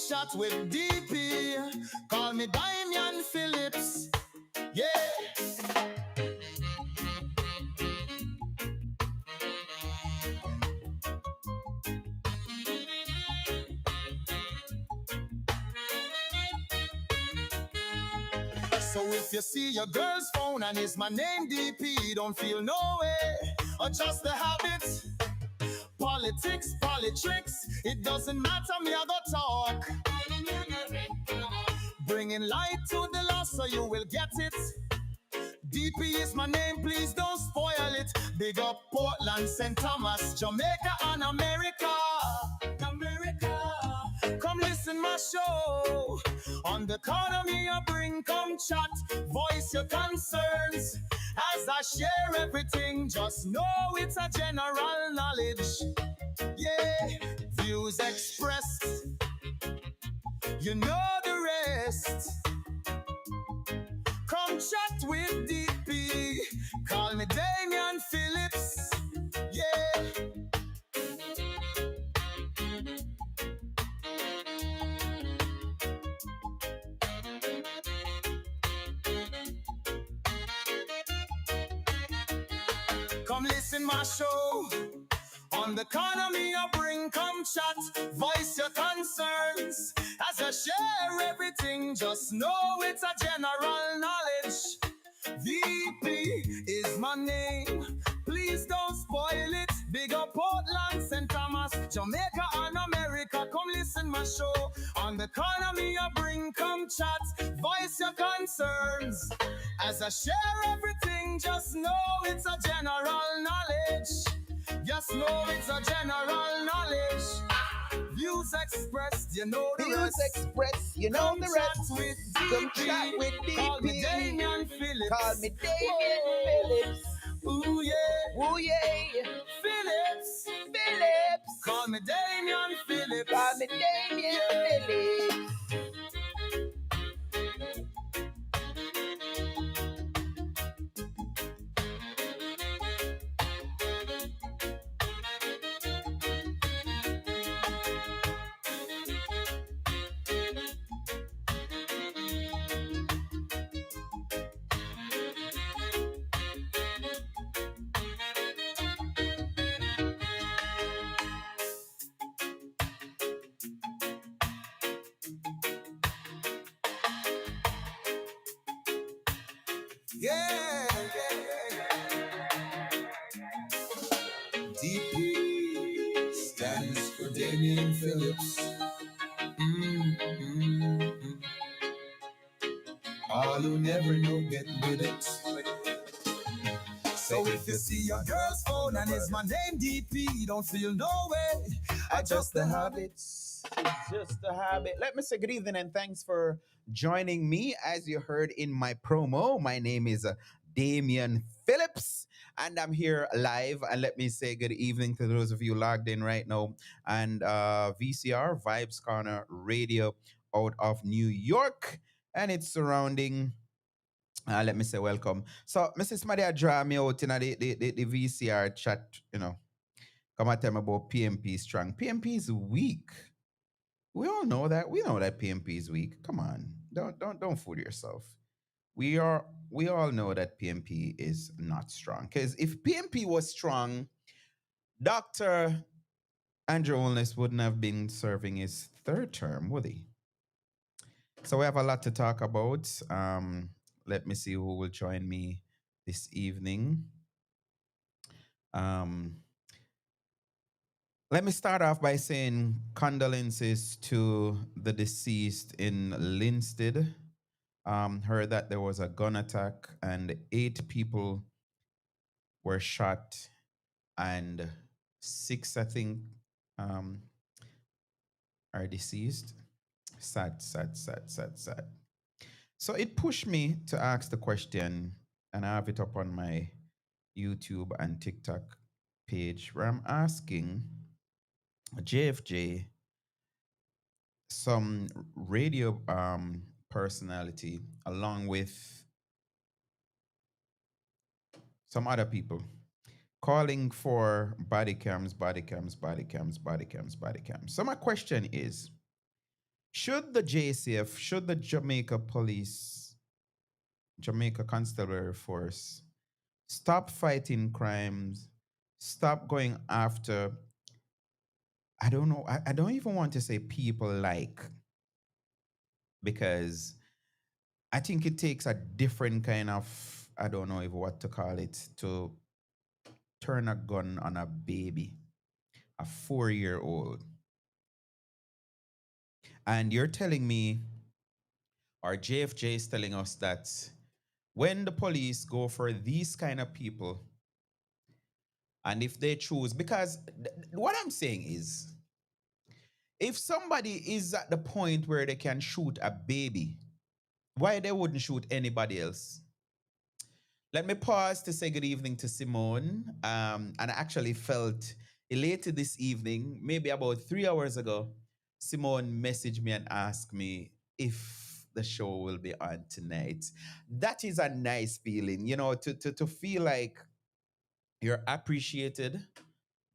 chat with DP. Call me Damian Phillips. Yeah. So if you see your girl's phone and it's my name DP, don't feel no way. Or just the habit. Politics, politics, it doesn't matter, me I go talk. Bringing light to the lost so you will get it. DP is my name, please don't spoil it. Big up Portland, St. Thomas, Jamaica and America. America. Come listen my show. On the corner me I bring, come chat. Voice your concerns. As I share everything, just know it's a general knowledge. Yeah, views expressed. You know the rest. Come chat with DP. Call me Damian Phillips. Yeah. Come listen my show. On the corner me I bring, come chat. Voice your concerns. As I share everything, just know it's a general knowledge. VP is my name. Please don't spoil it. Big up Portland, St. Thomas, Jamaica and America. Come listen my show. On the corner me I bring, come chat. Voice your concerns. As I share everything, just know it's a general knowledge. Just know it's a general knowledge. Views expressed, you know the Views rest. expressed, you know the rest. Come chat with Call me DP. Damian Phillips. Call me Damian Phillips. Ooh yeah. Ooh yeah. Phillips. Phillips. Call me Damian Phillips. Call me Damian Phillips. Yeah, DP stands for Damian Phillips. All who never know get with it. So if you see your girl's phone and it's my name DP, don't feel no way. Adjust the habits. It's just a habit. Let me say good evening and thanks for joining me. As you heard in my promo, my name is Damian Phillips and I'm here live. And let me say good evening to those of you logged in right now and VCR Vibes Corner Radio out of New York and its surrounding. Let me say welcome. So, Mrs. Madia draw me out in the VCR chat, come and tell me about PMP strong. PMP is weak. We all know that. We know that PMP is weak. Come on. Don't fool yourself. We all know that PMP is not strong. Because if PMP was strong, Dr. Andrew Holness wouldn't have been serving his third term, would he? So we have a lot to talk about. Let me see who will join me this evening. Um, Let me start off by saying condolences to the deceased in Linstead. Heard that there was a gun attack and 8 people were shot and 6, I think, um, are deceased. Sad, sad, sad, sad, sad. So it pushed me to ask the question, and I have it up on my YouTube and TikTok page where I'm asking JFJ, some radio personality, along with some other people, calling for body cams, body cams, body cams, body cams, body cams. So my question is, Should the JCF, should the Jamaica Police, Jamaica Constabulary Force stop fighting crimes, stop going after, I don't know, I don't even want to say people like, because I think it takes a different kind of, I don't know even what to call it, to turn a gun on a baby, a 4-year old. And you're telling me, or JFJ is telling us that when the police go for these kind of people, and if they choose, because what I'm saying is, if somebody is at the point where they can shoot a baby, why they wouldn't shoot anybody else? Let me pause to say good evening to Simone. And I actually felt elated this evening, maybe about 3 hours ago. Simone messaged me and asked me if the show will be on tonight. That is a nice feeling, to feel like you're appreciated.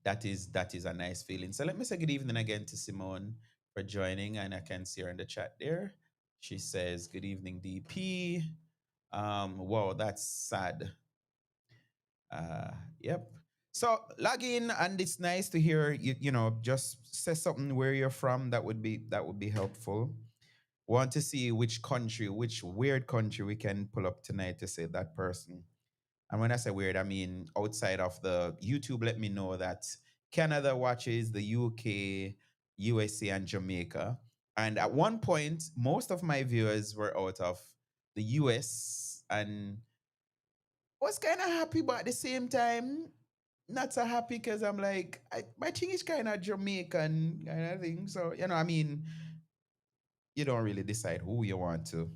That is a nice feeling. So let me say good evening again to Simone for joining, and I can see her in the chat there. She says, "Good evening, DP." Wow, that's sad. Uh, yep. So log in, and it's nice to hear you. Just say something where you're from. That would be helpful. Want to see which country, which weird country we can pull up tonight to say that person. And when I say weird, I mean outside of the YouTube. Let me know that Canada watches, the UK, USA, and Jamaica. And at one point, most of my viewers were out of the US, and was kind of happy, but at the same time, not so happy because I'm like, my thing is kind of Jamaican kind of thing. So, I mean, you don't really decide who you want to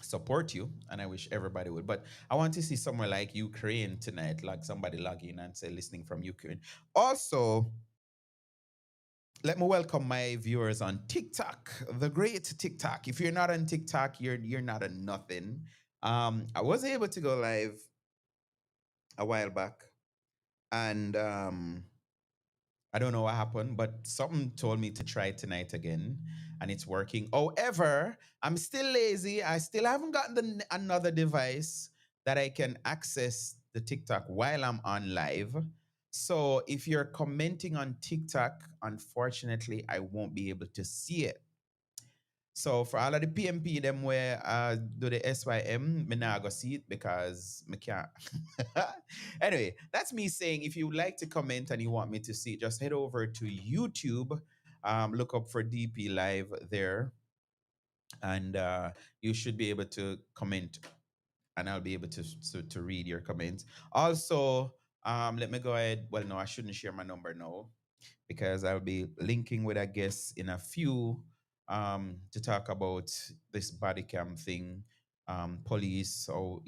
support you, and I wish everybody would. But I want to see somewhere like Ukraine tonight, like somebody log in and say listening from Ukraine. Also, let me welcome my viewers on TikTok, the great TikTok. If you're not on TikTok, you're not a nothing. I was able to go live a while back, and I don't know what happened, but something told me to try tonight again, and it's working. However, I'm still lazy. I still haven't gotten another device that I can access the TikTok while I'm on live. So if you're commenting on TikTok, unfortunately, I won't be able to see it. So for all of the PMP them where do the SYM, me nah go see it because me can't. Anyway, that's me saying if you would like to comment and you want me to see it, just head over to YouTube. Look up for DP Live there, and you should be able to comment, and I'll be able to read your comments. Also, let me go ahead. Well, no, I shouldn't share my number now because I'll be linking with a guest in a few to talk about this body cam thing, police, so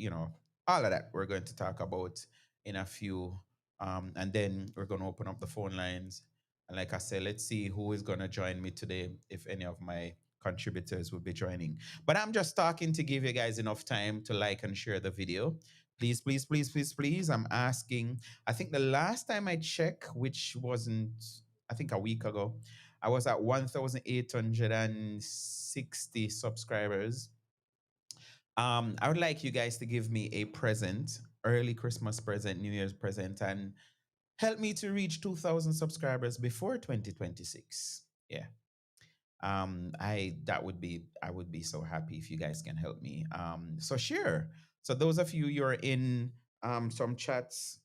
all of that we're going to talk about in a few, and then we're going to open up the phone lines. And like I said, let's see who is going to join me today, if any of my contributors will be joining. But I'm just talking to give you guys enough time to like and share the video. Please, please, please, please, please. I'm asking. I think the last time I checked, which wasn't, I think a week ago, I was at 1,860 subscribers. I would like you guys to give me a present, early Christmas present, New Year's present, and help me to reach 2,000 subscribers before 2026. Yeah. I would be so happy if you guys can help me. So share. So those of you you're in some chats,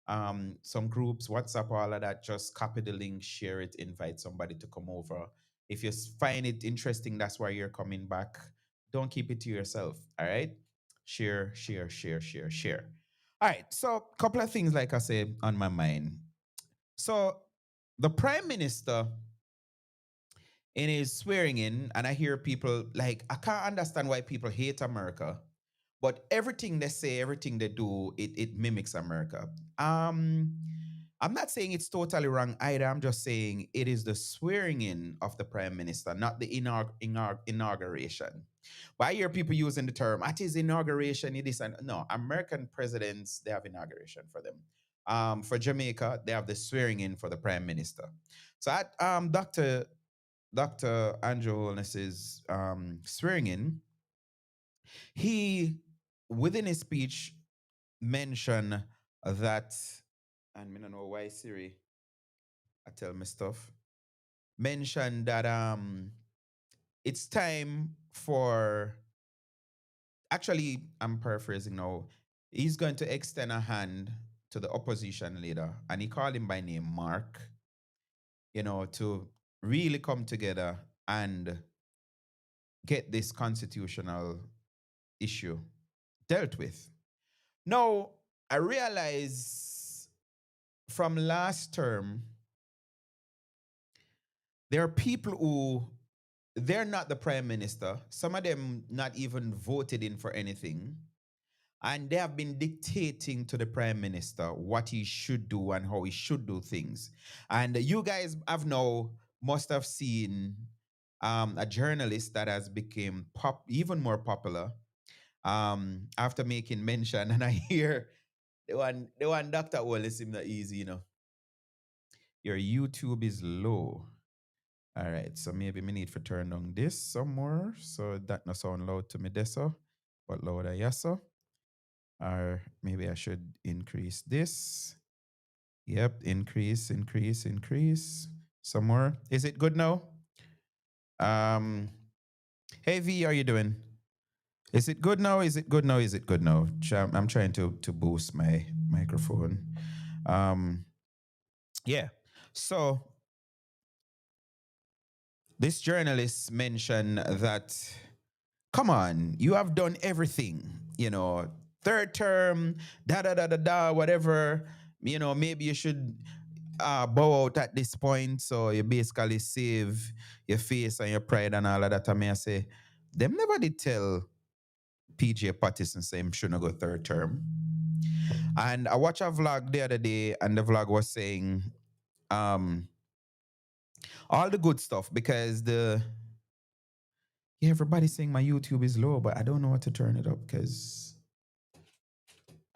some groups, WhatsApp, all of that, just copy the link, share it, invite somebody to come over. If you find it interesting, that's why you're coming back. Don't keep it to yourself. All right. Share, share, share, share, share. All right. So a couple of things, like I said, on my mind. So the prime minister in his swearing in, and I hear people like, I can't understand why people hate America, but everything they say, everything they do, it mimics America. I'm not saying it's totally wrong either. I'm just saying it is the swearing in of the prime minister, not the inauguration. But I hear people using the term, at his inauguration, it is no, American presidents, they have inauguration for them. For Jamaica, they have the swearing in for the prime minister. So Dr. Dr. Andrew Holness's swearing in, he, within his speech, mentioned that, and I don't know why Siri, I tell me stuff, mentioned that it's time for, actually, I'm paraphrasing now, he's going to extend a hand to the opposition leader, and he called him by name, Mark, to really come together and get this constitutional issue dealt with. Now, I realize from last term, there are people who they're not the prime minister. Some of them not even voted in for anything. And they have been dictating to the prime minister what he should do and how he should do things. And you guys have now must have seen a journalist that has become even more popular after making mention. And I hear the one Dr. Wallace seem not easy, Your YouTube is low. All right, so maybe me need to turn down this somewhere so that no sound loud to me deso, but louder yaso. Or maybe I should increase this. Yep, increase. Some more. Is it good now? Hey V, how you doing? Is it good now? Is it good now? Is it good now? I'm trying to boost my microphone. Yeah. So this journalist mentioned that, come on, you have done everything, third term, whatever, maybe you should bow out at this point. So you basically save your face and your pride and all of that. I mean, I say, them never did tell PJ Patterson say him shouldn't go third term. And I watched a vlog the other day, and the vlog was saying all the good stuff, because everybody's saying my YouTube is low, but I don't know how to turn it up because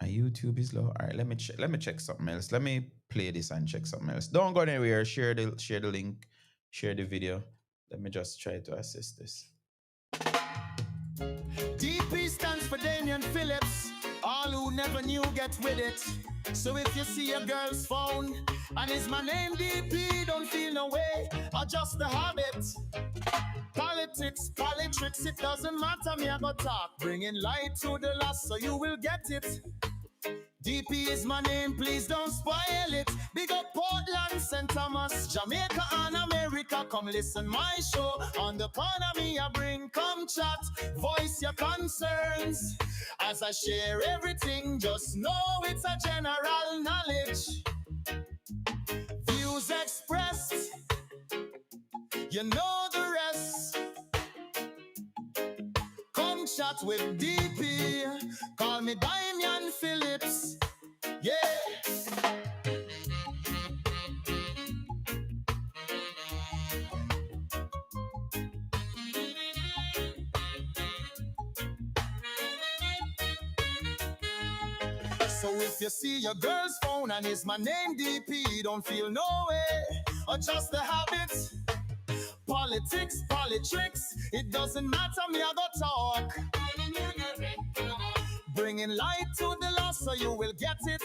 my YouTube is low. All right, let me check something else. Let me play this and check something else. Don't go anywhere. Share the link, share the video. Let me just try to assist this. DP stands for Damian Phillips. All who never knew get with it. So if you see a girl's phone and it's my name DP, don't feel no way, adjust the habit. Politics, politics, it doesn't matter, me I go talk. Bringing light to the lost so you will get it. DP is my name, please don't spoil it. Big up Portland, St. Thomas, Jamaica and America. Come listen my show. On the corner me I bring, come chat. Voice your concerns. As I share everything, just know it's a general knowledge. Views expressed, you know the rest. Come chat with DP. Call me Damian Phillips. Yeah. So if you see your girl's phone and it's my name DP, don't feel no way, adjust the habits. Politics, politics, it doesn't matter, me I go talk. Bringing light to the lost so you will get it.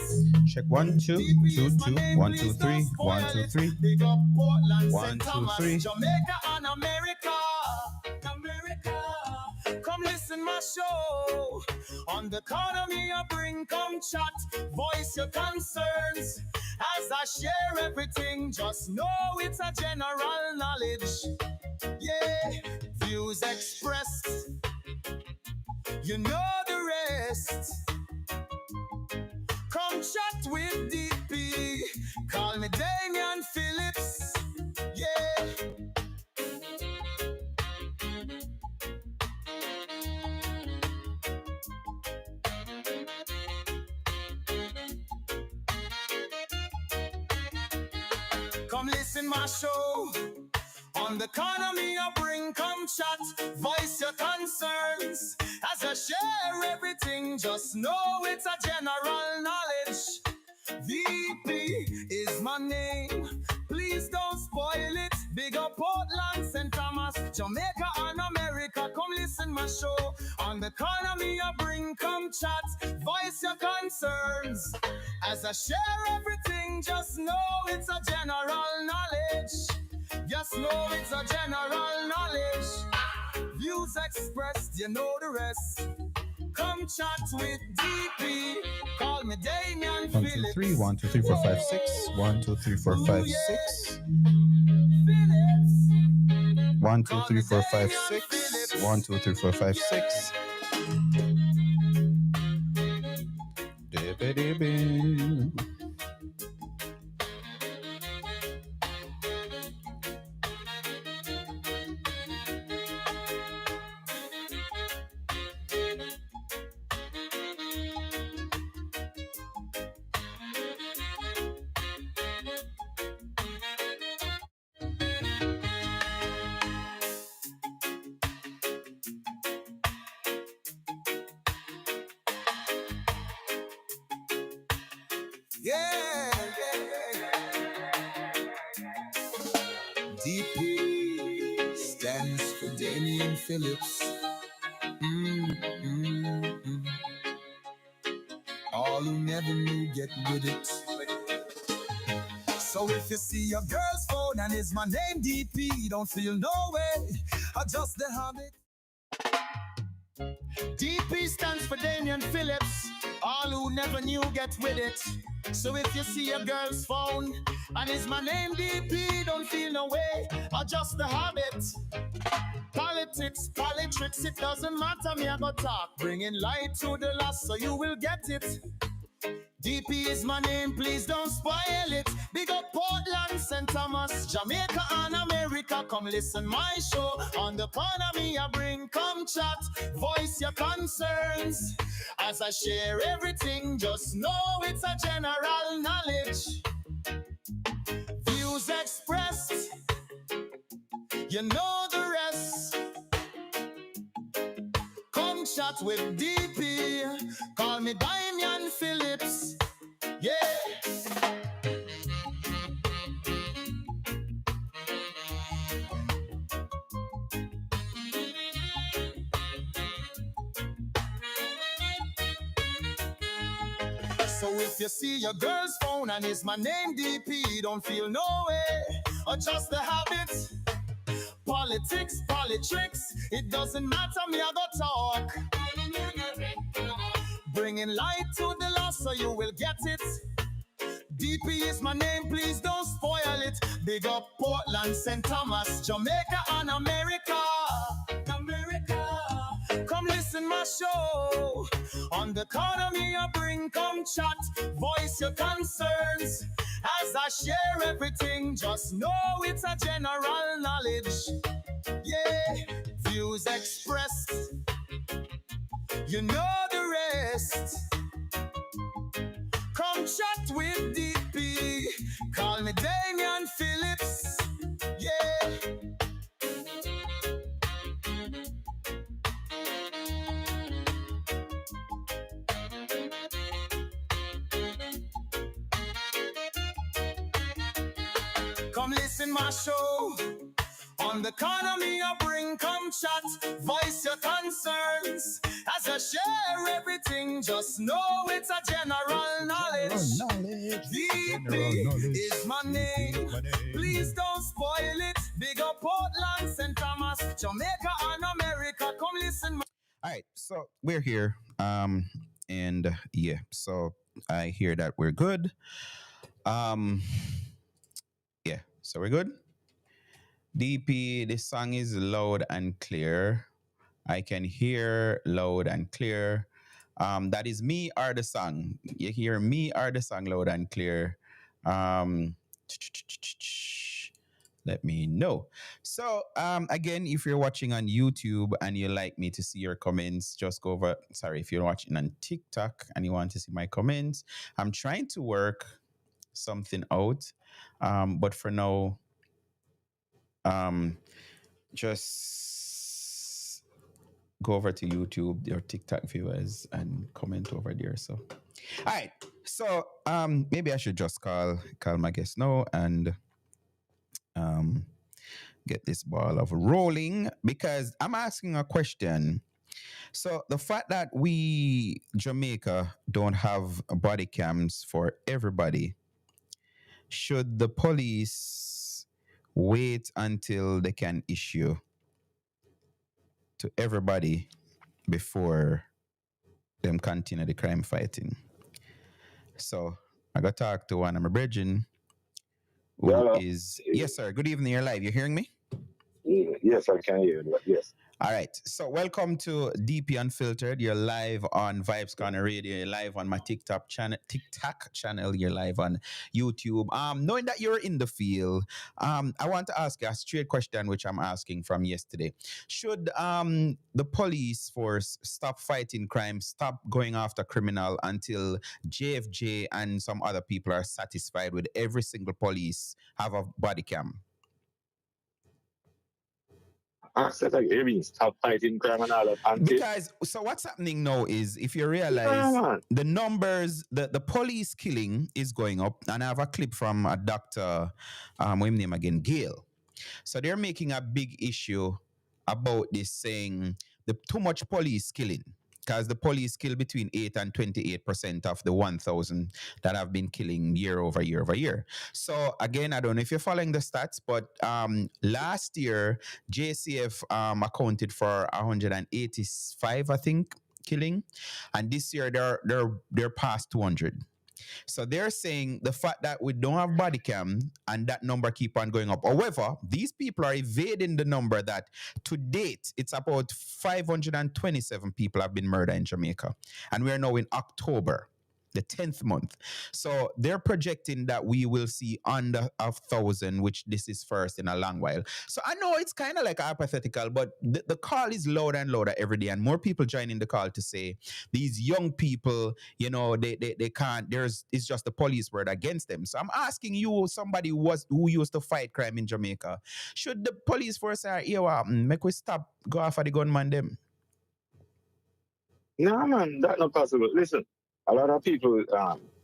Check 1 2 2 2 1 2 3 1 2 3. Big up Portland, 1 St. 2 Thomas, 3. Jamaica and America. Come listen my show. On the corner me I bring, come chat. Voice your concerns. As I share everything, just know it's a general knowledge. Yeah, views expressed, you know the rest. Come chat with DP. Call me Damian Phillips. Yeah. Come listen my show. On the corner me I bring, come chat. Voice your concerns. As I share everything, just know it's a general knowledge. VP is my name. Please don't spoil it. Big up Portland, St. Jamaica and America, come listen my show. On the economy I bring, come chat, voice your concerns. As I share everything, just know it's a general knowledge. Just know it's a general knowledge. Views expressed, you know the rest. Come chat with DP. Call me Damian One, two, Phillips. three, 1, 2, 3, 4, 5, 6. 1, 2, 3, 4, 5, 6. Phillips. 1, 2, 3, 4, 5, 6. 1, 2, 3, 4, 5, 6. Dibby-dibby. Yeah. DP stands for Damian Phillips. Mm. All who never knew get with it. So if you see your girl's phone and it's my name DP, don't feel no way. Adjust the habit. DP stands for Damian Phillips. All who never knew get with it. So if you see a girl's phone and it's my name DP, don't feel no way. Adjust the habit. Politics, politics, it doesn't matter. Me I go talk, bringing light to the lost, so you will get it. DP is my name, please don't spoil it. Big up Portland, St. Thomas, Jamaica and America. Come listen my show. On the economy I bring, come chat, voice your concerns. As I share everything, just know it's a general knowledge. Views expressed, you know the rest. Come chat with DP, call me Damian Phillips. Yeah. So if you see your girl's phone and it's my name DP, don't feel no way. Adjust the habits. Politics, politics, it doesn't matter, me I go talk. Bringing light to the lost, so you will get it. DP is my name, please don't spoil it. Big up Portland, St. Thomas, Jamaica and America. Come listen my show. On the economy I bring, come chat, voice your concerns. As I share everything, just know it's a general knowledge. Yeah, views expressed, you know the rest. Come chat with DP, call me Damian Phillips. Yeah. Come listen my show. On the economy I bring, come chat, voice your concerns. As I share everything, just know it's a general knowledge. DP is my name. Please don't spoil it. Big up Portland, St. Thomas, Jamaica and America. Come listen. All right, so we're here. And yeah, so I hear that we're good. Um, yeah, so we're good. DP, this song is loud and clear. I can hear loud and clear. That is me or the song. You hear me or the song loud and clear. Let me know. So again, if you're watching on YouTube and you like me to see your comments, just go over. Sorry, if you're watching on TikTok and you want to see my comments, I'm trying to work something out. But for now, just go over to YouTube, your TikTok viewers, and comment over there. So, all right. So, maybe I should just call my guest now and get this ball of rolling because I'm asking a question. So the fact that we Jamaica don't have body cams for everybody, should the police wait until they can issue to everybody before them continue the crime fighting? So I got to talk to one of my brethren who Yeah, is yes, sir. Good evening, you're live. You hearing me? yes, I can hear you. Yes. All right. So welcome to DP Unfiltered. You're live on Vibes Corner Radio. You're live on my TikTok channel. You're live on YouTube. Knowing that you're in the field, I want to ask you a straight question, which I'm asking from yesterday. Should the police force stop fighting crime, stop going after criminal until JFJ and some other people are satisfied with every single police have a body cam? I said like, you mean stop fighting crime and all that until Because so what's happening now is if you yeah, realize man. the numbers, the police killing is going up, and I have a clip from a doctor, what's his name again, Gail. So they're making a big issue about this, saying the too much police killing. Because the police kill between 8 and 28% of the 1,000 that have been killing year over year over year. So again, I don't know if you're following the stats, but last year JCF accounted for 185, I think, killing, and this year they're past 200. So they're saying the fact that we don't have body cam and that number keep on going up. However, these people are evading the number that to date it's about 527 people have been murdered in Jamaica, and we are now in October, the 10th month. So they're projecting that we will see under 1,000, which this is first in a long while. So I know it's kind of like hypothetical, but the call is louder and louder every day, and more people joining the call to say these young people, they can't, it's just the police word against them. So I'm asking you, somebody who used to fight crime in Jamaica, should the police force say, make we stop, go after the gunman them? No, man, that's not possible. Listen, a lot of people,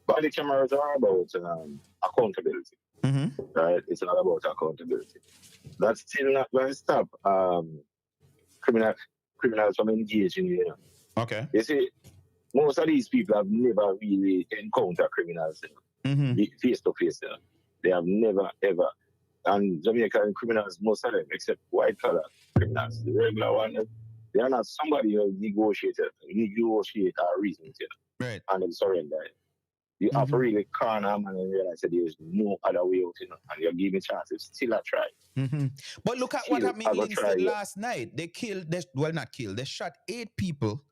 body cameras are about accountability, Mm-hmm. right? It's not about accountability. That's still not going to stop criminal criminals from engaging. Okay. You see, most of these people have never really encountered criminals Mm-hmm. face to face. They have never ever. And Jamaican criminals, most of them, except white collar criminals, the regular one, they are not somebody who negotiate our reasons, Right. and then surrender. You have to Mhm. really calm down and realize that there's no other way out, and you're giving chances. Still a try. Mm-hmm. But look at what Still, happened I in go try. Linstead last night. They killed, well, not killed, they shot 8 people,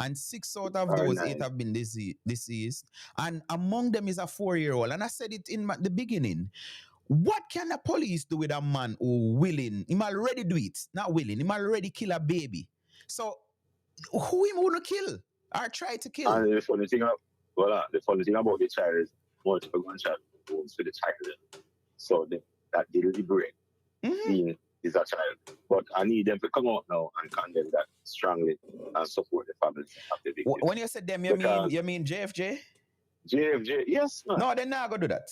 and 6 out of Or those 9. 8 have been deceased. And among them is a 4-year-old. And I said it in the beginning. What can the police do with a man who willing? Him already do it, not willing. Him already kill a baby. So who him wanna kill or try to kill? And the funny thing, the funny thing about the child is multiple gunshot wounds to the child. So that deliberate Mhm. scene is a child. But I need them to come out now and condemn that strongly and support the families of the victims. When you said them, you Because- mean JFJ? JFJ, yes, man. No, they're not gonna do that.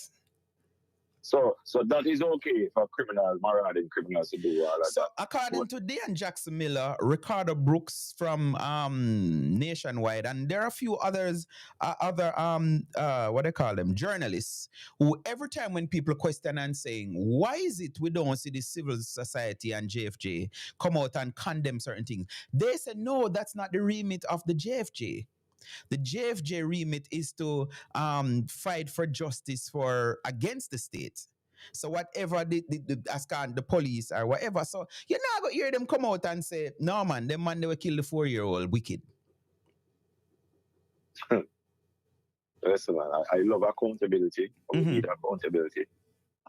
So that is okay for criminals, marauding criminals to do all of So that. according to Dan Jackson Miller, Ricardo Brooks from Nationwide, and there are a few others, other what they call them, journalists, who every time when people question and saying, why is it we don't see the civil society and JFJ come out and condemn certain things? They say, no, that's not the remit of the JFJ. The JFJ remit is to fight for justice for against the state. So whatever the police or whatever, so you're not gonna hear them come out and say, no man, them man they will kill the 4-year-old wicked. Listen, man, I love accountability. We need accountability.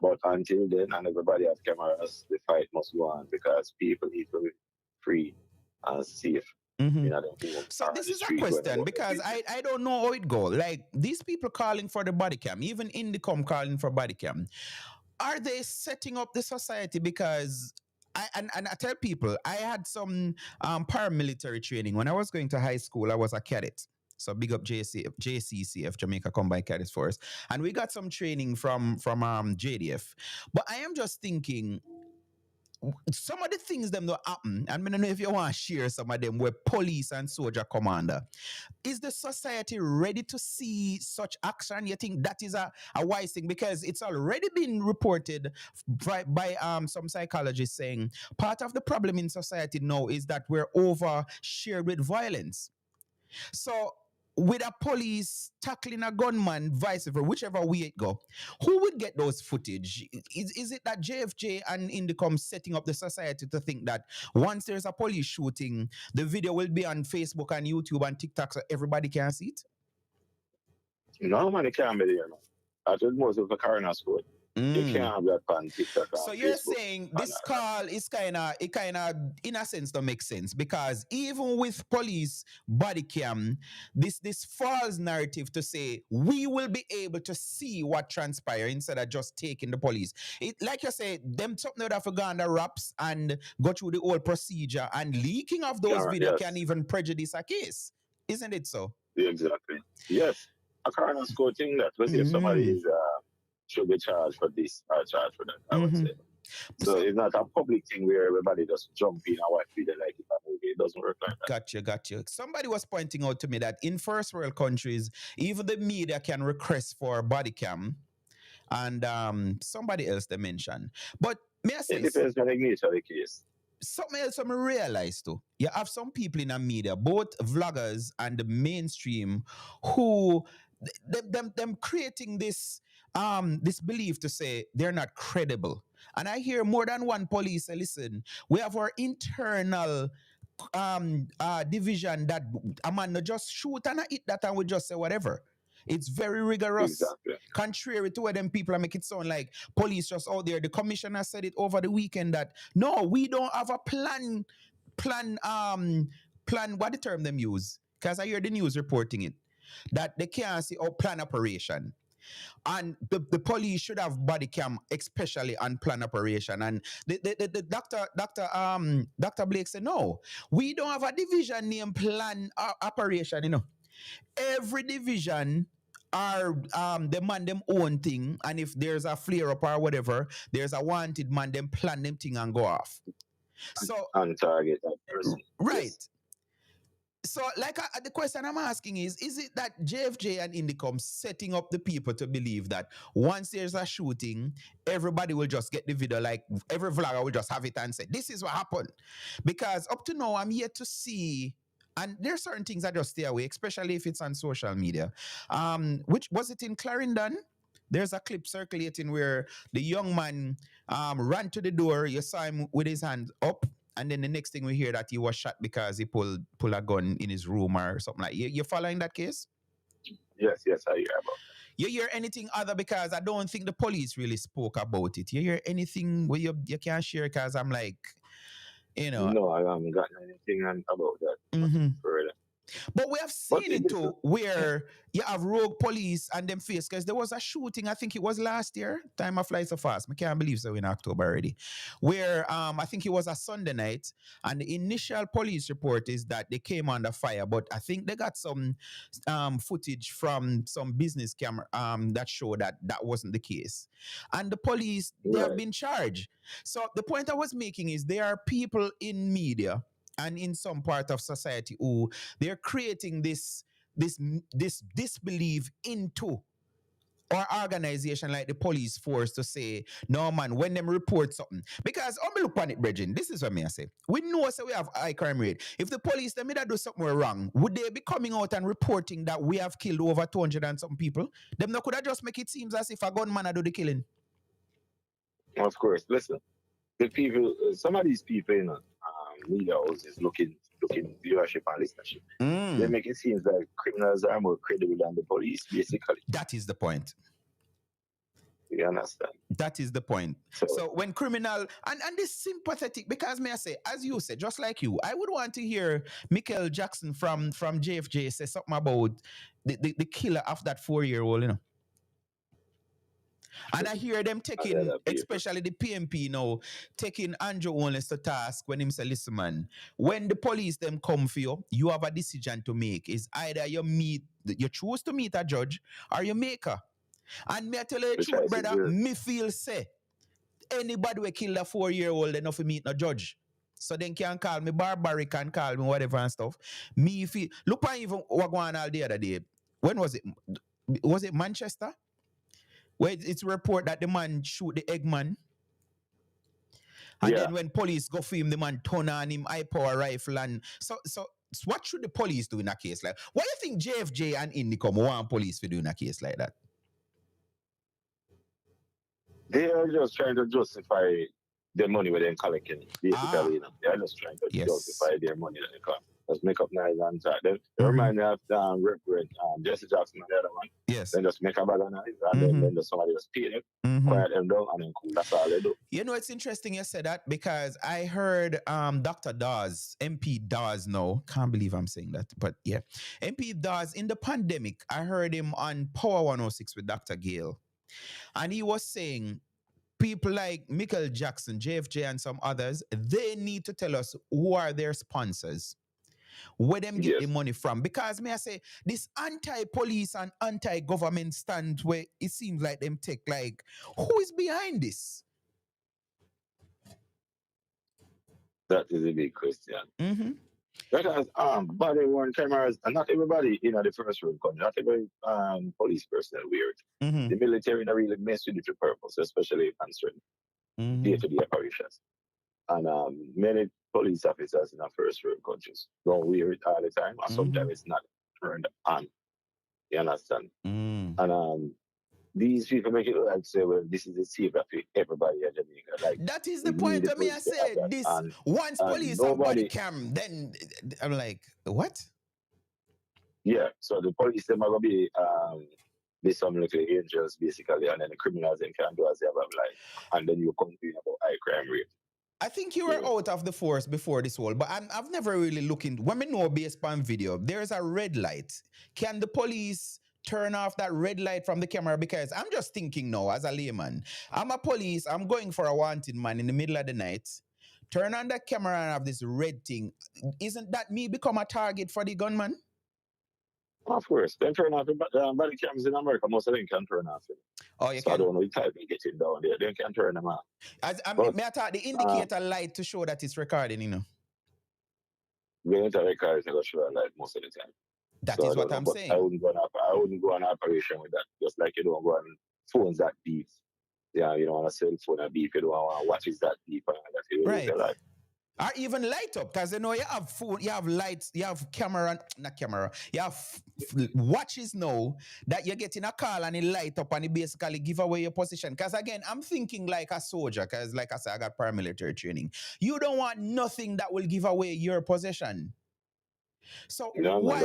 But until then, and everybody has cameras, the fight must go on because people need to be free and safe. So this is a question because I don't know how it goes. Like these people calling for the body cam, even Indicom calling for body cam, are they setting up the society? Because I tell people I had some paramilitary training when I was going to high school. I was a cadet. So big up JCCF, Jamaica Combined Cadets Force, and we got some training from JDF. But I am just thinking, some of the things them that happen, and I don't know if you want to share some of them where police and soldier commander. Is the society ready to see such action? You think that is a wise thing? Because it's already been reported by some psychologists saying part of the problem in society now is that we're over shared with violence. So with a police tackling a gunman, vice versa, whichever way it go, who would get those footage? Is it that JFJ and Indicom setting up the society to think that once there's a police shooting, the video will be on Facebook and YouTube and TikTok so everybody can see it? No, man, it can't be there, man. I told most of the coroner's court. You can't have that on TikTok. So you're saying this call is kind of, in a sense, don't make sense because even with police body cam, this false narrative to say we will be able to see what transpires instead of just taking the police. It, like you say, them something that have to go on the wraps and go through the whole procedure, and leaking of those videos can even prejudice a case, isn't it so? Exactly. Yes, a coroner's court thing that was if somebody is. Should be charged for this or charged for that, I would say. So it's not a public thing where everybody just jump in and watch video like it. It doesn't work like that. Gotcha. Somebody was pointing out to me that in first world countries, even the media can request for body cam, and somebody else they mentioned. But may I say, it depends on the nature of the case. Something else I realized too. You have some people in the media, both vloggers and the mainstream, who them creating this belief to say they're not credible. And I hear more than one police say, listen, we have our internal division that a man not just shoot and I eat that and we just say whatever. It's very rigorous. Exactly. Contrary to where them people make it sound like police just out there. The commissioner said it over the weekend that no, we don't have a plan, what the term them use? Because I hear the news reporting it. That they can't see or plan operation. And the police should have body cam, especially on plan operation. And the Dr. Blake said, no, we don't have a division named plan operation, you know. Every division are the man them own thing, and if there's a flare up or whatever, there's a wanted man, them plan them thing and go off. So and target that person. Right. Yes. So, like the question I'm asking is it that JFJ and Indicom setting up the people to believe that once there's a shooting, everybody will just get the video, like every vlogger will just have it and say, this is what happened? Because up to now, I'm yet to see, and there are certain things I just stay away, especially if it's on social media. Which was it in Clarendon? There's a clip circulating where the young man ran to the door. You saw him with his hands up. And then the next thing we hear that he was shot because he pulled a gun in his room or something like that. You following that case? Yes, I hear about it. You hear anything other? Because I don't think the police really spoke about it. You hear anything where you can't share? Because I'm like, you know. No, I haven't gotten anything about that. Further. But we have seen it too, where you have rogue police and them face, because there was a shooting, I think it was last year, time of fly so fast, I can't believe so in October already, where I think it was a Sunday night, and the initial police report is that they came under fire, but I think they got some footage from some business camera that showed that wasn't the case. And the police, they have been charged. So the point I was making is there are people in media and in some part of society who they're creating this disbelief into our organization like the police force to say, no man, when them report something. Because I'm look on it, Bridget, this is what I say. We know so we have high crime rate. If the police tell me that do something wrong, would they be coming out and reporting that we have killed over 200 and some people? Them no could have just make it seem as if a gunman do the killing. Of course, listen. The people, some of these people, you know, media houses looking viewership and listenership. They make it seem like criminals are more credible than the police, basically. That is the point. You understand? That is the point. So when criminal, and this sympathetic, because may I say, as you said, just like you, I would want to hear Michael Jackson from JFJ say something about the killer of that 4-year-old, you know. And I hear them taking, especially the PMP now, taking Andrew Holness to task when him say, listen man, when the police them come for you, you have a decision to make. It's either you choose to meet a judge or you make her. And me I tell you the truth, brother, me feel say, anybody will kill a 4-year-old enough to meet no judge. So then can call me barbaric and call me whatever and stuff. Me feel look at even what going on all the other day. When was it? Was it Manchester? Where it's report that the man shoot the Eggman. And Yeah. then when police go for him, the man turn on him high power rifle. And so what should the police do in a case like? What do you think JFJ and Indicom want police to do in a case like that? They are just trying to justify the money where they're collecting. Basically, you know, they are just trying to justify their money that they collect. Just make up nice and chat. Then remind me of Reverend Jesse Jackson and the other one. Yes. Then just make a bag of nice and then somebody just pay them, quiet them down, and then cool. That's all they do. You know, it's interesting you said that because I heard Dr. Dawes, MP Dawes now, can't believe I'm saying that, but yeah. MP Dawes, in the pandemic, I heard him on Power 106 with Dr. Gale. And he was saying, people like Michael Jackson, JFJ, and some others, they need to tell us who are their sponsors, where them get the money from. Because may I say, this anti-police and anti-government stand where it seems like them take like, who is behind this? That is a big question. Because body worn cameras, and not everybody in the first room country, not every police personnel wear it. The military don't really mess with it for purpose, especially concerning day-to-day operations. And many police officers in the first world countries don't wear it all the time, and sometimes it's not turned on. You understand? And these people make it look like, say, well, this is a safe for everybody in Jamaica. Like, that is the point of me. I said this. Once police have body cam, then I'm like, what? Yeah, so the police, them are going to be some little angels, basically, and then the criminals them can do as they have a life. And then you complain about high crime rate. I think you were out of the force before this whole, but I've never really looked into, when we know based on video, there's a red light. Can the police turn off that red light from the camera? Because I'm just thinking now, as a layman, I'm a police, I'm going for a wanted man in the middle of the night, turn on that camera and have this red thing. Isn't that me become a target for the gunman? Of course. Then turn off the body cams in America. Most of them can turn off it. Oh, you so can? I don't know if type getting down there. They can turn them off. May I talk the indicator light to show that it's recording, you know? The indicator records will show a light most of the time. That is what I'm saying. I wouldn't go on operation with that. Just like you don't go on phones that deep. Yeah, you don't want to cell phone that deep. You don't want to watch it that deep. And that you right. Light. Or even light up, because you know you have phone, you have lights, you have camera, not camera, you have watches now that you're getting a call and it light up and it basically give away your position. Because again, I'm thinking like a soldier, because like I said, I got paramilitary training. You don't want nothing that will give away your possession. So why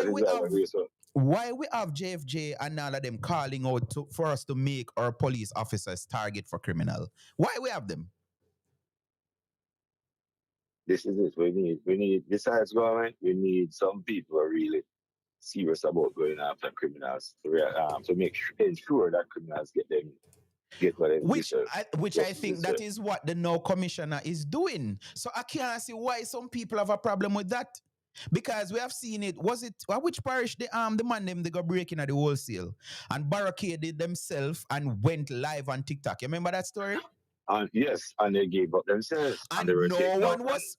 we have JFJ and all of them calling out for us to make our police officers target for criminal? Why we have them? This is it. We need besides government, we need some people who are really serious about going after criminals to ensure that criminals get what they which I think that is what the now commissioner is doing. So I can't see why some people have a problem with that. Because we have seen it. Was it which parish the man them they got breaking at the wholesale and barricaded themselves and went live on TikTok? You remember that story? Yes, and they gave up themselves. And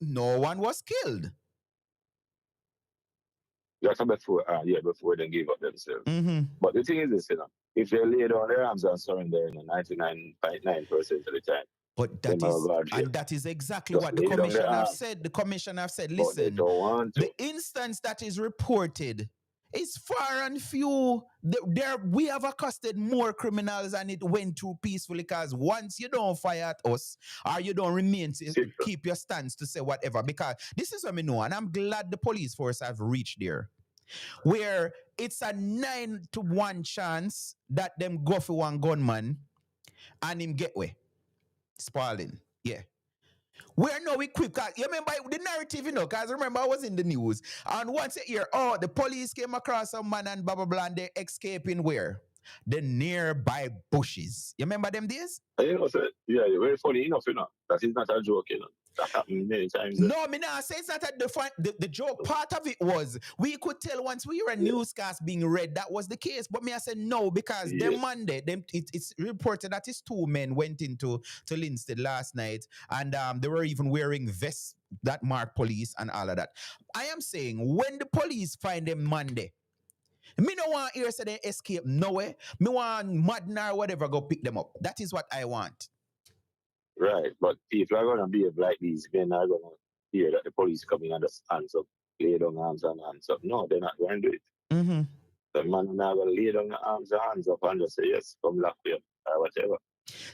no one was killed. That's before they gave up themselves. But the thing is this, you know, if they lay down their arms and surrender 99.9% of the time. But that is exactly what the commission have said. The commission have said, listen, the instance that is reported is far and few. We have accosted more criminals and it went through peacefully, because once you don't fire at us or you don't remain to keep your stance to say whatever, because this is what we know, and I'm glad the police force have reached there, where it's a 9 to 1 chance that them go for one gunman and him get away. Spalding, yeah. We're now equipped. You remember the narrative, you know, because remember I was in the news. And once a year, the police came across some man and blah, blah, blah, and they're escaping where? The nearby bushes. You remember them days? You know, sir, yeah, you're very funny enough, you know. That is not a joke, you know. That happened many times. No, me nah say it's not the fun. The joke part of it was we could tell once we hear a newscast being read that was the case. But me I said no because them Monday, it's reported that his two men went into to Linstead last night and they were even wearing vests that mark police and all of that. I am saying when the police find them Monday, me no want hear say they escape nowhere. Me want Madden or whatever go pick them up. That is what I want. Right, but people are going to behave like these men are going to hear that the police coming and just hands up, lay down arms and hands up. No, they're not going to do it. Mm-hmm. The man are not going to lay down the arms and hands up and just say, yes, come lock me up or whatever.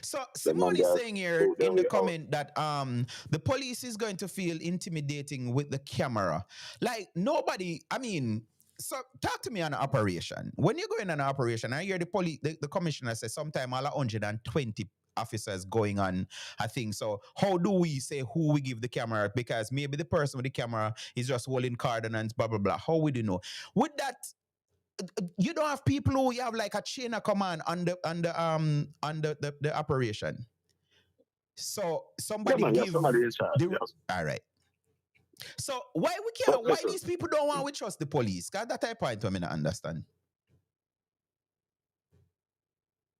So Simone is saying here in the comment that the police is going to feel intimidating with the camera. Like nobody, I mean, so talk to me on an operation. When you go in an operation, I hear the police, the commissioner says sometime all 120 officers going on a thing. So how do we say who we give the camera? Because maybe the person with the camera is just holding cardinals, blah blah blah. How would you know? With that, you don't have people who you have like a chain of command on the operation. So somebody give somebody in charge. All right. So why we can't? Why these people don't want to trust the police? Because that I point to me not understand.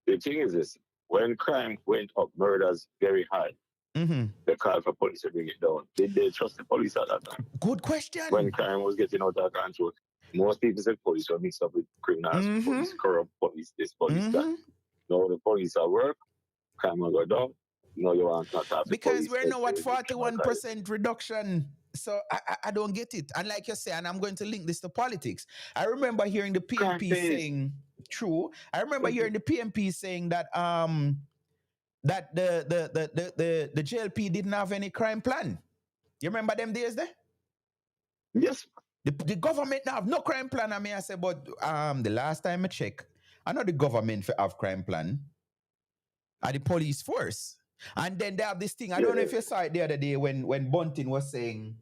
The thing is this: when crime went up, murders very high. Mm-hmm. They called for police to bring it down. Did they trust the police at that time? Good question. When crime was getting out of control, most people said police were mixed up with criminals, police, corrupt police, this police, that. Now the police are work, crime will go down. No, you want not have because we're now at 41% reduction. So I don't get it. And like you say, and I'm going to link this to politics. I remember hearing the PMP saying, true. I remember hearing the PMP saying that that the JLP didn't have any crime plan. You remember them days there? Yes. The government have no crime plan. I mean, I said, but the last time I check, I know the government have crime plan. And the police force. And then they have this thing. I don't know if you saw it the other day when Bunting was saying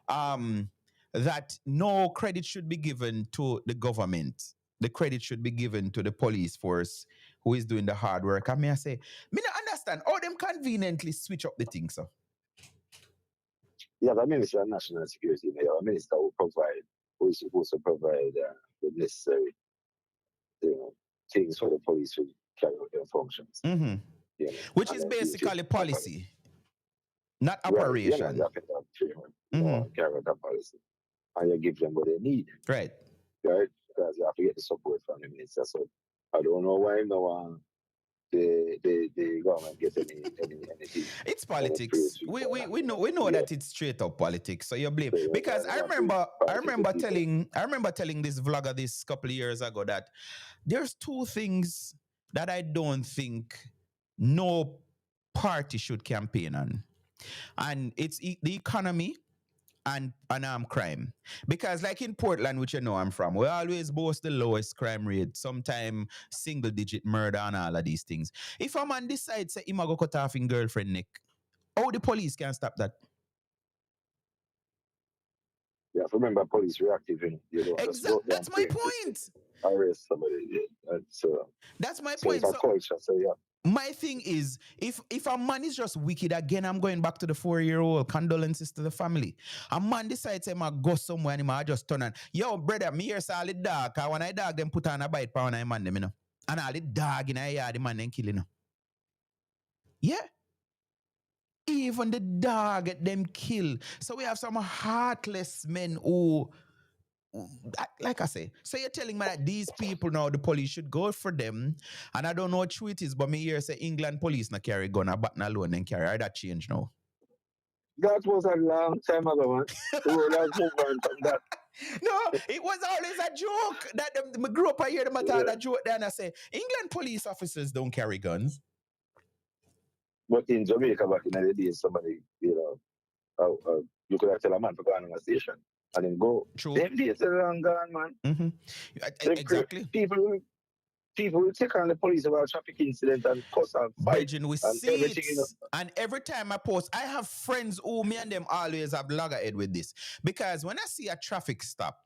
that no credit should be given to the government. The credit should be given to the police force who is doing the hard work. I mean, I say, me not understand how them conveniently switch up the thing, so. Yeah, the Minister of National Security, the minister will provide, who is supposed to provide the necessary things for the police to carry out their functions. Mm-hmm. Yeah. Which is basically policy, not operation. Right. Carry out that policy. And you give them what they need. Right. Right? Because you have to get the support from the minister. So I don't know why no the government gets anything. It's politics. We know that it's straight up politics. So you blame because I remember telling this vlogger this couple of years ago that there's two things that I don't think no party should campaign on, and it's the economy and crime. Because like in Portland, which you know I'm from, we always boast the lowest crime rate, sometimes single digit murder and all of these things. If a man decides say he go cut off his girlfriend neck, how the police can stop that? Yeah, remember police reactive. Exactly. That's my point. Arrest somebody. Yeah. That's my point. It's a culture, so yeah. My thing is, if a man is just wicked, again, I'm going back to the 4-year-old, condolences to the family. A man decides to go somewhere and I just turn on, yo, brother, me here say all the dog, because when I dog them put on a bite pound I man them, you know. And all the dog in a yard, the man then kill, you know. Yeah. Even the dog get them kill. So we have some heartless men who, like I say, so you're telling me that these people now, the police should go for them, and I don't know what true it is, but me here say England police not carry gun or button alone and carry. That change now? That was a long time ago, man. We were like move on from that. No, it was always a joke. That I grew up, I hear them talk that joke there, and I say England police officers don't carry guns. But in Jamaica back in the days, somebody, you could have tell a man to go on a station and then go. True. Them days are long gone, man. Mm-hmm. Exactly. People will take on the police about traffic incident and cause and fight. We see it. And every time I post, I have friends who me and them always have loggerhead with this. Because when I see a traffic stop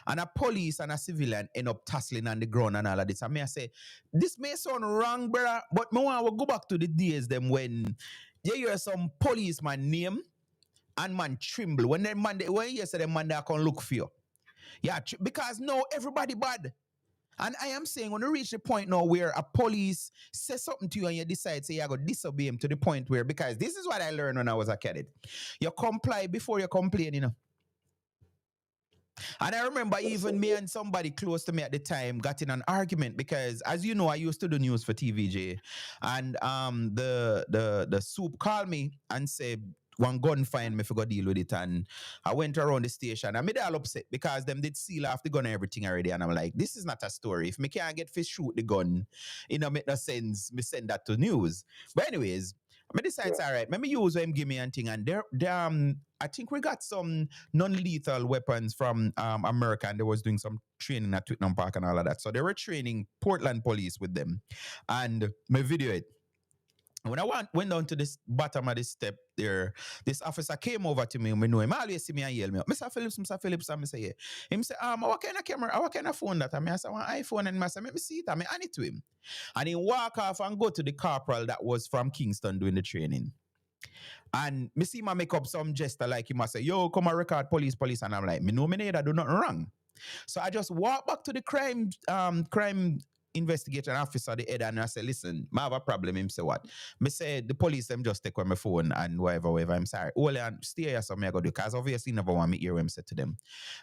and a police and a civilian end up tussling on the ground and all of this, I say, this may sound wrong, brother, but I want to go back to the days them when you hear some policeman name and man tremble when you say the man they can look for you. Yeah, because no, everybody bad. And I am saying when you reach the point now where a police says something to you and you decide say you go disobey him to the point where, because this is what I learned when I was a cadet. You comply before you complain, you know. And I remember even me and somebody close to me at the time got in an argument because, as you know, I used to do news for TVJ, and the soup called me and said one gun find me if I go deal with it, and I went around the station. I made all upset because them did seal off the gun and everything already, and I'm like, this is not a story. If me can't get fish shoot the gun, it don't make no sense. Me send that to news. But anyways, I decide it's all right. Let me use them give me and thing, and I think we got some non-lethal weapons from America, and they was doing some training at Twickenham Park and all of that. So they were training Portland police with them, and my video it. When I went down to this bottom of this step there, this officer came over to me. I know him. I always see me and yell me up. Mr. Phillips, and I say, yeah. Him say, what kind of camera, what kind of phone that? I say, one iPhone, and I say, let me see it. I hand it to him. And he walk off and go to the corporal that was from Kingston doing the training. And me see him make up some gesture like he must say, yo, come and record police. And I'm like, me know me need to do nothing wrong. So I just walk back to the crime investigation officer, the head, and I said, listen, I have a problem. Him say what? Me say the police them just take away my phone and whatever. I'm sorry. Only and stay here, so I go do, because obviously never want me hear him say to them.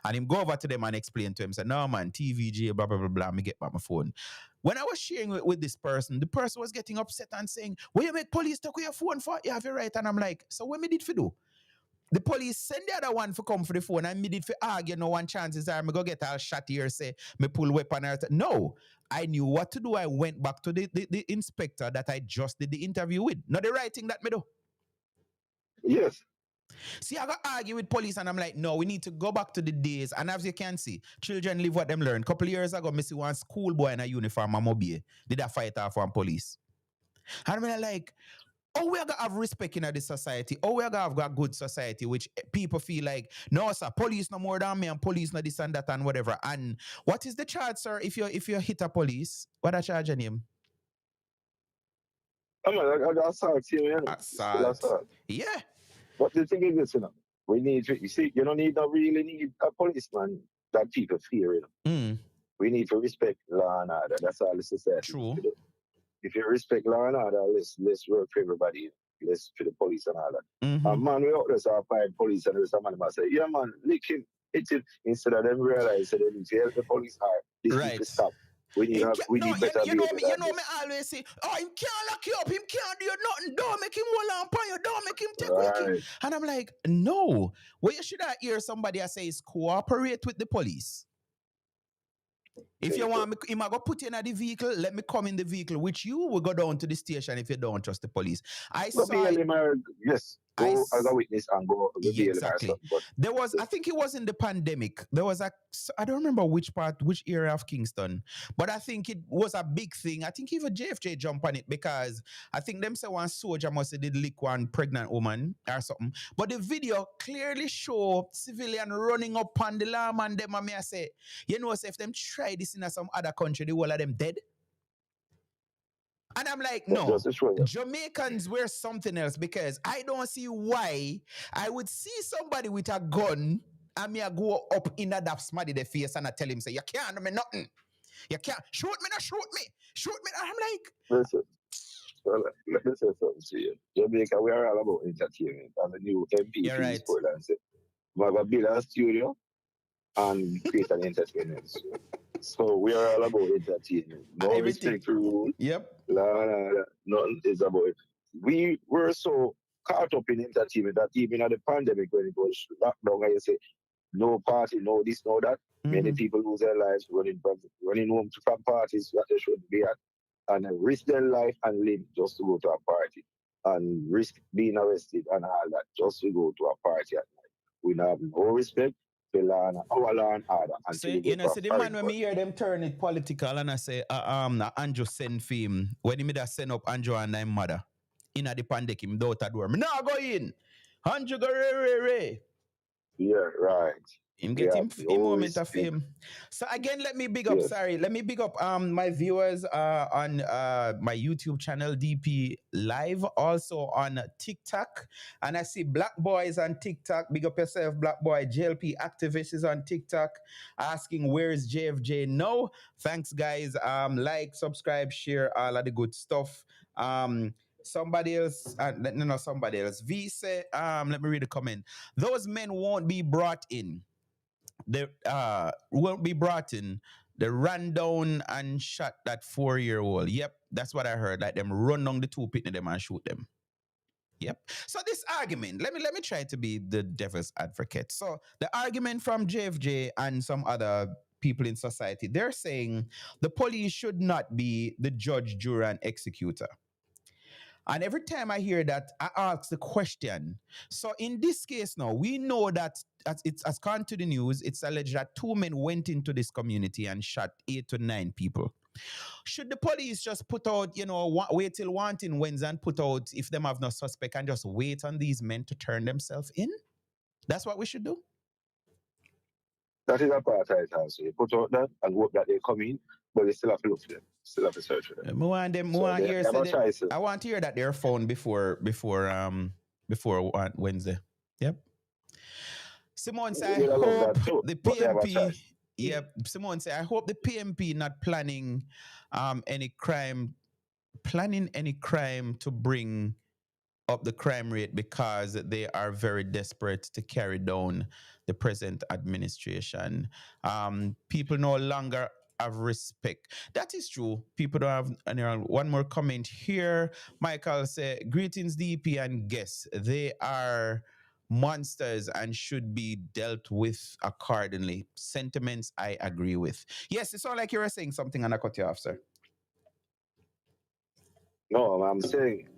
And him go over to them and explain to him, say, no man, TVJ, blah, blah, blah, blah, me get back my phone. When I was sharing with this person, the person was getting upset and saying, well, you make police take away your phone for? You have your right. And I'm like, so what me did for do? The police send the other one for come for the phone and me did for argue, no one chances are me go get all shot here, say, me pull weapon or no. I knew what to do. I went back to the inspector that I just did the interview with. Not the right thing that me do. Yes. See, I got argue with police and I'm like, no, we need to go back to the days. And as you can see, children live what them learn. Couple years ago, me see one schoolboy in a uniform and mobile did a fight off one police. And I'm like, oh, we are going to have respect in this society. Oh, we are going to have a good society, which people feel like, no, sir, police no more than me and police no this and that and whatever. And what is the charge, sir, if you hit a police? What a charge on him? I got assault here, you know. Assault. Yeah. But the thing is this, you know, we need to, you see, you don't really need a policeman that people fear, you know. We need to respect law and order. That's all the society. True. If you respect law and order, let's work for everybody. Let's for the police and all that. And man, we out there saw five police and some man say, yeah man, lick him, hit him. Instead of them realize that they need to help the police hard. This need to stop. We need better you know me always say, oh, him can't lock you up, him can't do nothing, don't make him hold on upon you, don't make him take away. And I'm like, no. What you should hear somebody say is cooperate with the police. If you want me, him I go put you in the vehicle, let me come in the vehicle, which you will go down to the station if you don't trust the police. Yes. Go as a witness and go. Exactly. There was, I think it was in the pandemic. There was I don't remember which area of Kingston, but I think it was a big thing. I think even JFJ jumped on it because I think them say one soldier must have did lick one pregnant woman or something. But the video clearly show civilian running up on the lamb and them, and I say, you know, if them try this in some other country, the whole of them dead. And I'm like, no, Jamaicans were something else, because I don't see why I would see somebody with a gun and me go up in that smarty the face and I tell him, say, you can't do me nothing. You can't shoot me, not shoot me. Shoot me. And I'm like, listen, let me say something to you. Jamaica, we are all about entertainment. And the new MP you're right. and say, we're going to build a studio and create an entertainment. So we are all about entertainment. No respect for rules. Yep. Nothing is about it. We were so caught up in entertainment that even at the pandemic, when it was lockdown, and you say, no party, no this, no that, many people lose their lives running home from parties that they shouldn't be at, and risk their life and live just to go to a party, and risk being arrested and all that just to go to a party at night. We have no respect. Our law and order. So, you know, the man when me hear them turn it political and I say, Andrew send film. When he made a send up Andrew and his mother in the pandemic, him out the door. Me now go in. Andrew go re. Yeah, right. Him We get have him the a whole moment of respect. fame. So again, let me big up. Yes. Sorry, let me big up my viewers on my YouTube channel DP Live, also on TikTok. And I see Black Boys on TikTok. Big up yourself, Black Boy. JLP activist is on TikTok asking where is JFJ? No, thanks guys. Like, subscribe, share all of the good stuff. Somebody else, no, somebody else. V say, let me read the comment. Those men won't be brought in. They won't be brought in. They ran down and shot that 4-year-old. Yep, that's what I heard. Like them run down the two pit them and shoot them. Yep. So this argument, let me try to be the devil's advocate. So the argument from JFJ and some other people in society, they're saying the police should not be the judge, jury, and executor. And every time I hear that, I ask the question. So in this case now, we know that as gone to the news, it's alleged that two men went into this community and shot 8 to 9 people. Should the police just put out, wait till wanting wins and put out if them have no suspect and just wait on these men to turn themselves in? That's what we should do. That is a part of it also. You put out that and hope that they come in, but they still have to look for them. Still have to search for them. I want them. So they have a choice. I want to hear that they're found before Wednesday. Yep. Simone say, I We love hope that too, the but they have a PMP. choice. Yep. Simone say, I hope the PMP not planning any crime, planning any crime to bring up the crime rate because they are very desperate to carry down the present administration. People no longer have respect. That is true. People don't have. And one more comment here. Michael say, greetings DP and guests. They are monsters and should be dealt with accordingly. Sentiments I agree with. Yes, it's all like you were saying something and I cut you off, sir. No, I'm saying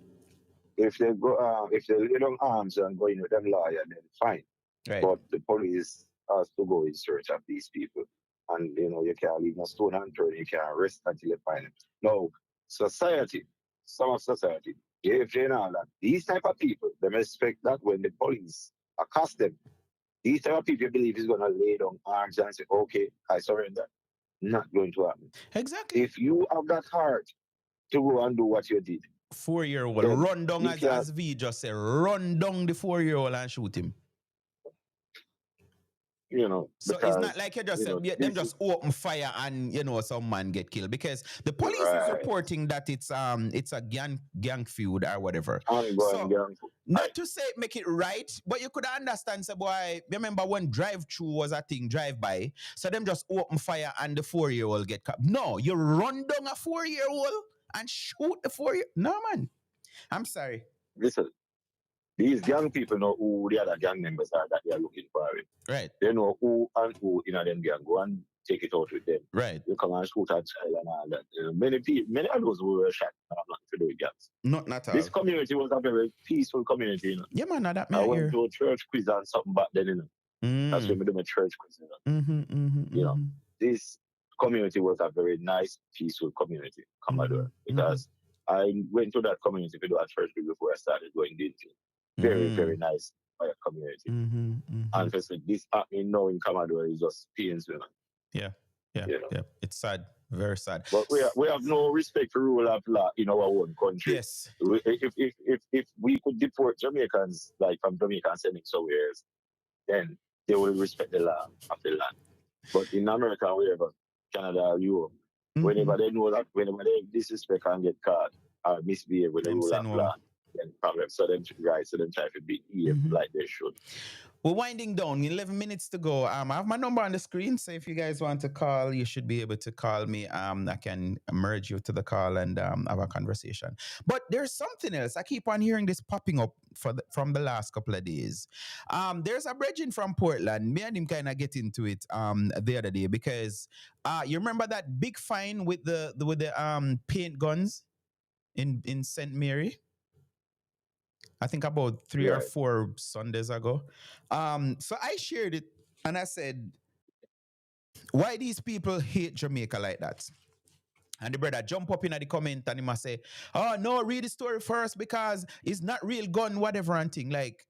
if they lay down arms and go in with them lawyer, then fine. Right. But the police has to go in search of these people. And you can't leave no stone unturned, you can't rest until you find them. No, society, some of society, JFJ and all that, these type of people, they respect that when the police accost them. These type of people believe is gonna lay down arms and say, okay, I surrender. Not going to happen. Exactly. If you have that heart to go and do what you did, 4-year-old then run down you as V just said, run down the 4-year-old and shoot him. So it's not like you just said them just open fire and some man get killed, because the police is reporting that it's a gang feud or whatever. Not to say make it right, but you could understand, so boy, remember when drive-through was a thing, drive-by, so them just open fire and the 4-year-old get caught. No, you run down a 4-year-old and shoot the 4-year. No, man. I'm sorry. Listen, these gang people know who the other gang members are that they are looking for. Right. They know who and who in them gang go and take it out with them. Right. You come and shoot a child and all that. Many of those who were shot have nothing to do with gangs. Not at all. This community was a very peaceful community. Yeah, man. I went to a church quiz and something back then. That's when we did my church quiz. This community was a very nice, peaceful community, Commodore, because I went to that community to do a church before I started going into. Very, very nice community. And for this happening now in Commodore is just pains me, man. Yeah. It's sad. Very sad. But we have no respect for rule of law in our own country. Yes. If we could deport Jamaicans, like from Jamaica and send them somewhere else, then they will respect the law of the land. But in America, wherever, Canada or Europe, whenever they know that, whenever they disrespect and get caught or misbehave with the rule of law, then problems. So them try to behave like they should. We're winding down. 11 minutes to go. I have my number on the screen, so if you guys want to call, you should be able to call me. I can merge you to the call and have a conversation. But there's something else. I keep on hearing this popping up from the last couple of days. There's a brethren from Portland. Me and him kind of get into it the other day, because you remember that big fine with the paint guns in St. Mary? I think about 3 or 4 Sundays ago. So I shared it and I said, why these people hate Jamaica like that? And the brother jump up in the comment and he must say, oh no, read the story first because it's not real gun, whatever and thing. Like,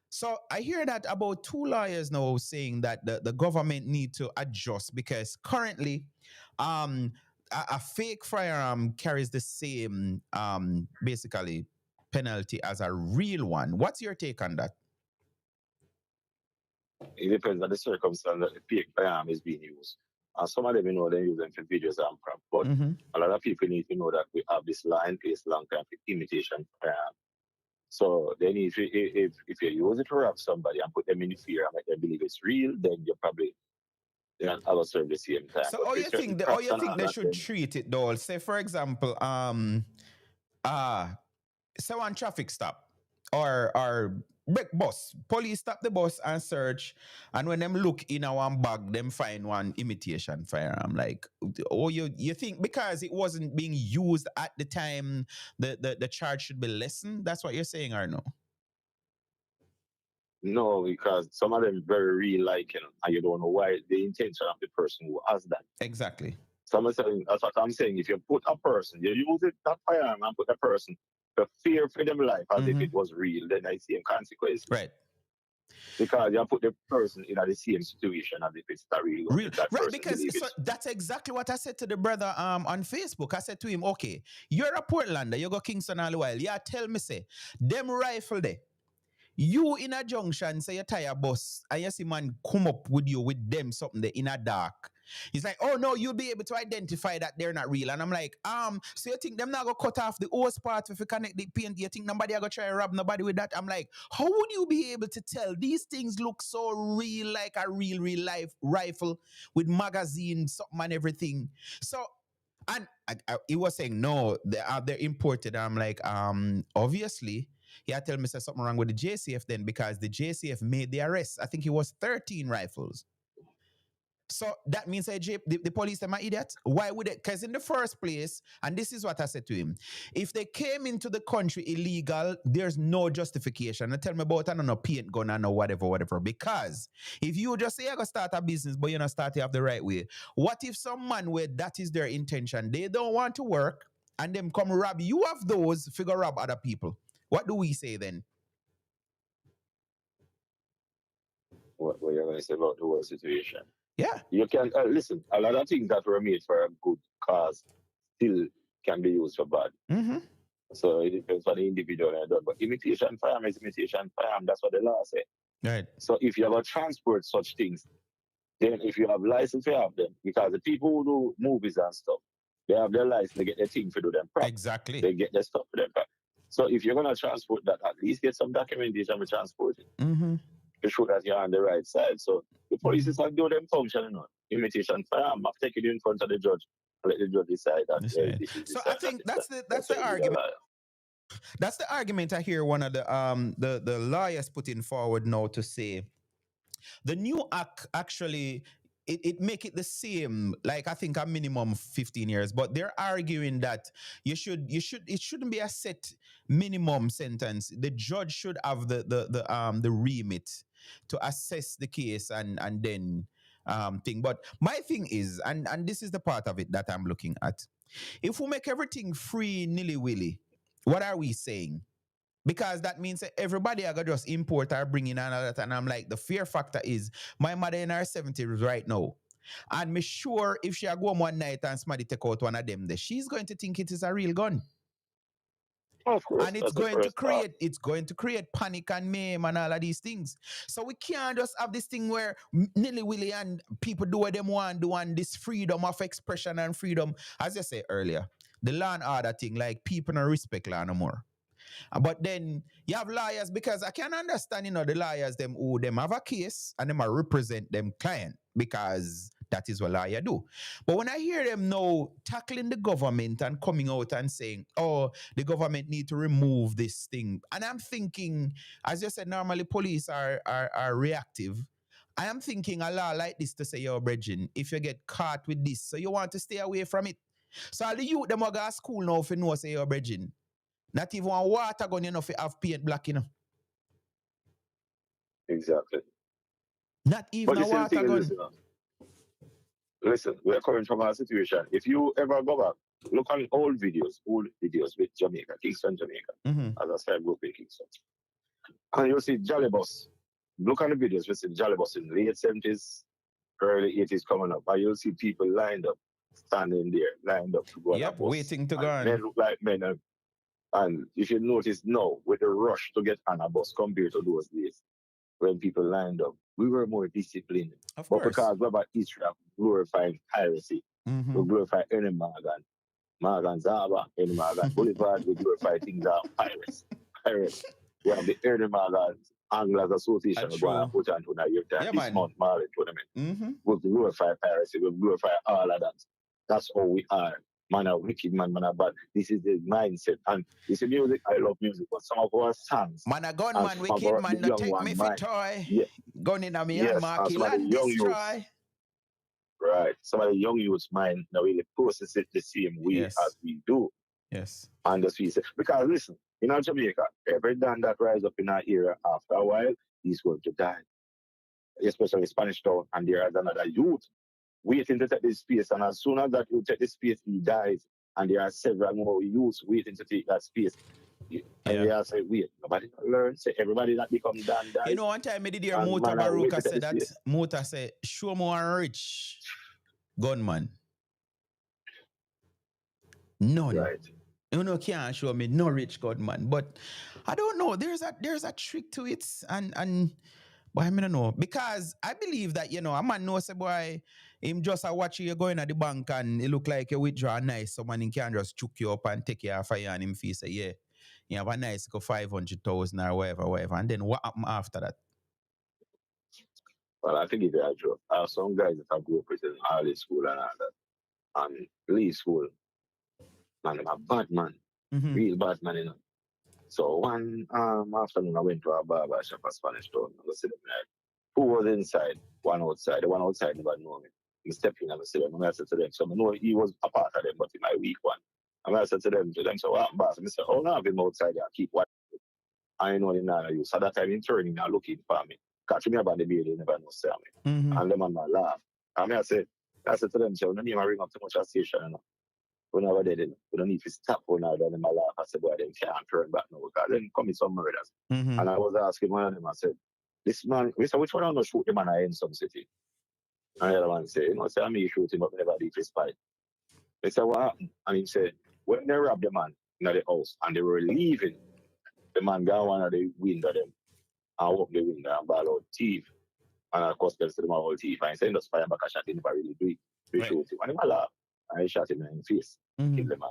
So I hear that about two lawyers now saying that the government need to adjust because currently um a fake firearm carries the same basically penalty as a real one. What's your take on that? It depends on the circumstance that the fake firearm is being used. And some of them, they use them for videos and crap. But Mm-hmm. a lot of people need to know that we have this law in place long time for imitation firearm. So then if you use it to rob somebody and put them in fear and make them believe it's real, then you probably then I will serve the same time. So But how for you certain think crops and all they that, should then treat it though? Say for example, uh say one traffic stop or break bus. Police stop the bus and search, and when them look in a one bag, them find one imitation firearm. Like, oh, you think because it wasn't being used at the time, the charge should be lessened? That's what you're saying, or no? no, because some of them very real like and you don't know why the intention of the person who has that. Exactly. So I'm saying that's what I'm saying. If you put a person, you use it that firearm and put a person to fear for them life as if it was real, then I see consequences. Right. Because you put the person in the same situation as if it's a real gun. That Right, person because believe so it. that's exactly what I said to the brother on Facebook. I said to him, okay, you're a Portlander, you go Kingston all the while. Yeah, tell me, say, them rifle there. You in a junction, say you tire bus, and you see man come up with you with them something there in a dark. He's like, oh no, you'll be able to identify that they're not real. And I'm like, so you think them not gonna cut off the hose part if you connect the paint? You think nobody gonna try to rob nobody with that? I'm like, how would you be able to tell? These things look so real, like a real life rifle with magazine, something and everything. So and he was saying, no, they're imported. I'm like, obviously. Yeah, tell me something wrong with the JCF then because the JCF made the arrest. I think it was 13 rifles. So that means the police them are idiots. Why would it? Because in the first place, and this is what I said to him, if they came into the country illegal, there's no justification. And tell me about I don't know paint gun and whatever. Because if you just say you're gonna start a business, but you're not starting off the right way, what if some man where that is their intention? They don't want to work and them come rob you of those, figure rob other people. What do we say then? What you're going to say about the whole situation? Yeah. You can listen. A lot of things that were made for a good cause still can be used for bad. Mm-hmm. So it depends on the individual. But imitation firearm is imitation firearm. That's what the law says. Right. So if you have to transport such things, then if you have license, you have them. Because the people who do movies and stuff, they have their license, they get their thing to do them properly. Exactly. They get their stuff for them properly. So if you're going to transport that, at least get some documentation to transport it. Mm-hmm. To show that you're on the right side. So the police is not doing them function, imitation firearm. I've taken you in front of the judge and let the judge decide that. This is so I think that's the argument. That's the argument I hear one of the lawyers putting forward now to say the new act actually it make it the same, like I think a minimum 15 years, but they're arguing that it shouldn't be a set minimum sentence. The judge should have the remit to assess the case and then thing. But my thing is, and this is the part of it that I'm looking at. If we make everything free nilly-willy, what are we saying? Because that means that everybody I got just import or bring in another. And I'm like, the fear factor is my mother in her 70s right now. And me sure if she go home one night and somebody take out one of them, she's going to think it is a real gun. Of course, and it's going to create panic and mayhem and all of these things. So we can't just have this thing where nilly-willy and people do what they want to do, and this freedom of expression and freedom, as I said earlier, the law and order thing, like people don't respect law no more. But then you have lawyers, because I can understand, the lawyers, them who them have a case and them represent them client, because that is what lawyer do. But when I hear them now tackling the government and coming out and saying, oh, the government need to remove this thing. And I'm thinking, as you said, normally police are reactive. I am thinking a law like this to say, yo, brethren, if you get caught with this, so you want to stay away from it. So all the youth, them go to school now if you know, say, yo, brethren, not even one water gun, if you have paint black, Exactly. Not even a water gun. Listen, we're coming from a situation. If you ever go back, look on old videos with Jamaica, Kingston, Jamaica, as I said, group in Kingston. And you see Jolly Bus. Look at the videos, you see Jolly Bus in the late 70s, early 80s coming up. And you'll see people lined up, standing there, lined up to go on a Yep, bus. waiting to go And men on. look like men. And if you notice now, with the rush to get on a bus compared to those days, when people lined up, we were more disciplined. Of But course. because Robert Israel glorifying piracy, we glorify Ernie Morgan, Morgan Zaba, Ernie Morgan Boulevard, we glorify things that are pirates. Pirates. We have the Ernie Morgan Anglers Association, we're going to True. put on your time Yeah, this man. month, Marley tournament. Mm-hmm. We glorify piracy, we glorify all of that. That's how we are. Man, a wicked man, man, a bad. This is the mindset. And this is music, I love music, but some of our songs, Man, a and gunman, some of wicked our, man, the no young take me one, for mind. toy. Yeah, Gun in a me yes, and and mark some of the and young youths, destroy. right? Some of the young youths mind now really process it the same way Yes. as we do. Yes. And that's what you say. Because listen, in our Jamaica, every Dan that rise up in our era after a while, he's going to die. Especially Spanish Town, and there is another youth waiting to take this space. And as soon as that you take this space, he dies. And there are several more youths waiting to take that space. And Yeah. they say, wait, nobody learn. Say everybody that become Dan dies. You know, one time I did hear And Mota man, I wait Baruka to take said this that. space. Mota said, show more rich gunman. None. Right. You know, can't show me no rich gunman. But I don't know. There's a trick to it. And but I don't know. Because I believe that, you know, a man knows, boy, him just a watch you going at the bank and it look like you withdraw nice. Someone he can just choke you up and take you off of you and him feel say, yeah, you have a nice go 500,000 or whatever. And then what happen after that? Well, I think it's very true. I have some guys that I grew up with in early school and all that. And leave school. Man, I'm a bad man. Mm-hmm. Real bad man, you know. So one afternoon I went to a barber shop at Spanish Town. I was sitting there. Who was inside? One outside. The one outside never know me. He stepped in and I said, I said to them, so I know he was a part of them, but in my weak one. And I said to them, so what happened, boss? And I said, oh, no, I've been outside there. Keep watching. I know him now. So that time, in turning now looking for me. Catch me about the beard, they never know, say me. Mm-hmm. And them on my laugh. And I said to them, so I don't even ring up too much at station, you know. Whenever they did, we don't need to stop one out in my laugh. I said, boy, they can't turn back now because then come some murders. Mm-hmm. And I was asking one of them, I said, this man, we said, which one I'm going to shoot the man in some city? And the other man said, you know, say, I may shoot him, but never leave his fight. They said, what happened? And he said, when they robbed the man in the house and they were leaving, the man got one of the window them and opened the window and ball out thief. And of course, they said, my whole thief. And he said, just fire back a shot, he never really do it. They Right. shoot him. And he laughed. And he shot him in the face, Mm-hmm. kill the man.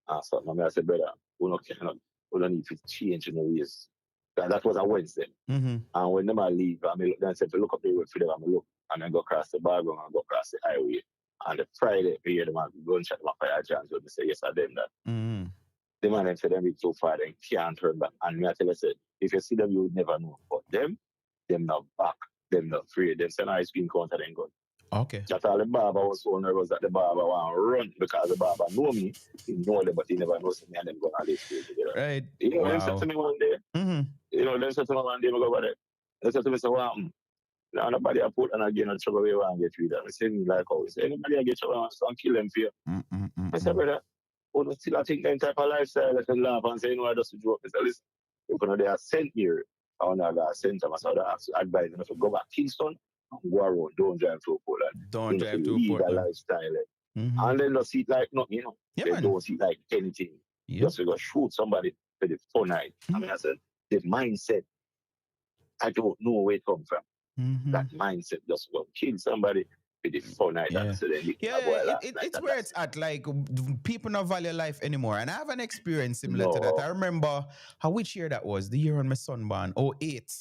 And so I said, brother, we don't need to change in the ways. That was a Wednesday. Mm-hmm. And when them I leave, I said to look up the road for them, I look, and then go across the background and go across the highway. And the Friday, we hear them gunshot my fire chance. So they say, yes, I them that. Mm-hmm. The man said, them so far, they can't turn back. And me I tell you, say, if you see them, you would never know. But them not back, them not free. Them send ice cream counter, then gun. Okay. Just all the barber was so nervous that the barber want to run because the barber know me. He know them, but he never knows me and them going to live together. Right. You know, Wow. them said to me one day, Mm-hmm. you know, them said to me one day, I go over there. They said to me, so what happened? Now nobody I put and again on trouble we want to get rid of. I say me like how say anybody I get trouble and kill them for you. I said, brother, oh, still I think that type of lifestyle I can laugh and say, you know, I just joke. I said, listen, if they are sent here, I want to send them. I said, I advise them to go back to Kingston and go around. Don't drive to Portland. Don't drive to lead Portland. that lifestyle. Mm-hmm. And then don't see it like nothing, you know. Yeah, They man. don't see it like anything. Yep. Just to go shoot somebody for the fun night. I mean, I said, the mindset, I don't know where it comes from. Mm-hmm. That mindset just go kill somebody with the fun night. Yeah. Yeah, it's where it's at. Like, people don't value life anymore. And I have an experience similar to that. I remember which year that was, the year when my son born, 08.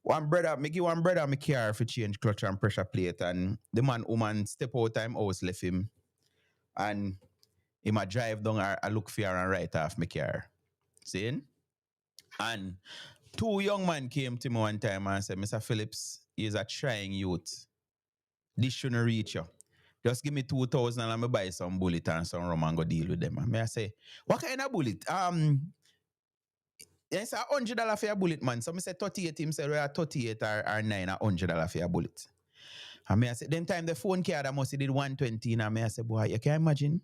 One brother me car for change clutch and pressure plate, and the woman step out time house left him, and he might drive down I look for her and right off my car. Seeing? And two young men came to me one time and said, Mr. Phillips, he's a trying youth. This shouldn't reach you. Just give me 2,000 and I'm going to buy some bullet and some rum and go deal with them. And I say, what kind of bullet? It's $100 for a bullet, man. So I say 38, him say, we are 38 or 9 $100 for a bullet. And I say, them time the phone card I must have did 120, and I say, boy, you can imagine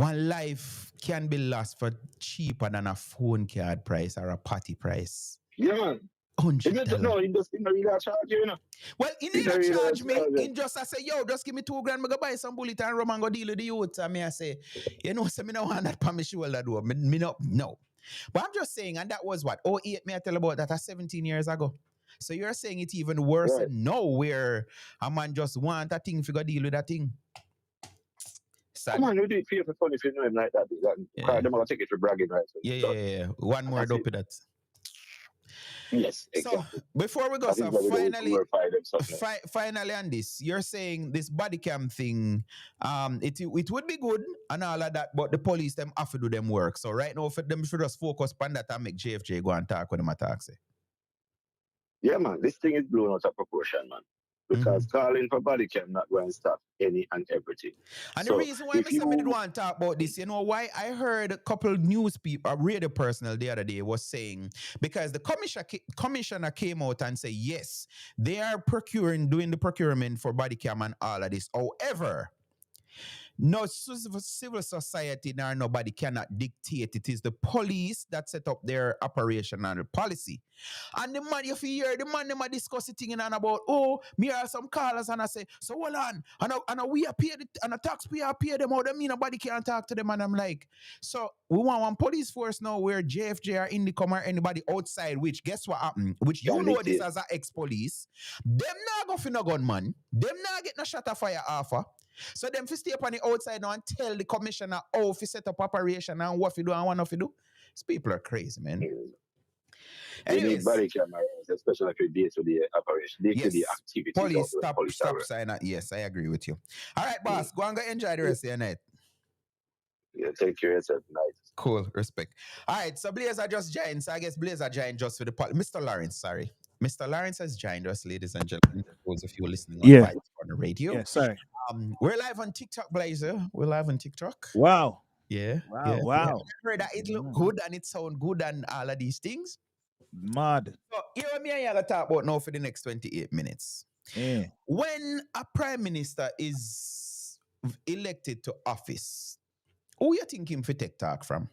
one life can be lost for cheaper than a phone card price or a party price. Yeah, man. $100. No, he just in a real charge you, you know. Well, he He's need a to real charge me. charge. In just I say, yo, just give me $2,000. I go buy some bullet and rum and go deal with the youth. And me I say, you know, so me no want that for me shoulder do. Me no. But I'm just saying, and that was what? 08 me I tell about that 17 years ago. So you're saying it's even worse Right. now where a man just want a thing to go deal with that thing. Sad. Come on, you do it for fun if you know him like that. Yeah. Them will take it for bragging rights. Yeah. One more That's dope it. with that. Yes, So exactly. before we go, That is so why we don't finally, glorify them something. finally on this, you're saying this body cam thing, it would be good and all of that, but the police them have to do them work. So right now, for them should just focus on that and make JFJ go and talk with them attack. Say. Yeah, man, this thing is blown out of proportion, man. Because calling for body cam not going to stop any and everything. And So, the reason why I if said me did you- want to talk about this, you know why? I heard a couple news people, a radio personnel the other day was saying, because the commissioner came out and said, yes, they are doing the procurement for body cam and all of this. However, no civil society nor nobody cannot dictate. It is the police that set up their operation and the policy. And the man, if you hear the man, them a discuss the thing and about, oh, me are some callers and I say, so hold on, and we appear and a taxpayer appear them out. I mean, nobody can talk to them. And I'm like, so we want one police force now where JFJ or Indicom or anybody outside, which guess what happened? Which you know this as an ex-police. Them not go for no gunman. Them not get no shot of fire offer. So them fi stay up on the outside now and tell the commissioner how to set up operation and what to do and what not to do. These people are crazy, man. We Anyways, need body cameras, especially if you day-to-day operation, day-to-day activities. police of the stop police sign. Yes, I agree with you. All right, boss, go and go enjoy the rest of your night. Yeah, take care of yourself tonight. Cool, respect. All right, so Blazer just joined. So I guess Blazer joined just for the Mr. Lawrence, sorry. Mr. Lawrence has joined us, ladies and gentlemen. Those of you listening on Vibes on the radio. Yeah, sorry. We're live on TikTok, Blazer. We're live on TikTok. Wow. Yeah. Wow. I heard that it look good and it sound good and all of these things. Mad. So here me and you gonna talk about now for the next 28 minutes. Yeah. When a prime minister is elected to office, who you think him for take talk from?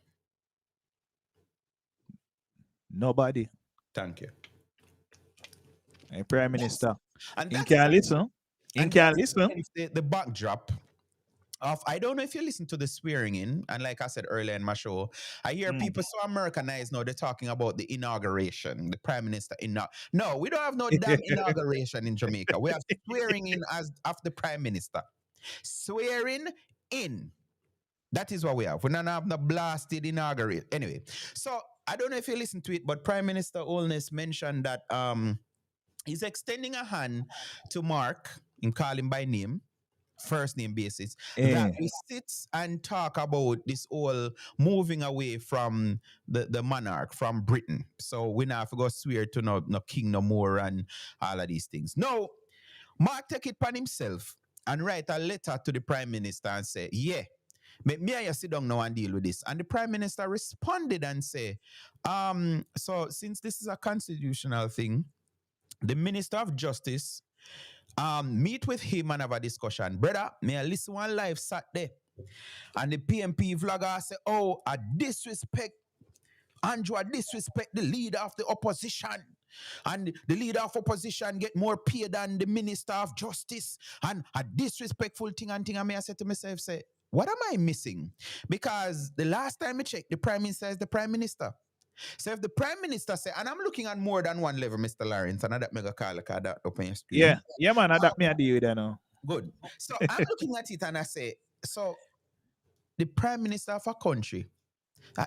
Nobody. Thank you. A prime minister. And You that's can listen. You and can that's listen. the backdrop of, I don't know if you listen to the swearing in, and like I said earlier in my show, I hear people so Americanized now, they're talking about the inauguration, the prime minister. No, we don't have no damn inauguration in Jamaica. We have swearing in as of the prime minister. Swearing in. That is what we have. We don't have no blasted inaugurate. Anyway, so I don't know if you listen to it, but Prime Minister Holness mentioned that he's extending a hand to Mark, and call him by name, first name basis, that we sit and talk about this whole moving away from the monarch, from Britain. So we now have to go swear to no king no more and all of these things. No, Mark take it upon himself and write a letter to the Prime Minister and say, yeah, me and you sit down now and deal with this. And the Prime Minister responded and say, so since this is a constitutional thing, the Minister of Justice meet with him and have a discussion. Brother, may I listen one live Saturday? And the PMP vlogger say, oh, I disrespect Andrew, I disrespect the leader of the opposition. And the leader of opposition get more pay than the Minister of Justice. And a disrespectful thing and thing. And I said to myself, say, what am I missing? Because the last time I checked, the Prime Minister is the Prime Minister. So if the Prime Minister say, and I'm looking at more than one level, Mr. Lawrence, and that mega call that open your screen. Yeah, man, adapt me a deal with that now. Good. So I'm looking at it and I say, so the Prime Minister of a country,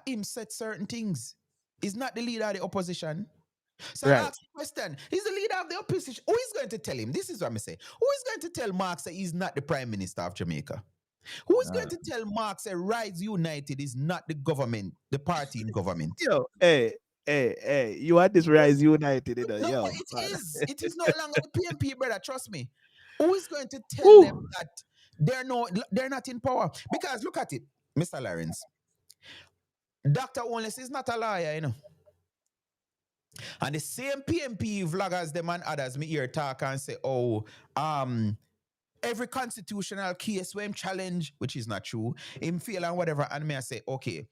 him said certain things. He's not the leader of the opposition. So I ask the question, he's the leader of the opposition. Who is going to tell him? This is what I say. Who is going to tell Mark that he's not the Prime Minister of Jamaica? Who is going to tell Mark that Rise United is not the government, the party in government? Yo, hey, you want this Rise United, you know? No, Yo, it is. It is no longer the PMP, brother. Trust me. Who is going to tell them that they're not in power? Because look at it, Mr. Lawrence. Dr. Onless is not a liar, you know. And the same PMP vloggers, them and others, me hear talk and say, oh, every constitutional case where him challenge, which is not true, him fail and whatever, and me I say, okay,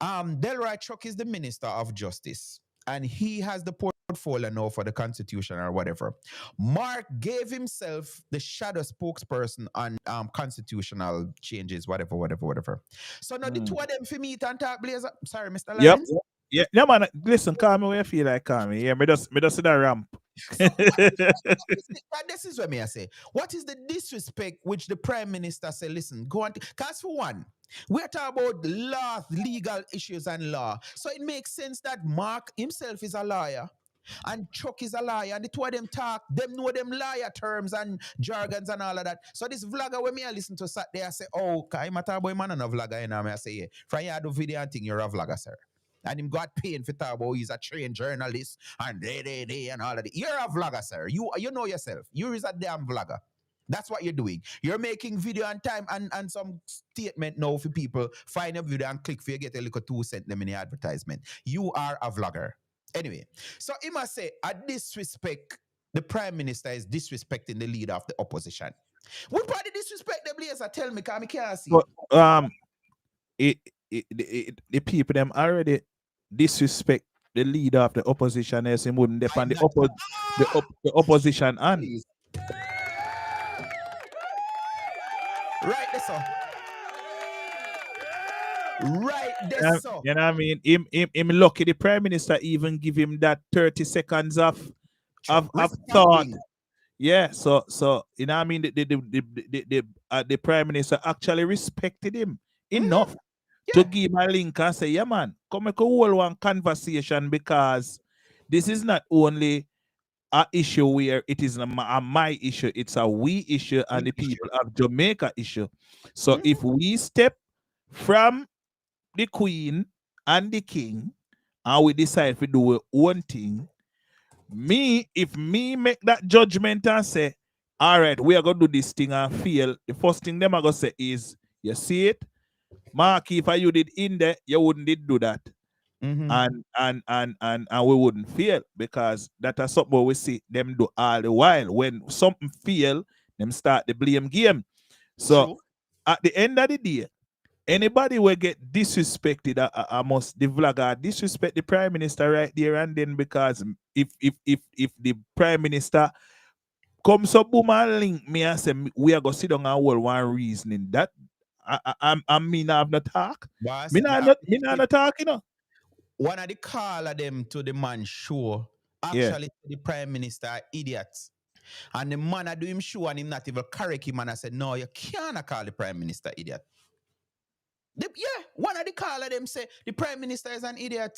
Delroy Chuck is the Minister of Justice, and he has the portfolio now for the Constitution or whatever. Mark gave himself the shadow spokesperson on constitutional changes, whatever. So now the two of them for meet and talk, Blazer. Sorry, Mr. Yep. Lawrence. Yeah, yeah, man. Listen, call me when you feel like call me. Yeah, me just see the ramp. So this is what me I say. What is the disrespect which the Prime Minister say, listen, go on, because for one, we're talking about law, legal issues and law. So it makes sense that Mark himself is a lawyer and Chuck is a lawyer, and the two of them talk, them know them lawyer terms and jargons and all of that. So this vlogger when me I listen to sat there, I say, oh, I'm a talk boy man and a vlogger, you know, I say, yeah, from you do video and thing, you're a vlogger, sir. And him got paid for talk about he's a trained journalist and they and all of that. You're a vlogger, sir. You know yourself. You're a damn vlogger. That's what you're doing. You're making video and time and some statement now for people. Find a video and click for you, get a little 2 cents them in the advertisement. You are a vlogger. Anyway, so he must say, I disrespect, the Prime Minister is disrespecting the leader of the opposition. What part of disrespect the Blazer? Tell me, because I can't see. But, the people them already disrespect the leader of the opposition as he wouldn't defend the opposition and right there, sir. Right there, sir. You know what I mean? Him lucky the Prime Minister even give him that 30 seconds of thought. Yeah, so you know what I mean? The Prime Minister actually respected him enough to give him a link and say, yeah, man, come make a whole one conversation, because this is not only an issue where it is a my issue, it's a we issue and the people of Jamaica issue. So if we step from the Queen and the King and we decide to do our own thing, if me make that judgment and say, all right, we are going to do this thing and fail, the first thing them are going to say is, you see it? Mark, if you did in there, you wouldn't did do that. And we wouldn't fail, because that is something we see them do all the while. When something fail, them start the blame game. So at the end of the day, anybody will get disrespected, I must the vlogger disrespect the Prime Minister right there and then, because if the Prime Minister comes up boom and link me and say we are gonna sit down and hold one reasoning, that I mean I have no talk. Me not talk, you know. One of the call of them to the man show, actually the Prime Minister idiots. And the man I do him show and him not even correct him, and I said, no, you can't call the Prime Minister idiot. One of the call of them say the Prime Minister is an idiot.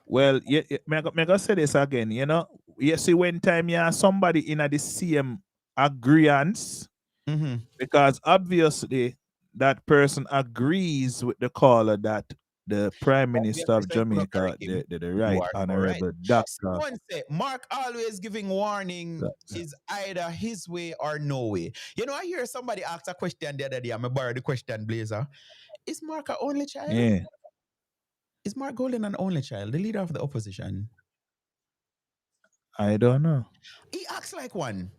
Well, me I say this again, you know. You see, when time you have somebody in the same agreement, because obviously that person agrees with the caller that the Prime Minister of Jamaica, the Right Honorable Doctor. One say, Mark always giving warning is either his way or no way. You know, I hear somebody ask a question the other day, I'm going to borrow the question, Blazer. Is Mark an only child? Yeah. Is Mark Golden an only child, the leader of the opposition? I don't know. He acts like one.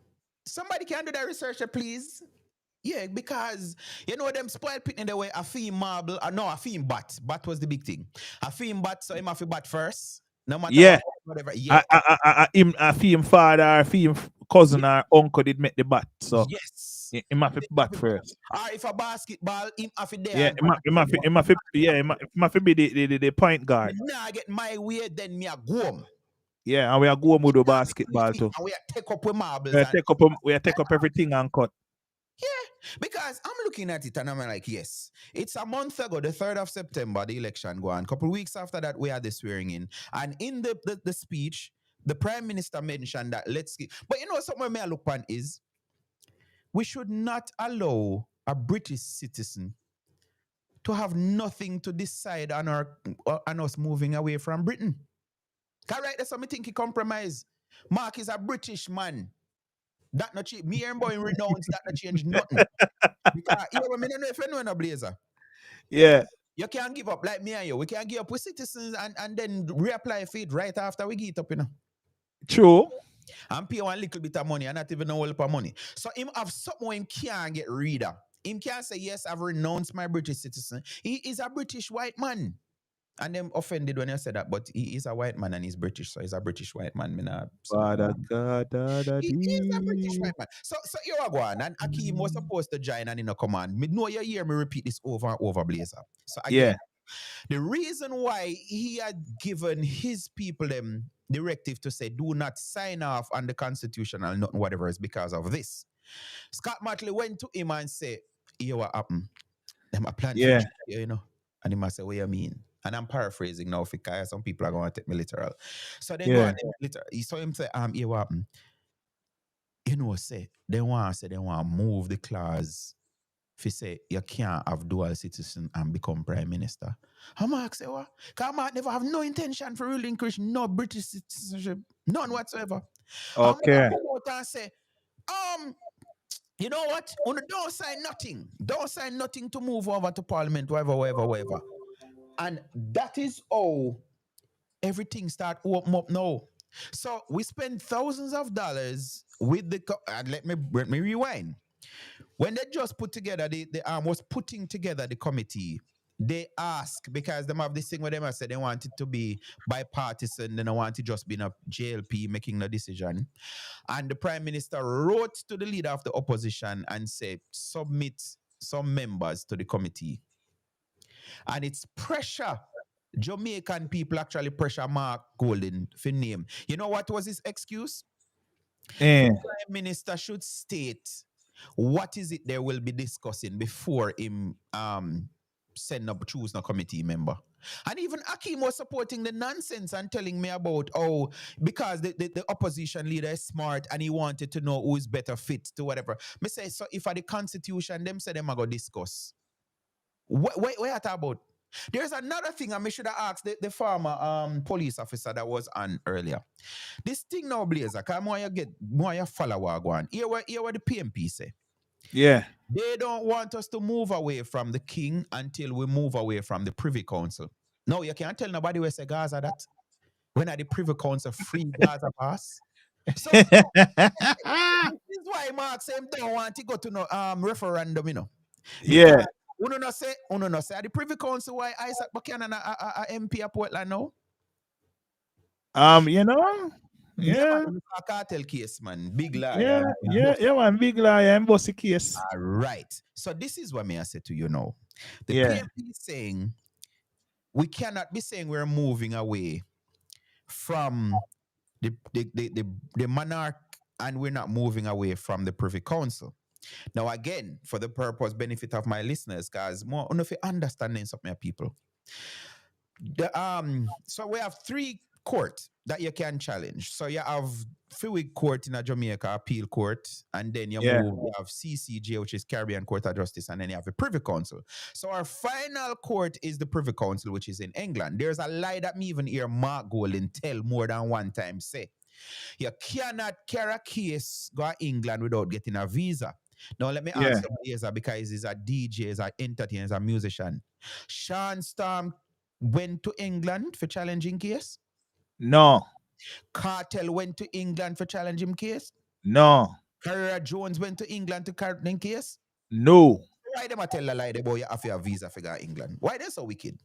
Somebody can do that research, please. Yeah, because you know them spoiled pit in the way a theme marble, no, a theme bat. Bat was the big thing. A theme bat, so him have to bat first. No matter whatever. Yeah. A theme father, a theme cousin or uncle did make the bat. So yes. Him have to bat first. Or if a basketball, him have to there. Yeah, him have to be the point guard. Nah, I get my way, then me a go home. Yeah, and we are going with the basketball too. And we are take up with marbles. We take up everything and cut. Yeah, because I'm looking at it and I'm like, yes, it's a month ago, the 3rd of September, the election go on. A couple of weeks after that, we had the swearing in. And in the speech, the Prime Minister mentioned that but you know, something may I look on is, we should not allow a British citizen to have nothing to decide on us moving away from Britain. Correct? That's something think he compromise. Mark is a British man. That not change. Me and boy renounce that not change nothing. Because you know, I don't know if you know in a Blazer. Yeah. You can't give up like me and you. We can't give up with citizens and then reapply for it right after we get up, you know. True. and pay one little bit of money and not even know of money. So him have something him can't get rid of. Him can't say, yes, I've renounced my British citizen. He is a British white man. And them offended when I said that, but he is a white man and he's British, so he's a British white man. Me nah say nothing wrong. He is a British white man. So you are going, and Akeem was supposed to join and in a command. Me know you hear me repeat this over and over, Blazer. So again, the reason why he had given his people them directive to say do not sign off on the constitutional nothing whatever is because of this. Scott Matley went to him and said, "Here what happened? Them a plan for you know." And he must say, "What you mean?" And I'm paraphrasing now because some people are going to take me literal. So they go and literal. He saw him say, "Here what happened?" You know, say they want to move the clause. If you say you can't have dual citizen and become prime minister, how Mark say what? Because Mark never have no intention for ruling Christian, no British citizenship, none whatsoever. Okay. And Mark come out and say, you know what? Don't sign nothing. Don't sign nothing to move over to Parliament, whatever. And that is how everything start open up now. So we spend thousands of dollars with the and let me rewind. When they just put together the was putting together the committee, they ask because them have this thing where they must say they want it to be bipartisan, they don't want it just being a JLP making the decision. And the Prime Minister wrote to the leader of the opposition and said, submit some members to the committee. And it's pressure. Jamaican people actually pressure Mark Golding for name. You know what was his excuse? The Prime Minister should state what is it they will be discussing before him choose a committee member. And even Akeem was supporting the nonsense and telling me about because the opposition leader is smart and he wanted to know who is better fit to whatever. Me say, so if at the constitution, them say them are going to discuss. What are talking about? There's another thing I should have asked the former police officer that was on earlier. This thing now, Blazer, because more you follow what go on. Here what the PMP say. Yeah. They don't want us to move away from the king until we move away from the Privy Council. No, you can't tell nobody where say Gaza that. When are the Privy Council free Gaza pass? So this is why Mark say him don't want to go to no referendum, you know. Yeah. Uno no say the Privy Council why Isaac Buchanan a MP at Portland now? You know? Yeah. Cartel case, man. Big lie. Yeah, man. Big lie and bossy case. All right. So this is what may I say to you now. The PMP is saying we cannot be saying we're moving away from the monarch and we're not moving away from the Privy Council. Now, again, for the benefit of my listeners, guys, more if you understanding something, people. So we have 3 courts that you can challenge. So you have Fewig Court in a Jamaica, Appeal Court, and then you have CCJ, which is Caribbean Court of Justice, and then you have the Privy Council. So our final court is the Privy Council, which is in England. There's a lie that me even hear Mark Golding tell more than one time say, you cannot carry a case go to England without getting a visa. Now, let me ask you, because he's a DJ, he's an entertainer, he's a musician. Sean Storm went to England for challenging case? No. Cartel went to England for challenging case? No. Carrera Jones went to England to challenging case? No. Why them a tell a lie the boy you have a visa for go to England? Why they so wicked?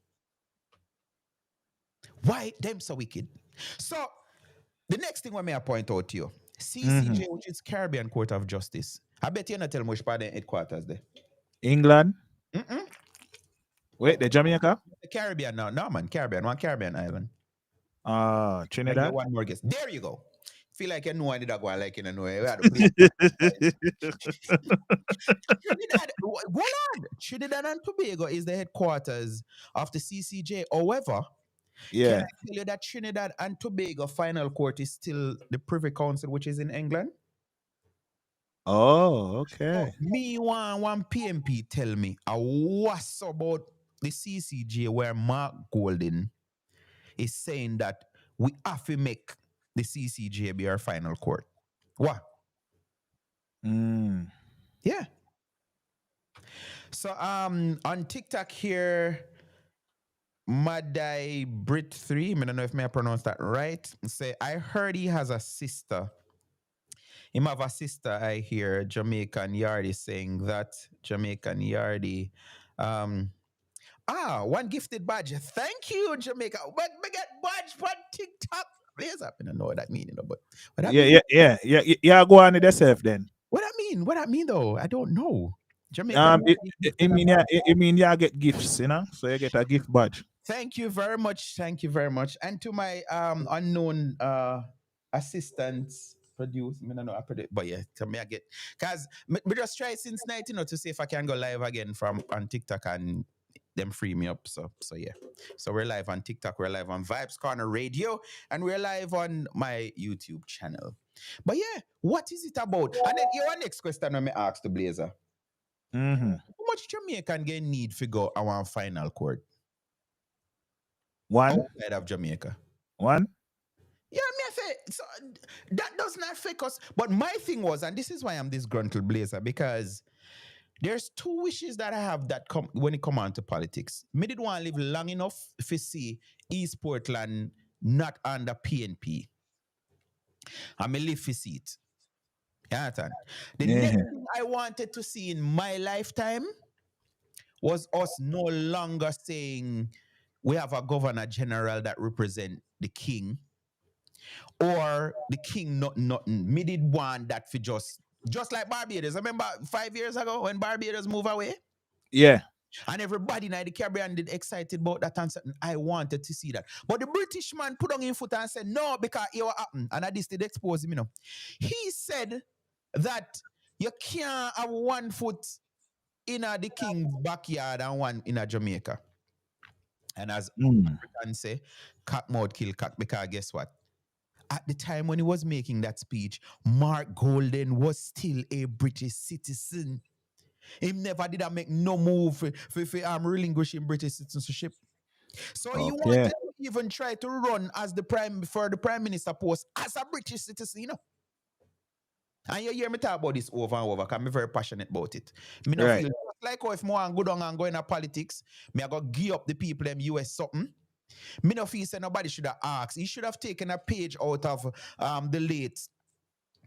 Why them so wicked? So, the next thing I may point out to you, CCJ, which is Caribbean Court of Justice. I bet you not tell me which part of the headquarters there. England? Wait, the Jamaica? The Caribbean now. No, man, Caribbean. One Caribbean island. Trinidad? One more guess. There you go. Feel like you know I did that one like you know. Trinidad and Tobago is the headquarters of the CCJ. However, can I tell you that Trinidad and Tobago final court is still the Privy Council, which is in England? Oh, okay. So me one PMP tell me what's about the CCJ where Mark Golding is saying that we have to make the CCJ be our final court. What? Yeah. So on TikTok here, Madai Brit 3, I don't know if I pronounced that right. Say, I heard he has a sister Him have a sister, I hear, Jamaican Yardy saying that. Jamaican Yardy. Um, one gifted badge. Thank you, Jamaica. But we get badge for TikTok. Please, I don't know what that mean, but what that Yeah, mean? yeah. Go on with yourself then. What that mean? What that mean though? I don't know. Jamaican. It mean yeah, get gifts, you know. So you get a gift badge. Thank you very much. Thank you very much. And to my unknown assistants produce, I don't know, I produce, but yeah, to me I get because we just try since night, to see if I can go live again from on TikTok and them free me up. So yeah. So we're live on TikTok, we're live on Vibes Corner Radio, and we're live on my YouTube channel. But yeah, what is it about? And then your next question when me ask the Blazer. Mm-hmm. How much Jamaican get need to go our final court? One. Outside of Jamaica. One. Yeah, me I say so that does not affect us. But my thing was, and this is why I'm disgruntled Blazer, because there's two wishes that I have that come when it come on to politics. Me did want to live long enough to see East Portland not under PNP. I may live to see it. You understand? The next thing I wanted to see in my lifetime was us no longer saying we have a governor general that represent the king, or the king nothing. Me did want that for just like Barbados. I remember 5 years ago when Barbados moved away. Yeah. And everybody in the Caribbean did excited about that and something. I wanted to see that. But the British man put on his foot and said, no, because it will happen. And this did expose him, He said that you can't have 1 foot in the king's backyard and one in Jamaica. And as Africans say, cock mouth kill cock, because guess what? At the time when he was making that speech, Mark Golden was still a British citizen. He never did make no move for relinquishing British citizenship. So he wanted to even try to run as the prime minister post as a British citizen, And you hear me talk about this over and over because I'm very passionate about it. Me not feel like if more and go down and go into politics, me I go give up the people them US something. Me no feel say nobody should have asked. He should have taken a page out of the late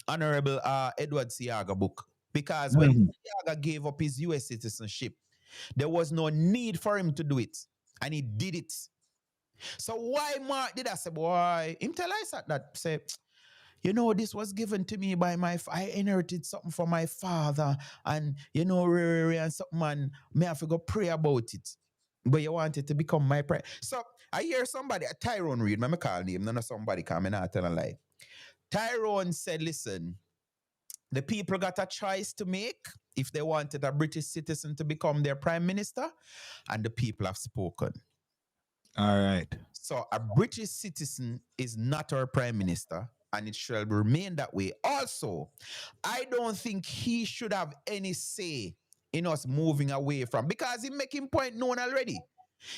Honorable Edward Seaga book. Because when Seaga gave up his US citizenship, there was no need for him to do it. And he did it. So why Mark did I say, boy, him tell us that say, this was given to me by I inherited something from my father, and and something, man, may I have to go pray about it. But you want it to become my prayer. So I hear somebody, Tyrone Reed, me call name, none of somebody coming out tell a lie. Tyrone said, listen, the people got a choice to make if they wanted a British citizen to become their prime minister, and the people have spoken. All right. So a British citizen is not our prime minister, and it shall remain that way. Also, I don't think he should have any say in us moving away from, because he's making point known already.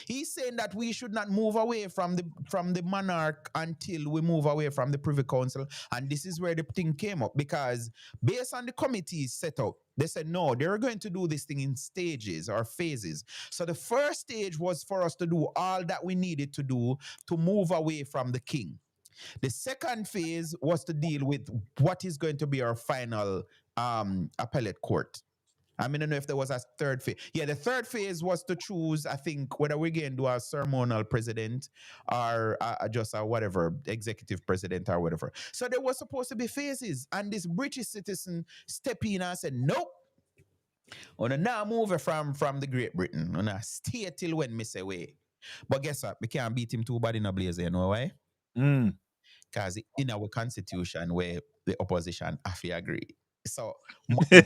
He's saying that we should not move away from the monarch until we move away from the Privy Council. And this is where the thing came up, because based on the committees set up, they said, no, they're going to do this thing in stages or phases. So the first stage was for us to do all that we needed to do to move away from the king. The second phase was to deal with what is going to be our final appellate court. I don't know if there was a third phase. Yeah, the third phase was to choose, I think, whether we're going to do a ceremonial president or just a whatever, executive president or whatever. So there was supposed to be phases. And this British citizen stepped in and said, nope. I'm not move from the Great Britain. I'm not stay till when me say way. But guess what? We can't beat him too bad in a blazer, you know why? Because in our constitution where the opposition have to agree. So I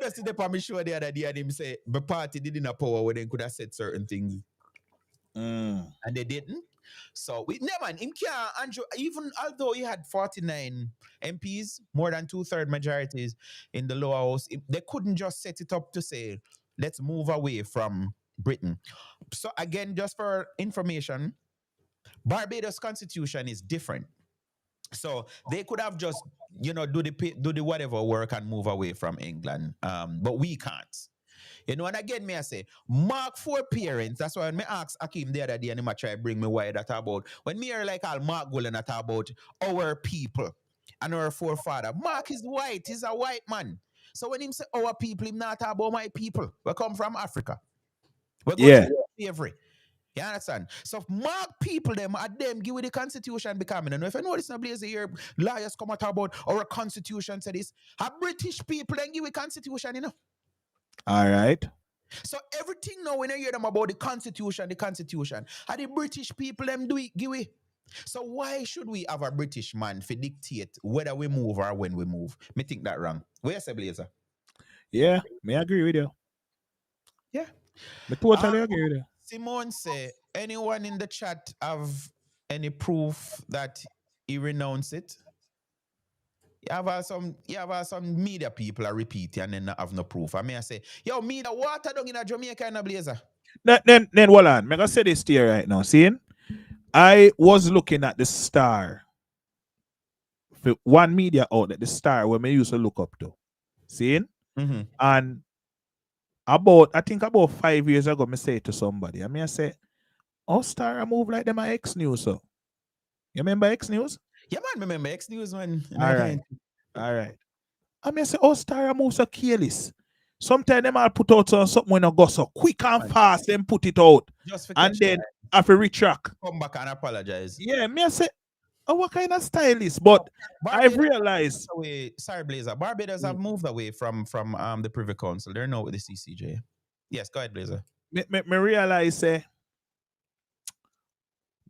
just see the permission show the other day and him say the party didn't have power where they could have said certain things. And they didn't. So we man, him can't, Andrew, even although he had 49 MPs, more than 2/3 majorities in the lower house, they couldn't just set it up to say, let's move away from Britain. So again, just for information, Barbados constitution is different. So they could have just, do the whatever work and move away from England. But we can't. You know, and again, me I say, mark for parents. That's why when me ask Akim the other day and him a try bring me why that about. When me hear like all Mark Golan that about our people and our forefather. Mark is white, he's a white man. So when him say our people, him not talk about my people. We come from Africa. We go Yeah. through slavery. You understand? So mark people them at them give with the constitution becoming. And if you notice now blaze here, lawyers come out about our constitution say this. A British people then give a constitution, you know. All right. So everything now when you hear them about the constitution, and the British people them do it, give it. So why should we have a British man to dictate whether we move or when we move? Me think that wrong. Where you say, Blazer? Yeah, me agree with you. Yeah. Me totally agree with you. Simone say, anyone in the chat have any proof that he renounced it? You have some media people are repeating and then not have no proof. I mean, I say, yo, media water down in a Jamaica and a Blazer. Then hold on. Me gonna say this to you right now. See, I was looking at the Star, for one media outlet, the Star, where me used to look up to. See, Mm-hmm. and I think about 5 years ago, me say to somebody, I say, oh, Star, I move like them at X News, so. You remember X News? Yeah, man, remember X News, man. All right. I say, oh, Star, I move so careless. Sometimes them all put out something when I go so quick and fast, then put it out. Just for And then after retract. come back and apologize. Yeah, me I say, oh, what kind of style is? But I've realized. Sorry, Blazer. Barbados have moved away from the Privy Council. They're now with the CCJ. Yes, go ahead, Blazer. Me realize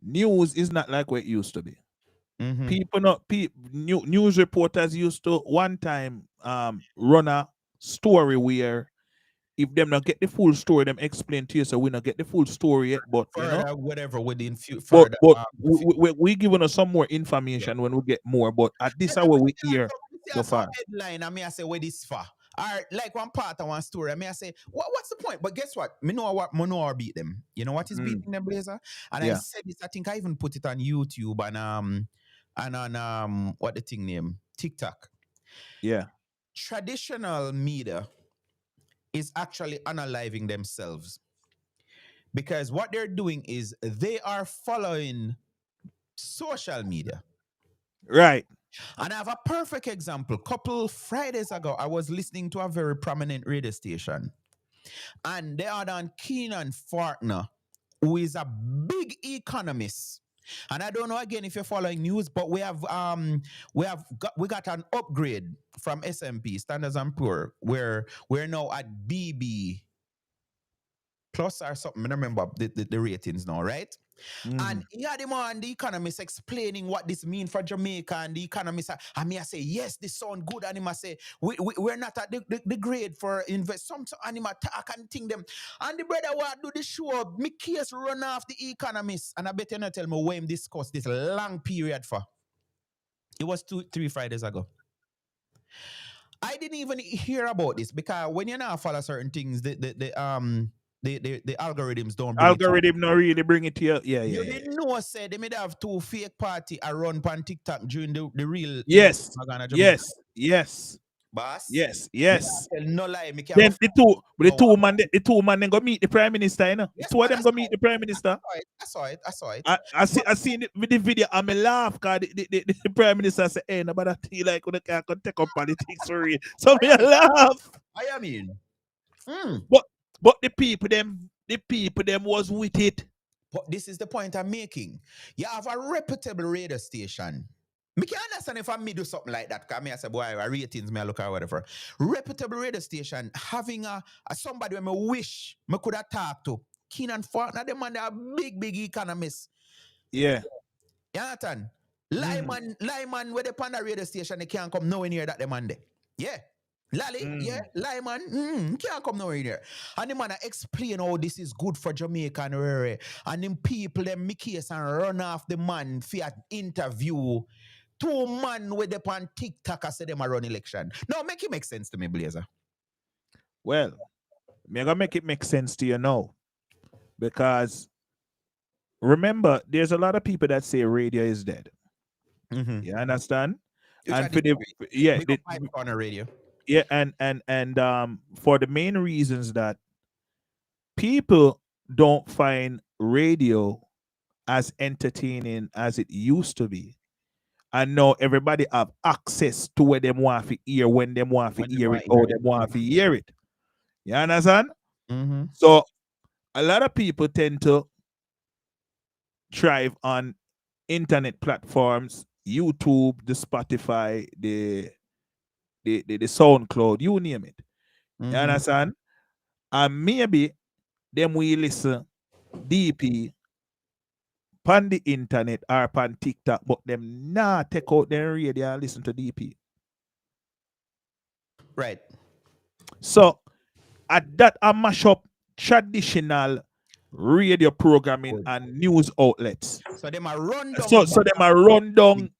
news is not like what it used to be. Mm-hmm. News reporters used to one time run a story where if them not get the full story, them explain to you, so we not get the full story yet, but Further, you know, whatever within but further. we giving us some more information when we get more. But at this hour we hear so far. Headline, I say where this far. All right, like one part of one story. I say, what's the point? But guess what? Me know what Monor beat them. You know what is beating them, Blazer? And I said this. I think I even put it on YouTube and on what the thing name TikTok. Yeah. Traditional media is actually unaliving themselves because what they're doing is they are following social media. Right. And I have a perfect example. Couple Fridays ago, I was listening to a very prominent radio station, and they had on Keenan Fartner, who is a big economist. And I don't know again if you're following news, but we got an upgrade from S&P, Standards and Poor, where we're now at BB plus or something. I don't remember the ratings now, right? And he had him on the economist explaining what this means for Jamaica, and the economist, and me I say, yes, this sound good, and him I say, we're not at the grade for invest. Some and him attack and think them. And the brother what do the show, me case run off the economist, and I bet you not tell me where him discuss this long period for. It was 2-3 Fridays ago. I didn't even hear about this because when you now follow certain things, the algorithms don't bring algorithm not really bring it to you. Yeah. You didn't know said they may have 2 fake party around on TikTok during the real yes. Boss. Yes. No lie, me then the two man then go meet the prime minister, you know. Yes, two of them go meet the prime minister. I saw it. I seen it with the video and me laugh because the prime minister say, hey, nobody feel like we can't take up politics for real. So me laugh. I mean. But the people them was with it. But this is the point I'm making. You have a reputable radio station. Me can understand if I do something like that. Because I say, boy, our ratings may look or whatever. Reputable radio station having a somebody who me wish me could have talked to. Keenan Fartner, them man, they are big economists. Yeah. You understand? Lyman, where they on the radio station, they can't come nowhere near that them man there. Yeah. Lally, Lyman, can't come nowhere near. And the man explain how this is good for Jamaica and them people, them make case and run off the man for an interview. 2 man with them on TikTok I say them a run election. Now make it make sense to me, Blazer. Well, I'm gonna make it make sense to you now. Because remember, there's a lot of people that say radio is dead. You understand? And for on the radio. Yeah, and for the main reasons that people don't find radio as entertaining as it used to be. And now everybody have access to where them want to hear, when them want to When they hear want it, to or hear it. them want to hear it. You understand? Mm-hmm. So a lot of people tend to thrive on internet platforms, YouTube, the Spotify, the SoundCloud, you name it. You Mm-hmm. understand? And maybe them we listen DP on the internet or on TikTok, but them nah take out their radio and listen to DP. Right. So at that I mash up traditional radio programming Good. and news outlets. So them a run down. So them a run down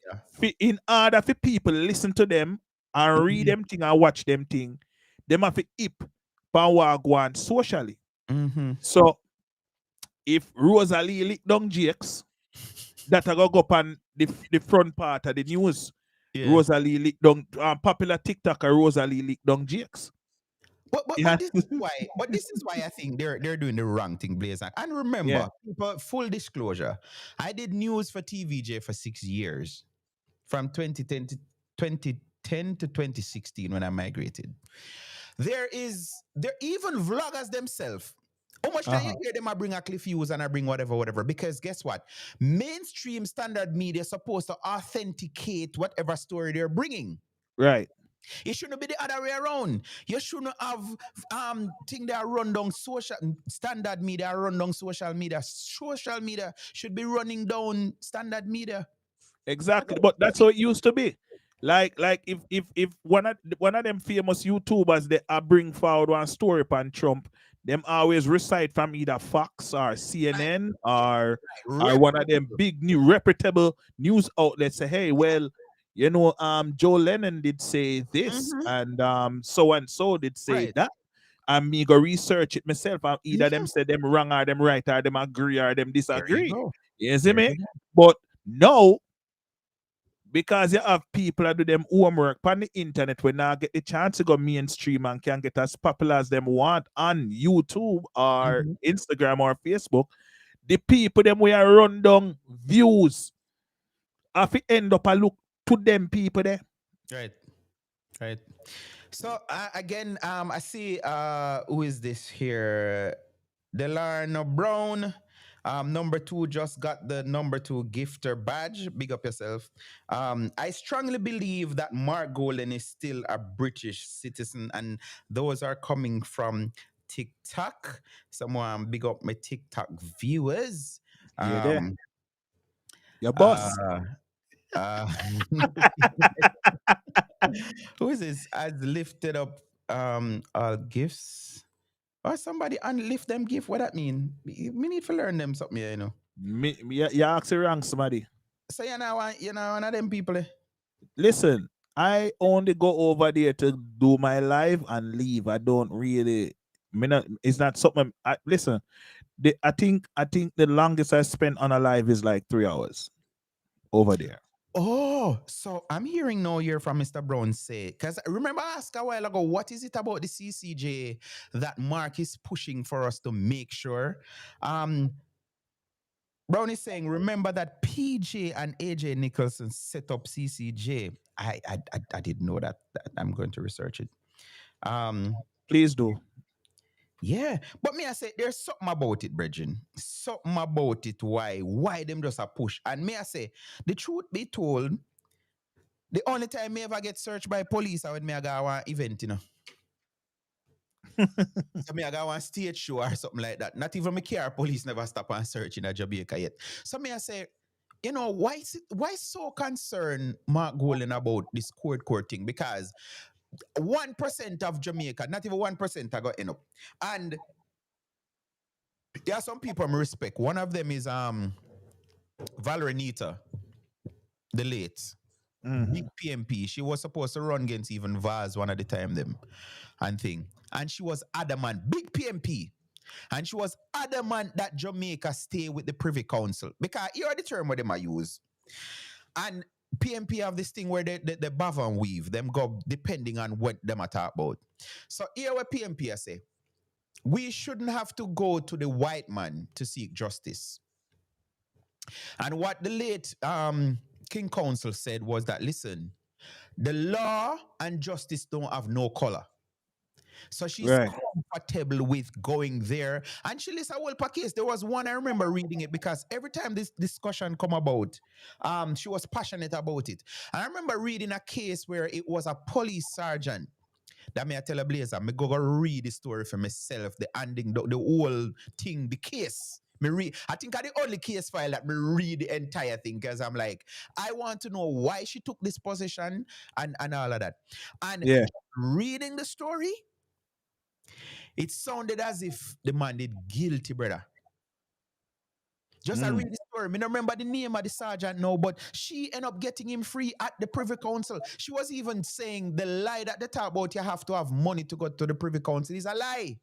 Yeah. in order for people listen to them and read them thing and watch them thing. Them have to hip power go on socially. Mm-hmm. So if Rosalie lick down Jakes, that I go up on the front part of the news. Yeah. Rosalie lick down popular TikToker Rosalie lick down Jakes. But Yeah. this is why. But this is why I think they're doing the wrong thing, Blaze. And remember, Yeah. people, full disclosure, I did news for TVJ for 6 years, from 2010 to 2016 when I migrated. There even vloggers themselves. How much can you hear them? I bring a Cliff Hughes and I bring whatever. Because guess what? Mainstream standard media is supposed to authenticate whatever story they're bringing. Right. It shouldn't be the other way around. You shouldn't have thing that run down social standard media, run down social media. Social media should be running down standard media. Exactly. But that's how it used to be. Like if one of them famous YouTubers that I bring forward one story upon Trump, them always recite from either Fox or CNN or one of them big new reputable news outlets say, hey, well, you know, Joe Lennon did say this, and so did say that. And me go research it myself. And either them say them wrong or them right or them agree or them disagree. You see me? But no, because you have people that do them homework on the internet when now get the chance to go mainstream and can get as popular as them want on YouTube or Instagram or Facebook. The people them we are run down views. If it end up a look to them people there. Right. So again, I see who is this here? Delarno Brown. Number 2 just got the number 2 gifter badge. Big up yourself. I strongly believe that Mark Golan is still a British citizen, and those are coming from TikTok. Someone big up my TikTok viewers. Yeah, there. Your boss. Who is this? Has lifted up gifts. Or somebody unlift them gift. What that mean? Me need to learn them something here, you know. You ask wrong somebody. So you know one of them people. Listen, I only go over there to do my live and leave. I don't really. It's not something. Listen, I think the longest I spent on a live is like 3 hours over there. Oh, so I'm hearing now here from Mr. Brown say, because remember I asked a while ago, what is it about the CCJ that Mark is pushing for us to make sure? Brown is saying, remember that PJ and AJ Nicholson set up CCJ. I didn't know that. I'm going to research it. Please do. Yeah, but me I say there's something about it, Bridget. Something about it. Why them just a push? And me I say, the truth be told, the only time me ever get searched by police I when me I go one event, you know. So me I go one stage show or something like that. Not even my car police never stop and search in Jamaica yet. So me I say, you know, why so concerned Mark Golan about this court thing? Because 1% of Jamaica, not even 1% I got end up. And there are some people I respect. One of them is Valerie Nita, the late big PMP. She was supposed to run against even Vaz one at the time them and thing. And she was adamant, big PMP. And she was adamant that Jamaica stay with the Privy Council. Because you are the term what them I use. And PMP have this thing where they bav and weave. Them go depending on what them I talk about. So here what PMP I say. we shouldn't have to go to the white man to seek justice. And what the late King Council said was that, listen, the law and justice don't have no color. So she's Right. comfortable with going there. And she lists a whole case. There was one I remember reading it because every time this discussion come about, she was passionate about it. And I remember reading a case where it was a police sergeant. That may I tell a blazer. Me go read the story for myself, the ending, the whole thing, the case. I think I the only case file that me read the entire thing because I'm like, I want to know why she took this position and all of that. And Yeah. reading the story, it sounded as if the man did guilty, brother. Just I read the story. I don't remember the name of the sergeant now, but she ended up getting him free at the Privy Council. She was even saying the lie that they talk about you have to have money to go to the Privy Council is a lie.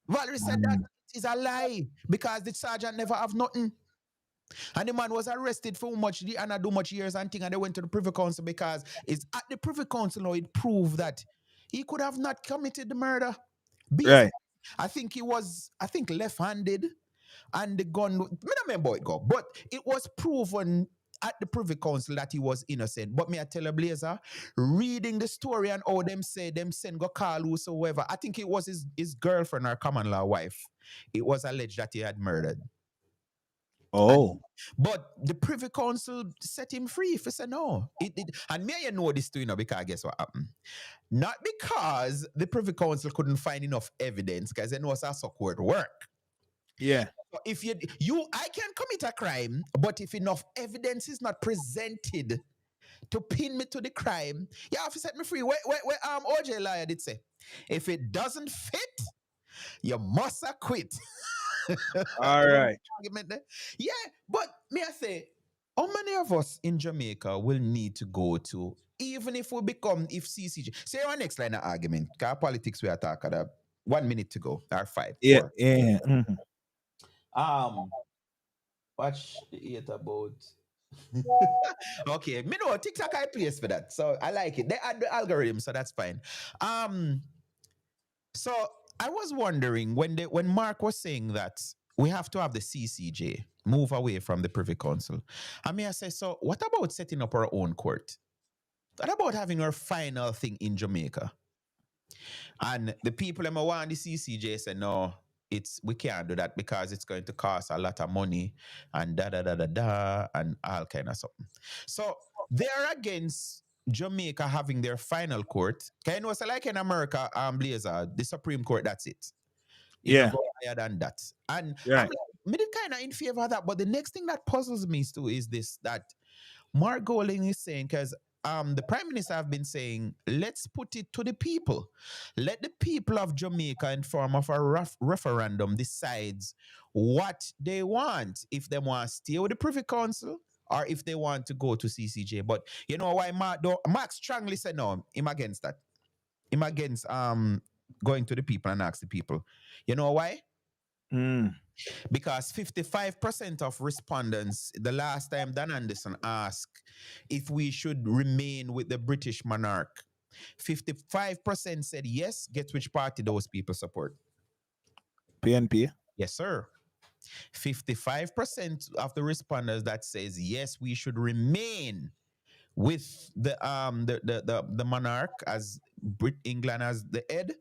Valerie said that it is a lie because the sergeant never have nothing. And the man was arrested for and do much years and thing, and they went to the Privy Council because it's at the Privy Council now it proved that he could have not committed the murder. Right. I think he was, left-handed, and the gun, I don't remember how it go, but it was proven at the Privy Council that he was innocent. But me I tell a blazer, reading the story and how them say them send go call whosoever, I think it was his girlfriend or common law wife. It was alleged that he had murdered. Oh. But the Privy Council set him free. If he said no. And me, I know this too, because guess what happened? Not because the Privy Council couldn't find enough evidence, because they know it's a court work. Yeah. So if I can commit a crime, but if enough evidence is not presented to pin me to the crime, you have to set me free. Where OJ lawyer did say, if it doesn't fit, you must quit. All right. Yeah, but me I say, how many of us in Jamaica will need to go to, even if we become, if CCJ, say our next line of argument, because politics we are talking about 1 minute to go, or 5, Yeah. 4. Yeah. Watch the 8 about. Okay, me know TikTok I place for that, so I like it. They add the algorithm, so that's fine. So I was wondering when Mark was saying that we have to have the CCJ move away from the Privy Council. I say, so what about setting up our own court? What about having our final thing in Jamaica? And the people that want the CCJ say, no, we can't do that because it's going to cost a lot of money and and all kind of something. So they're against Jamaica having their final court. Can you know, so like in America, Blazer, the Supreme Court, that's it. It don't go higher than that. And I'm kind of in favor of that. But the next thing that puzzles me too is this, that Mark Golding is saying, because the Prime Minister have been saying, let's put it to the people. Let the people of Jamaica in form of a referendum decides what they want. If they want to stay with the Privy Council or if they want to go to CCJ. But you know why Mark strongly said no, him against that. Him against going to the people and ask the people. You know why? Because 55% of respondents, the last time Dan Anderson asked if we should remain with the British monarch, 55% said yes. Guess which party those people support? PNP. Yes, sir. 55% of the respondents that says yes, we should remain with the monarch as England as the head.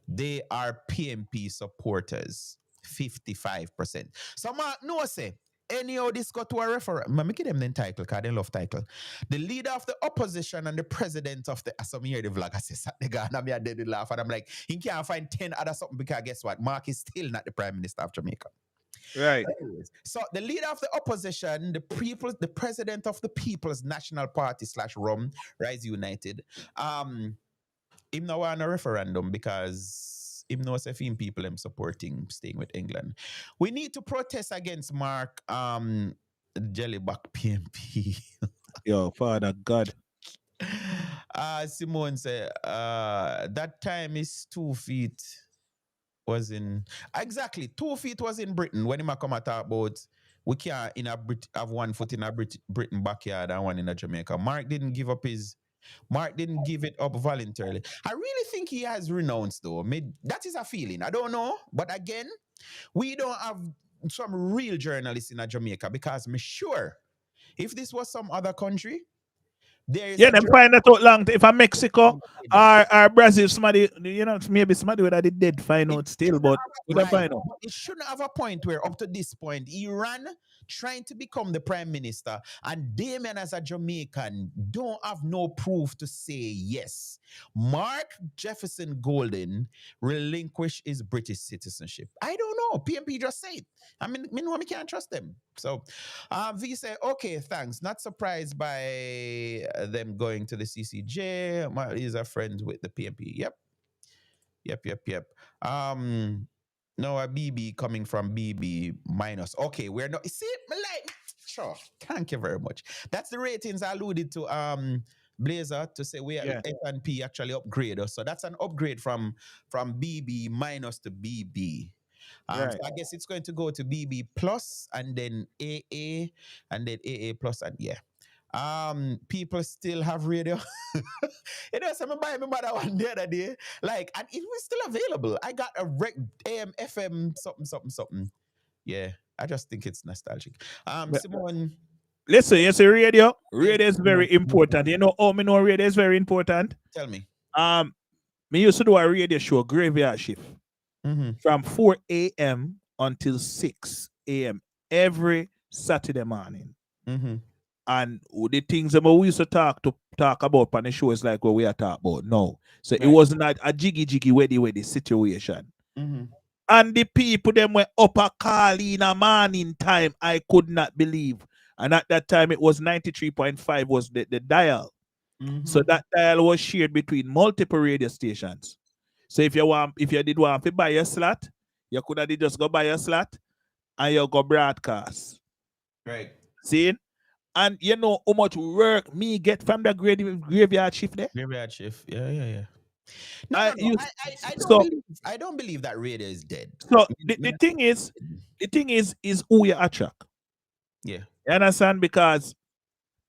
They are PNP supporters. 55%. So Mark no say anyhow this got to a referendum. Make them the title because they love title. The leader of the opposition and the president of the some hear the vlog I say the guy and I did laugh and I'm like, he can't find 10 other something because guess what? Mark is still not the Prime Minister of Jamaica. Right. So the leader of the opposition, the president of the People's National Party /RUM, Rise United, him now want a referendum because him knows if him people him supporting staying with England. We need to protest against Mark Jellyback PMP. Yo, Father God. Simone said that time his 2 feet was in exactly 2 feet was in Britain when him come talk about we can't have 1 foot in a Britain backyard and one in a Jamaica. Mark didn't give up his Mark didn't give it up voluntarily. I really think he has renounced, though. That is a feeling. I don't know. But again, we don't have some real journalists in Jamaica because I'm sure if this was some other country, there is Yeah, a them find that out long. If I'm Mexico journalist. or Brazil, somebody, maybe somebody would have dead find out still, but we don't Right. find out. But it shouldn't have a point where up to this point, Iran trying to become the prime minister and Damien as a Jamaican don't have no proof to say yes. Mark Jefferson Golden relinquished his British citizenship. I don't know. PMP just said. I mean, we can't trust them. So V said, okay, thanks. Not surprised by them going to the CCJ. These are friends with the PMP. Yep. No, a BB coming from BB minus. Okay, we're not. See, like, sure. Thank you very much. That's the ratings I alluded to. Blazer to say we are S&P actually upgrade us. So that's an upgrade from BB minus to BB. Right. So I guess it's going to go to BB plus and then AA and then AA plus and yeah. People still have radio. Someone buy me mother one the other day. Like, and it was still available. I got a AM, FM, something. Yeah, I just think it's nostalgic. Simone. Listen, you see radio? Radio is very important. You know how me know radio is very important? Tell me. Me used to do a radio show, Graveyard Shift, from 4 a.m. until 6 a.m. every Saturday morning. And the things that we used to talk about on the show is like what we are talking about now. So it wasn't a jiggy weddy situation. And the people them were up a call in a morning time. I could not believe. And at that time it was 93.5 was the dial. So that dial was shared between multiple radio stations. So if you did want to buy a slot, you could have just go buy a slot and you go broadcast. Right. See? And you know how much work me get from the graveyard shift there? Graveyard shift. Yeah. No, I don't believe that radio is dead. So the thing is who you attract. Yeah. You understand? Because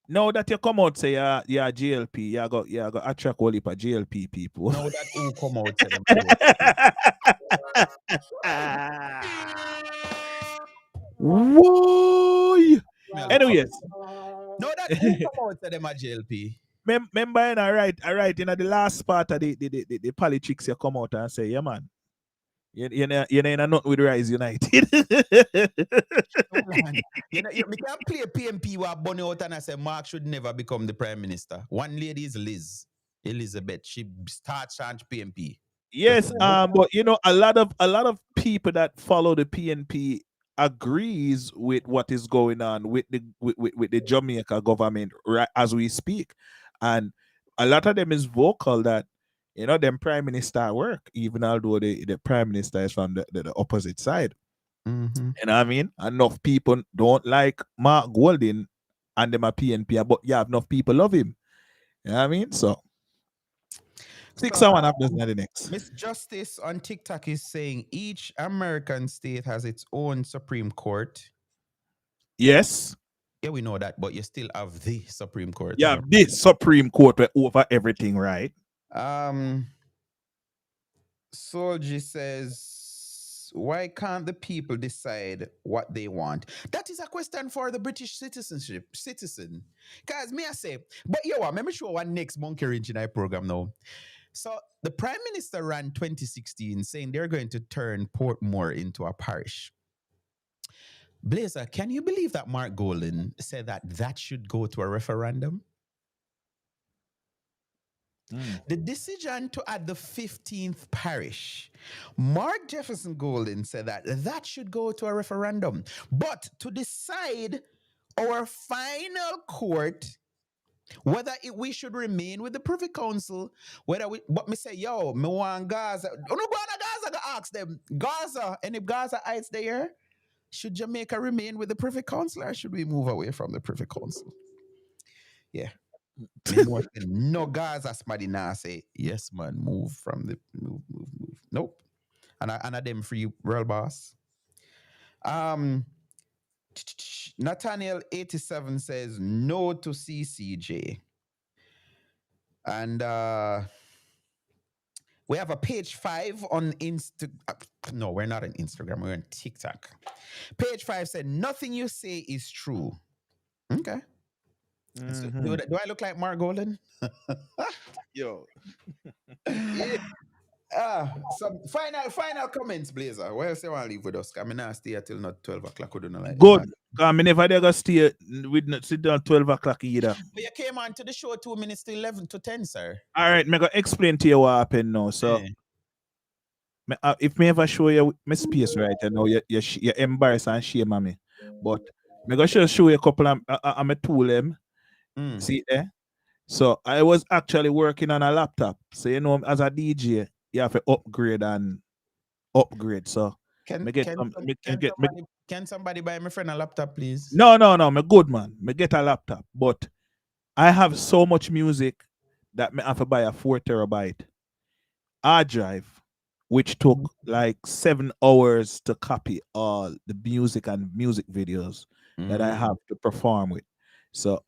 now that you come out say you're GLP, you got attract all heap of GLP people. Now that who come out say them. Whoa! Anyways. No, that who come out say them a GLP. Remember, I write in the last part of the politics you come out and say, yeah, man. You know not with Rise United. You can't play PMP where Bonnie out and I say Mark should never become the prime minister. One lady is Elizabeth. She starts change PMP. Yes, but you know, a lot of people that follow the PNP agrees with what is going on with the Jamaica government right as we speak, and a lot of them is vocal that them prime minister work, even although the prime minister is from the opposite side. You know what I mean? Enough people don't like Mark Golden and them a PNP, but yeah, enough people love him. You know what I mean? So 6-1 after the next. Miss Justice on TikTok is saying each American state has its own Supreme Court. Yes. Yeah, we know that, but you still have the Supreme Court. Yeah, this Supreme Court over everything, right? Solji says, why can't the people decide what they want? That is a question for the British citizen. Because me I say, but let me show one next monkey wrench in our program now. So the Prime Minister ran 2016 saying they're going to turn Portmore into a parish. Blazer, can you believe that Mark Golden said that should go to a referendum? The decision to add the 15th parish, Mark Jefferson Golden said that should go to a referendum. But to decide our final court whether we should remain with the Privy Council, but me say, me want Gaza. No, Gaza, go ask them. Gaza, any Gaza heights there? Should Jamaica remain with the Privy Council or should we move away from the Privy Council? Yeah. No Gaza, somebody now say, yes, man, move from the move. Nope. And I them free real boss. Nathaniel 87 says no to CCJ. And we have a page 5 on Insta. No, we're not on Instagram. We're on TikTok. Page 5 said, "Nothing you say is true." Okay. So Mhm. do I look like Mark Golden? Yo. Some final comments, Blazer. What else you want to leave with us? I mean, I stay here till not 12 o'clock. We don't know like this. Good. I mean, never they go stay with not sit down 12 o'clock either. But you came on to the show 2 minutes to 11 to 10, sir. All right, me go explain to you what happened now. So, Eh. if me ever show you my space right now, you embarrass and shame on me. But me go show you a couple of my tool them. Mm. See there? So I was actually working on a laptop. So you know, as a DJ, you have to upgrade and upgrade. So Can me get can some, some- me can get me, somebody can somebody buy my friend a laptop, please? no, me good man. Me get a laptop, but I have so much music that me have to buy a 4 terabyte hard drive, which took like 7 hours to copy all the music and music videos that I Mm. have to perform with. So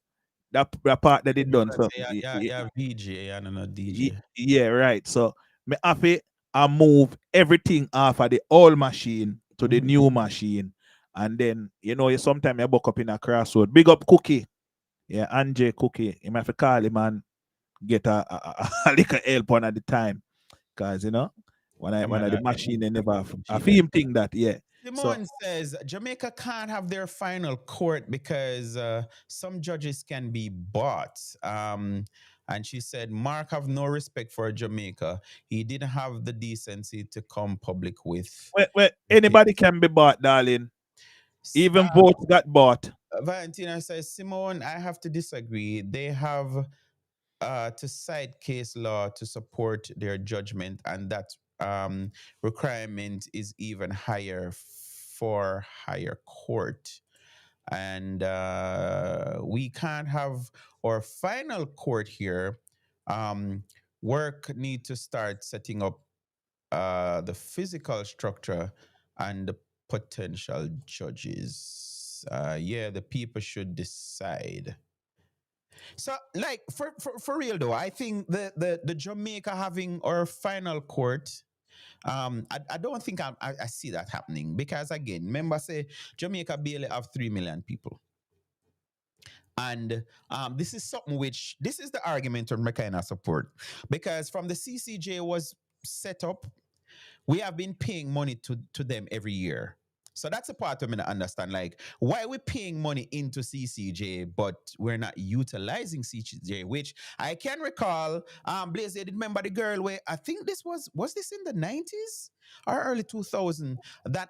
that part that it You done. gotta So say, yeah, VJ and not DJ. yeah, right. So me have to I move everything off of the old machine to the Mhm. new machine. And then, you sometimes I buck up in a crossroad. Big up Cookie. Yeah, Anjay Cookie. You might have to call him and get a little help on at the time. Cause when Yeah, I man, the I machine they never I appreciate feel that. him think that, yeah. So Simone says Jamaica can't have their final court because some judges can be bought. And she said Mark have no respect for Jamaica. He didn't have the decency to come public with well, anybody can be bought, darling. Even votes got bought. Valentina says, Simone, I have to disagree. They have to cite case law to support their judgment, and that requirement is even higher for higher court. And we can't have our final court here. Work need to start setting up the physical structure and the potential judges. Yeah, the people should decide. So, like for real though, I think the Jamaica having our final court. I don't think I see that happening because again, remember say Jamaica barely have 3 million people. And this is something which this is the argument on my kind of support because from the CCJ was set up, we have been paying money to them every year. So that's a part of me to understand. Like, why we paying money into CCJ, but we're not utilizing CCJ, which I can recall. Blaze, did remember the girl where I think this was this in the 90s or early 2000 that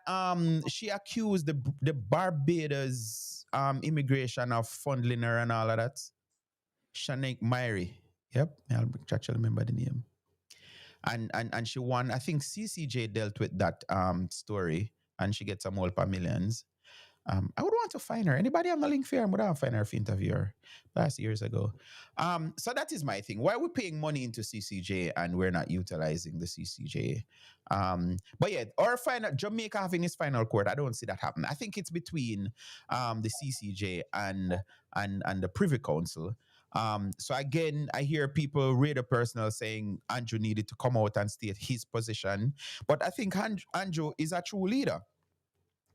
she accused the Barbados immigration of funding her and all of that. Shanaik Myrie. Yep, I'll actually remember the name and she won. I think CCJ dealt with that story, and she gets a multiple millions. I would want to find her. Anybody have a link for her? I would have find her for interview her last years ago. So that is my thing. Why are we paying money into CCJ and we're not utilizing the CCJ? But yeah, our final Jamaica having its final court, I don't see that happen. I think it's between the CCJ and the Privy Council. So again, I hear people radio personal saying Andrew needed to come out and state his position, but I think Andrew is a true leader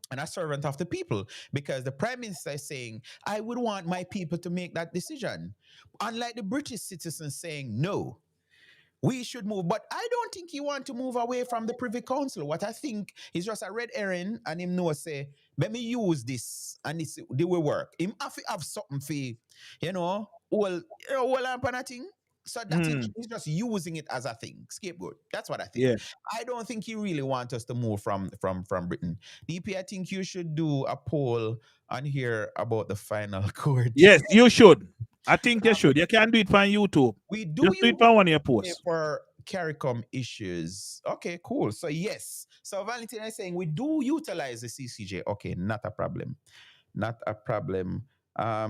and a servant of the people because the prime minister is saying, I would want my people to make that decision. Unlike the British citizens saying, no, we should move. But I don't think he want to move away from the Privy Council. What I think is just a red herring and him know say, let me use this and they will work. Him have to have something for, well and thing. So that is Mm, he's just using it as a thing, scapegoat. That's what I think. yeah. I don't think he really wants us to move from Britain. DP, I think you should do a poll on here about the final court. Yes, you should. I think you should. You can do it on YouTube. We do Just do use it on one of your it posts. for CARICOM issues. Okay, cool. So yes. So Valentina is saying we do utilize the CCJ. Okay, not a problem. Not a problem.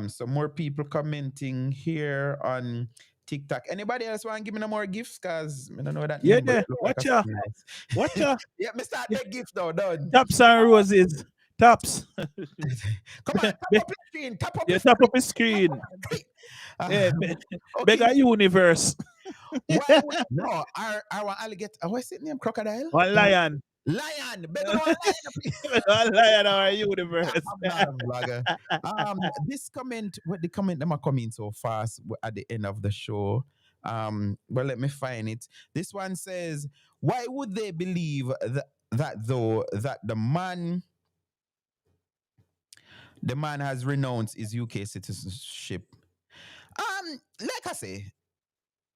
So more people commenting here on TikTok. Anybody else want to give me no more gifts? Cause I don't know that Yeah, name, but it look like watch a ya. nice. Watch ya. Yeah, me start the gift now, done. Taps and roses. Taps. Come on, tap Be- up the screen, tap up yeah, the tap screen. up his screen. Yeah, Okay. Bega universe. Why would no? I want alligator. What's it name? Crocodile? One lion. Lion. Beg no lion. One lion our universe. I'm not a vlogger. This comment, what the comment them are coming so fast at the end of the show. But let me find it. This one says, why would they believe that the man has renounced his UK citizenship? Like I say,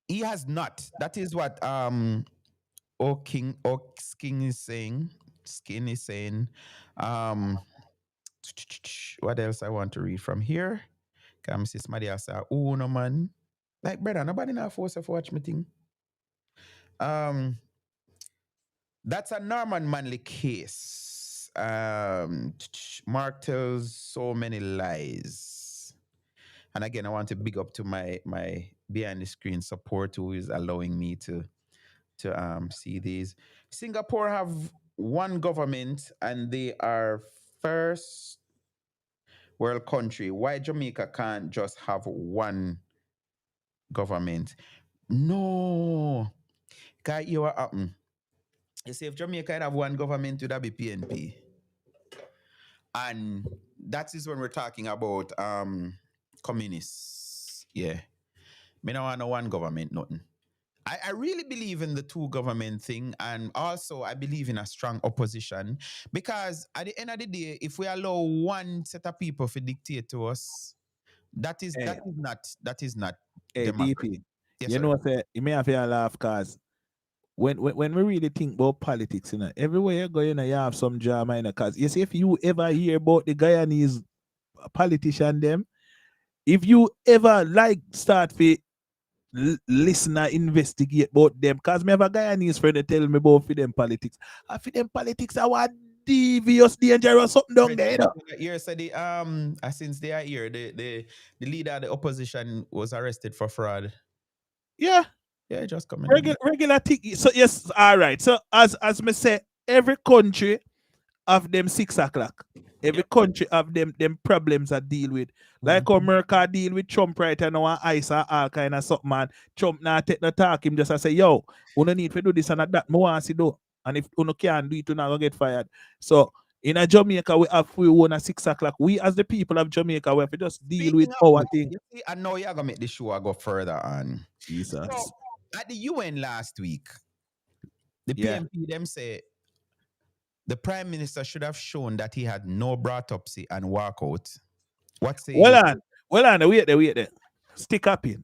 he has not. That is what Skin is saying. Skin is saying. What else I want to read from here? Come see somebody else say, oh no man. Like brother, nobody now force to watch me thing. That's a Norman Manley case. Mark tells so many lies. And again, I want to big up to my behind the screen support who is allowing me to see these. Singapore have one government and they are first world country. Why Jamaica can't just have one government? No. Can't hear what happen. You see, if Jamaica had have one government, would that be PNP? And that is when we're talking about communists. Yeah. Me no want no one government, nothing. I really believe in the two government thing, and also I believe in a strong opposition, because at the end of the day, if we allow one set of people to dictate to us, that is not Hey, democracy. DP. Yes, You sir. know what? You may have to laugh because when we really think about politics, everywhere you go, you have some drama, because you see, if you ever hear about the Guyanese politician, them, if you ever start to listen and investigate about them, because me have a Guyanese friend that tell me about for them politics. And for them politics, I want devious, dangerous, something down there, Here said since they are here, the leader of the opposition was arrested for fraud. Yeah. Yeah, just coming. Regular ticket. So yes, all right. So as me say, every country have them 6 o'clock. Every country have them problems that deal with. Like America deal with Trump right now and ice and all kind of something, man. Trump now take the talk him just say, yo, we don't need to do this and that. Me want to do. And if you can't do it, you not gonna get fired. So in a Jamaica, we have we own at 6 o'clock. We as the people of Jamaica, we have to just deal with our thing. I know you're gonna make the show go further on. Jesus. So, at the UN last week, the PMP them say the Prime Minister should have shown that he had no autopsy and walk out. What's the Well on, wait there. Stick up in.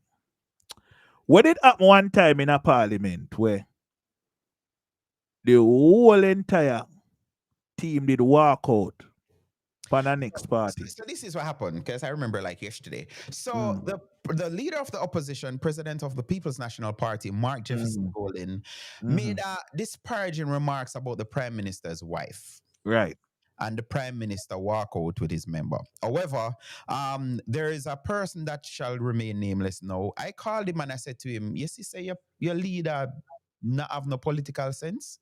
What did happen one time in a parliament where the whole entire team did walk out for the next party? So this is what happened, because I remember like yesterday. So the leader of the opposition, president of the People's National Party, Mark Jefferson Golden, made disparaging remarks about the prime minister's wife. Right. And the prime minister walk out with his member. However, there is a person that shall remain nameless now. I called him and I said to him, yes, he say your leader not have no political sense.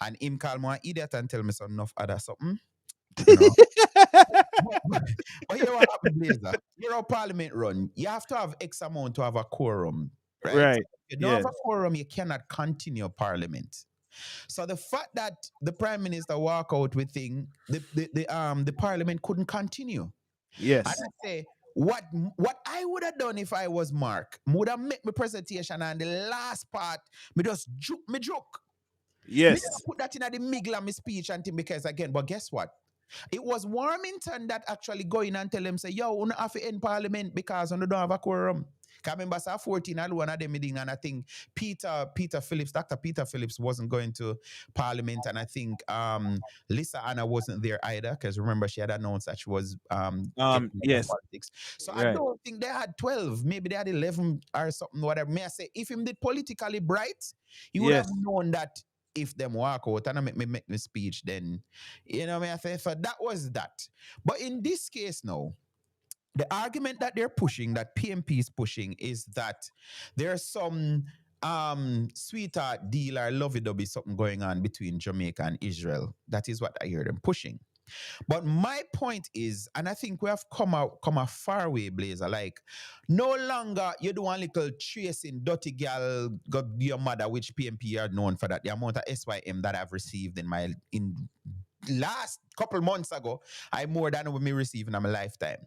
And him call me an idiot and tell me some enough other something. You know? But here what happened, Blazer. You're a parliament run. You have to have X amount to have a quorum. Right. If you don't have a quorum, you cannot continue parliament. So the fact that the prime minister walk out with the parliament couldn't continue. Yes. And I say, what I would have done if I was Mark, would have made my presentation and the last part, me just joke. Yes. Me put that in the middle of my speech and thing, because again, but guess what? It was Warmington that actually go in and tell them, say, yo, we don't have to end parliament because we don't have a quorum. I remember 14 and one of them meeting, and I think Dr. Peter Phillips wasn't going to parliament, and I think Lisa Anna wasn't there either, because remember she had announced that she was yes politics. So I don't think they had 12, maybe they had 11 or something, whatever. May I say, if him did politically bright, he would have known that if them walk out and make me speech, then you know me I say, so that was that. But in this case now, the argument that they're pushing, that PMP is pushing, is that there's some sweetheart deal or lovey-dovey something going on between Jamaica and Israel. That is what I hear them pushing. But my point is, and I think we have come a far way, Blazer. Like, no longer you do one little chasing dirty girl, go be your mother, which PMP are known for that. The amount of SYM that I've received in last couple months ago, I more than we me receiving in my lifetime.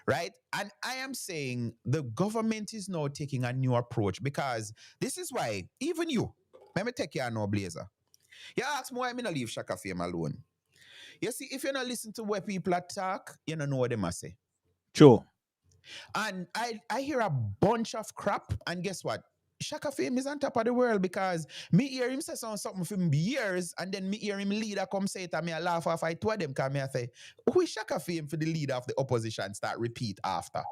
Right? And I am saying the government is now taking a new approach because this is why, even you, let me take you now, Blazer. You ask me why me not leave Shaka Fame alone. You see, if you not listen to where people are talk, you don't know what they must say. True. And I hear a bunch of crap, and guess what? Shaka Fame is on top of the world because me hear him say something for years, and then me hear him leader come say it, and me I laugh off I told them, because me I say, who is Shaka Fame for the leader of the opposition start repeat after?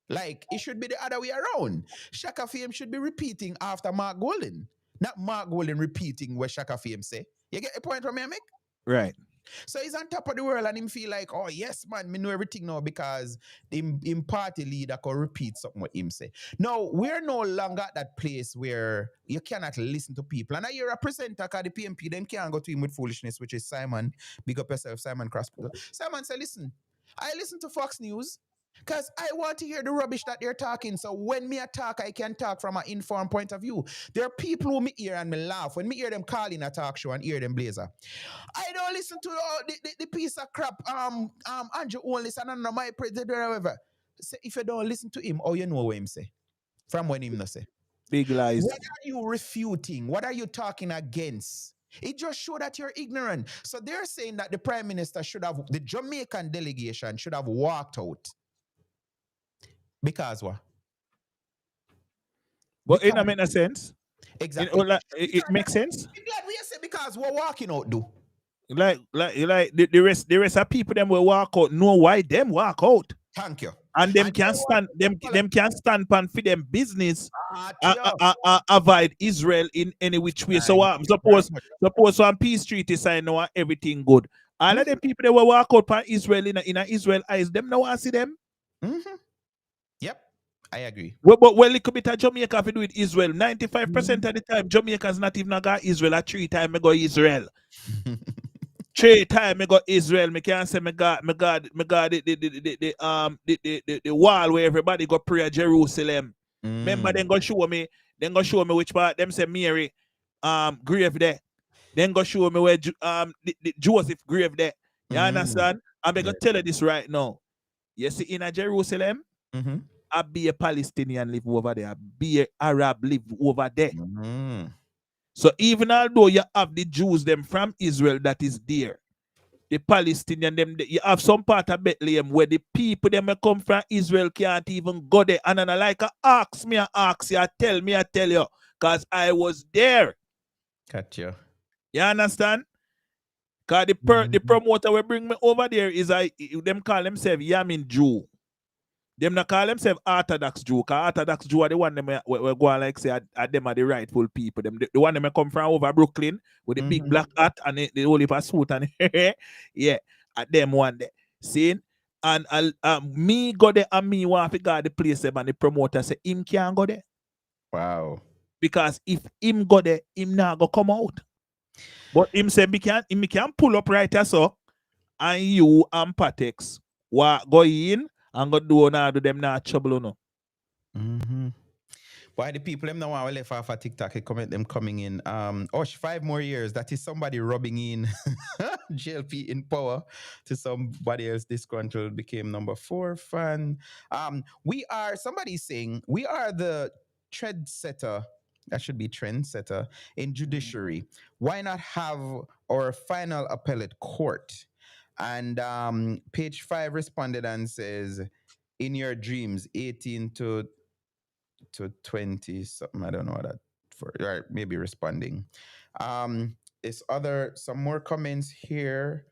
Like, it should be the other way around. Shaka Fame should be repeating after Mark Golden, not Mark Golden repeating what Shaka Fame say. You get the point from me, I make? Right. So he's on top of the world and him feel like, oh yes, man, me know everything now because him party leader can repeat something what him say. No, we're no longer at that place where you cannot listen to people. And I hear a presenter called the PMP, them can't go to him with foolishness, which is Simon. Big up yourself, Simon Crossfield. Simon say, listen, I listen to Fox News because I want to hear the rubbish that they're talking. So when me talk, I can talk from an informed point of view. There are people who me hear and me laugh. When me hear them calling a talk show and hear them Blazer, I don't listen to the piece of crap. Andrew only listen and my president or whatever. So if you don't listen to him, how you know what him say? From when him not say. Big lies. What are you refuting? What are you talking against? It just show that you're ignorant. So they're saying that the prime minister should have, the Jamaican delegation should have walked out. Because what? But Because, it don't make no sense. exactly. It makes sense. I'm glad we say because we're walking out, do. Like the rest of people them will walk out. Know why them walk out. Thank you. And them And can you know stand them can stand pan for them business yeah. avoid Israel in any which way. So Thank you suppose very much. one peace treaty sign now and everything good. All of them people that will walk out pan Israel in a Israel eyes, them now want see them. Mm-hmm. Yep, I agree. But a little bit of Jamaica have to do with Israel. 95% of the time, Jamaica's not even got Israel. 3 times I go Israel. 3 times I go Israel. Me can't say me got the wall where everybody go pray at Jerusalem. Remember, then go show me which part them say Mary grave there. Then go show me where the Joseph grave there. You understand? I'm gonna tell you this right now. You see, in a Jerusalem, I be a Palestinian live over there. I be a Arab live over there. So even although you have the Jews them from Israel that is there, the Palestinian them, you have some part of Bethlehem where the people them come from Israel can't even go there. And I like ask me, I tell you, because I was there. Gotcha. You understand? Because the promoter will bring me over there is them call themselves Yamin Jew. Them not call themselves Orthodox Jew, because Orthodox Jew are the one them we go and like say them are the rightful people. Them the one them come from over Brooklyn with the big black hat and the whole heap of suit and yeah, at them one there. See? And me go there and me want to guard the place them and the promoter say him can't go there. Wow. Because if him go there, him not go come out. But him say he can pull up right here so and you and Patex go in and go do them not trouble no. Why the people them now want to left off a TikTok, comment them coming in. 5 more years. That is somebody rubbing in JLP in power to somebody else disgruntled became number 4 fan. Somebody saying we are the trendsetter. That should be trendsetter in judiciary. Why not have our final appellate court? And page 5 responded and says, in your dreams, 18 to 20 something. I don't know what that for. Right, maybe responding. Some more comments here.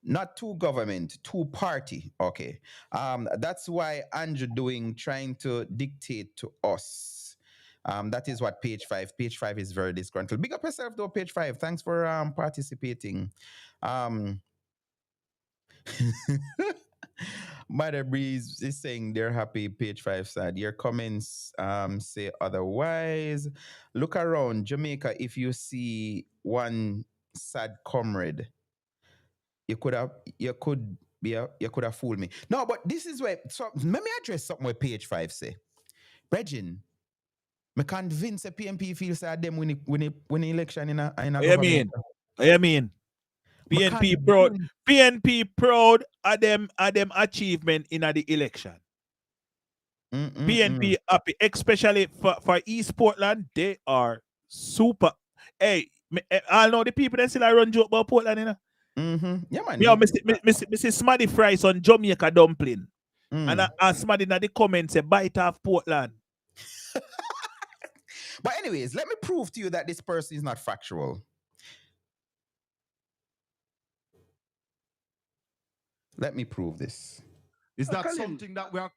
Not two government, two party. Okay. That's why Andrew trying to dictate to us. That is what page 5. Page 5 is very disgruntled. Big up yourself though, page 5. Thanks for participating. Mother Breeze is saying they're happy. Page 5 sad. Your comments say otherwise. Look around Jamaica if you see one sad comrade. you could have fooled me. No, but this is where, so let me address something where page 5 say. Regin, me convince the PMP feels that them win the election in a What you government. mean? What you mean? Me PNP proud. convince- PNP proud of them achievement in the election. PNP happy, especially for East Portland. They are super. Hey, I know the people that still run joke about Portland, you know. Yeah, man. Yeah, Mrs. Smaddy fries on Jamaica dumpling. Mm. And Smaddy in the comments say bite off Portland. But anyways, let me prove to you that this person is not factual. Let me prove this. Is that Colin. something that we are?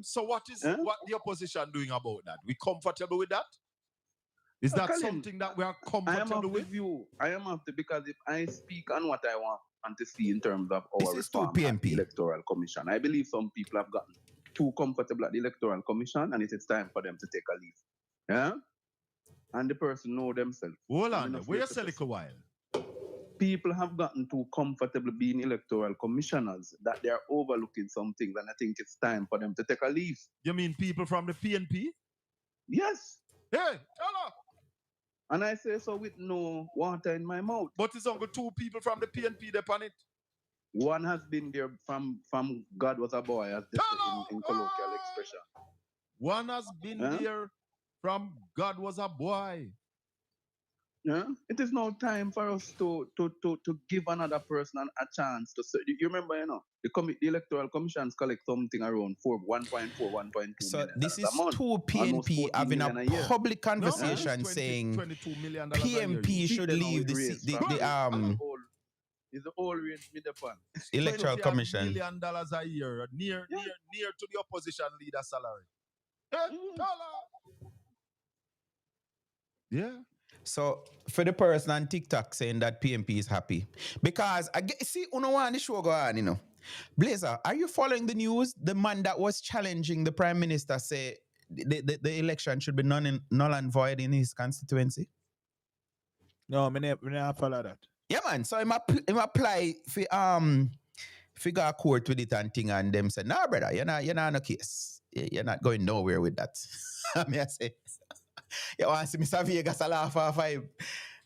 So what is what the opposition doing about that? We comfortable with that? Is that Colin, something that we are I am comfortable of the with? view. I am of the, because if I speak on what I want to see in terms of This our is too reform at the PNP. Electoral Commission, I believe some people have gotten too comfortable at the Electoral Commission, and it is time for them to take a leave. Yeah, and the person know themselves. Hold I'm on, not wait here a to little just- while. People have gotten too comfortable being electoral commissioners that they are overlooking some things, and I think it's time for them to take a leave. You mean people from the PNP? Yes, Hey, tell her. and I say so with no water in my mouth. But it's only 2 people from the PNP that on it. One has been there from God was a boy, as they say in colloquial expression. One has been Huh? there from God was a boy. Yeah? It is now time for us to give another person a chance to say. You remember, the electoral commissions collect something around 1.4, 1.2 So million this is dollars a month. two Almost PNP 14 having a million a year. public No, conversation it's saying $22 million a year. PMP should Then now leave it the raised the, from the is the whole range with the fund. electoral $20 commission. million a year, near to the opposition leader salary. Hey, Mm. tell her. Yeah. So for the person on TikTok saying that PMP is happy, because I get, see, you know what the show go on, Blazer, are you following the news? The man that was challenging the prime minister say the election should be null and void in his constituency. No, me never follow that. Yeah, man. So him apply for figure court with it and thing, and them say, nah, brother, you're not no case. You're not going nowhere with that. I mean, I say, you want to see Mr. Vegas a laugh off five.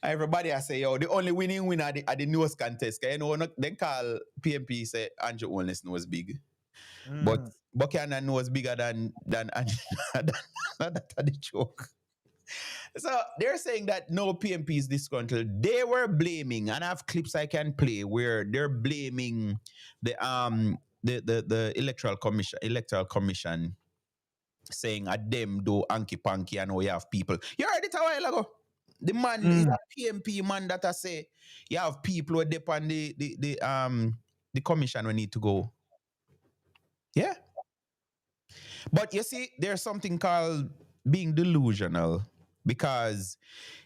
Everybody I say, yo, the only winning winner at the nose contest. Cause then call PMP say Andrew Holness nose big. But Buchanan nose bigger than Andrew. That's the joke. So they're saying that no PMP is disgruntled. They were blaming, and I have clips I can play where they're blaming the electoral commission saying at them do anki panky and we have people. You heard it a while ago. The man is a PMP man that I say you have people who depend the commission we need to go. Yeah. But you see, there's something called being delusional, because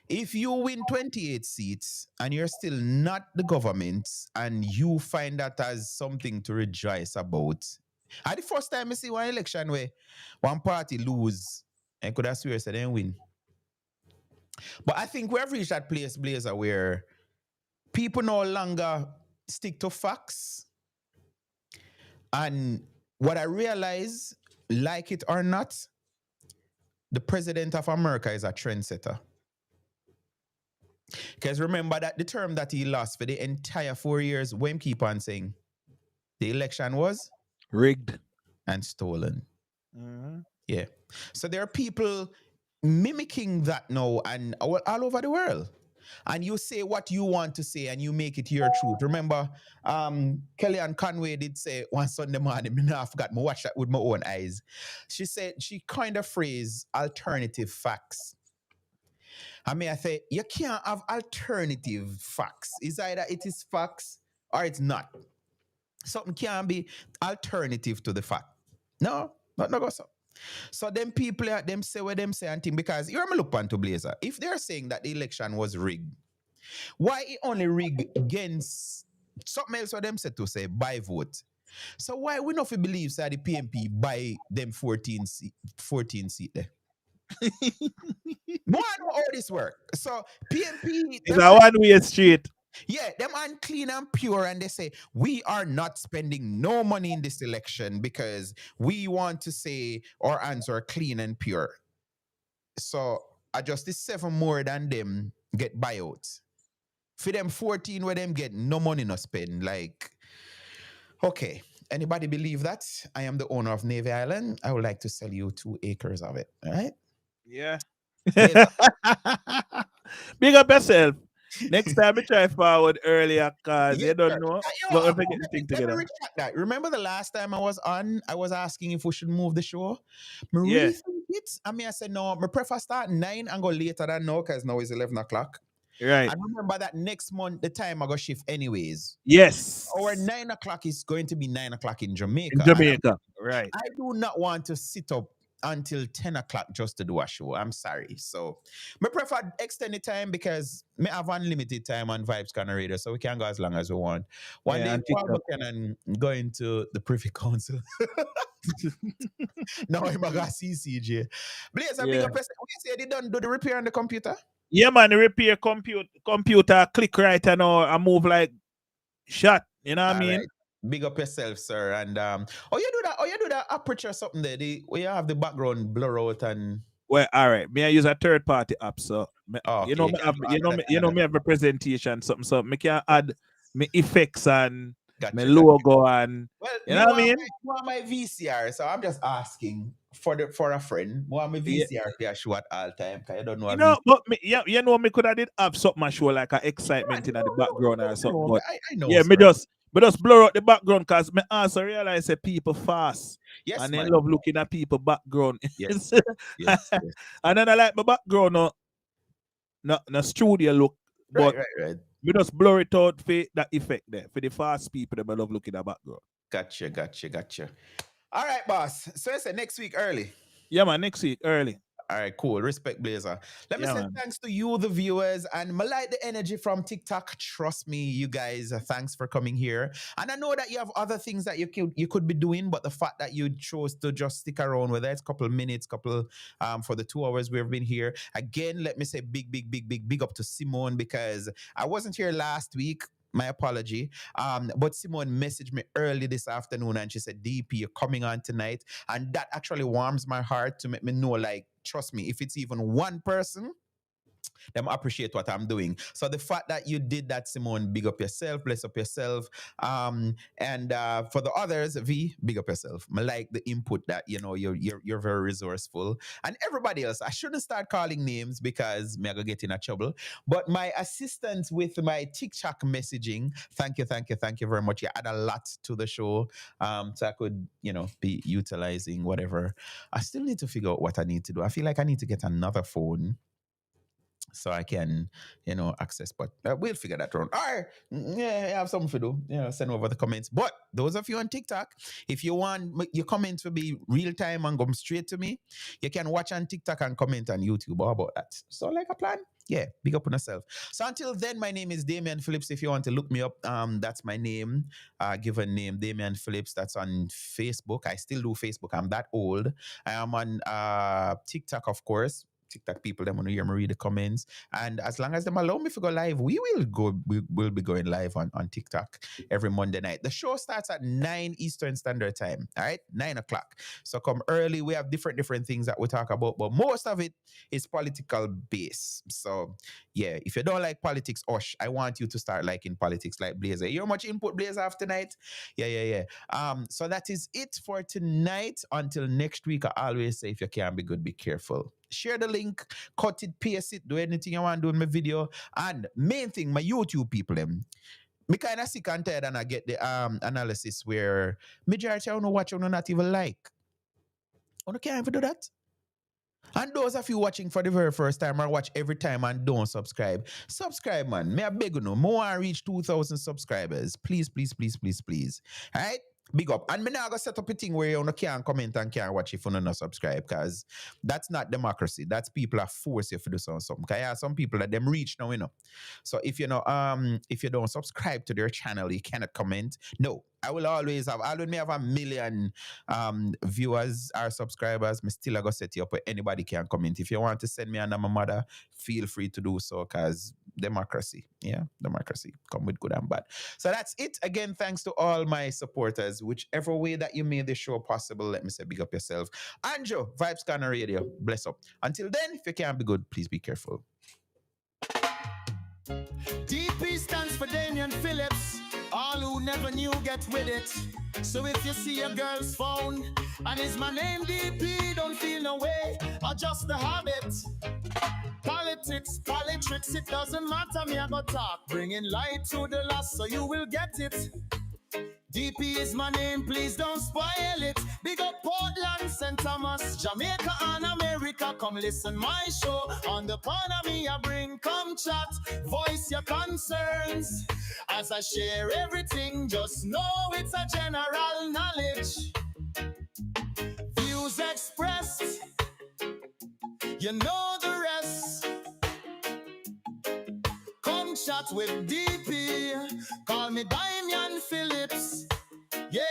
if you win 28 seats and you're still not the government and you find that as something to rejoice about. At the first time I see one election where one party lose and could have swear they didn't win. But I think we have reached that place, Blazer, where people no longer stick to facts. And what I realize, like it or not, the president of America is a trendsetter. Because remember that the term that he lost for the entire 4 years, when keep on saying the election was rigged and stolen. Yeah. So there are people mimicking that now and all over the world. And you say what you want to say and you make it your truth. Remember, Kellyanne Conway did say one Sunday morning, I forgot, I watched that with my own eyes. She said, she kind of phrased alternative facts. I mean, I say, you can't have alternative facts. It's either it is facts or it's not. Something can't be alternative to the fact. No, not go so. So them people, them say what them say and thing, because you remember look onto Blazer. If they're saying that the election was rigged, why it only rigged against something else what them said to say by vote? So why we not believe that the PMP buy them 14 seat there? More know how this work. So PMP it's a one-way street. Yeah, them unclean and pure, and they say we are not spending no money in this election because we want to say our hands are clean and pure. So I just this 7 more than them get buyouts. For them 14 where them get no money no spend. Like, okay. Anybody believe that? I am the owner of Navy Island. I would like to sell you 2 acres of it. All right. Yeah. Blazer. Big up yourself. Next time we try forward earlier, cause Yes, you don't sir. know. Yo, But if we get the thing let me together. retract that. Remember the last time I was on, I was asking if we should move the show. Me Yeah. rethink it. I said no, me prefer start 9 and go later than now, because now it's 11 o'clock. Right. And remember that next month, the time I go shift anyways. Yes. Our 9 o'clock is going to be 9 o'clock in Jamaica. In Jamaica. Right. I do not want to sit up until 10 o'clock just to do a show. I'm sorry. So me prefer extended time because me have unlimited time on Vibes Corner Radio, so we can go as long as we want. One Yeah, day and while we TikTok. can go into the Privy Council. Now I'm going to CCJ. Blazer, big Yeah. up. You say they don't do the repair on the computer? Yeah, man, the repair computer click right and I move like shot. You know what I All mean? right. Big up yourself, sir. And you do that aperture something there. Where you have the background blur out and Well, all right. Me I use a third party app, so oh, you know okay. me have me have a presentation something, so me can add me effects and my Gotcha. logo and Well, you know what I mean? you want my VCR, so I'm just asking for a friend. Want my Yeah. VCR to show at all time? Cause I don't know. You know, but me, yeah, you know, me could have did have something show like a excitement in the background or something. But I know. yeah, Sir. me just blur out the background because me also realize that people fast. Yes, and man. they love looking at people background. Yes. Yes. And then I like my background no studio look, but Right. we just blur it out for that effect there. For the fast people that love looking at background. Gotcha. All right, boss. So I said next week early. Yeah, man, next week early. All right, cool. Respect, Blazer. Let me Yeah, say man. thanks to you, the viewers, and I like the energy from TikTok. Trust me, you guys. Thanks for coming here. And I know that you have other things that you could be doing, but the fact that you chose to just stick around, whether it's a couple of minutes, for the 2 hours we've been here. Again, let me say big up to Simone, because I wasn't here last week. My apology. But Simone messaged me early this afternoon and she said, DP, you're coming on tonight. And that actually warms my heart to make me know, like, trust me, if it's even one person, them appreciate what I'm doing. So the fact that you did that, Simone, big up yourself, bless up yourself. And for the others, V, big up yourself. I like the input that you're very resourceful. And everybody else, I shouldn't start calling names because me I go get in a trouble. But my assistants with my TikTok messaging, thank you very much. You add a lot to the show. So I could, be utilizing whatever. I still need to figure out what I need to do. I feel like I need to get another phone so I can, access. But we'll figure that out. All right. Yeah, I have something to do. Send over the comments. But those of you on TikTok, if you want your comments to be real time and come straight to me, you can watch on TikTok and comment on YouTube. How about that? So like a plan? Yeah, big up on yourself. So until then, my name is Damian Phillips. If you want to look me up, that's my name, given name, Damian Phillips. That's on Facebook. I still do Facebook. I'm that old. I am on TikTok, of course. TikTok people, them want to hear me read the comments. And as long as them allow me to go live, we will be going live on TikTok every Monday night. The show starts at 9 Eastern Standard Time. All right, 9 o'clock. So come early. We have different things that we talk about, but most of it is political base. So yeah, if you don't like politics, I want you to start liking politics like Blazer. You know how much input Blazer have tonight? Yeah. So that is it for tonight. Until next week, I always say, if you can't be good, be careful. Share the link, cut it, paste it, do anything you want to do in my video. And main thing, my YouTube people, me kind of sick and tired and I get the analysis where majority of you watch you not even like. You can't even do that. And those of you watching for the very first time or watch every time and don't subscribe, man. Me I beg you no. More and reach 2,000 subscribers. Please. All right? Big up. And me now go set up a thing where you can't comment and can't watch if you don't subscribe, because that's not democracy. That's people are force you to do something. Because yeah, some people that them reach now, So if you don't subscribe to their channel, you cannot comment. No. I will always have 1 million viewers or subscribers. Me still I go set you up where anybody can comment. If you want to send me a my mother, feel free to do so, because democracy. Yeah, democracy come with good and bad. So that's it. Again, thanks to all my supporters, whichever way that you made this show possible. Let me say, big up yourself. Anjo, Vibes Scanner Radio, bless up. Until then, if you can't be good, please be careful. DP stands for Damian Phillips. All who never knew get with it. So if you see a girl's phone and it's my name DP, don't feel no way, or just a habit. Politics, politics, it doesn't matter, me I go talk. Bringing light to the lost so you will get it. DP is my name, please don't spoil it. Big up Portland, St. Thomas, Jamaica and America. Come listen my show. On the corner me I bring, come chat. Voice your concerns. As I share everything, just know it's a general knowledge. Views expressed, you know the rest. Come chat with DP. Call me Damian Phillips. Yeah.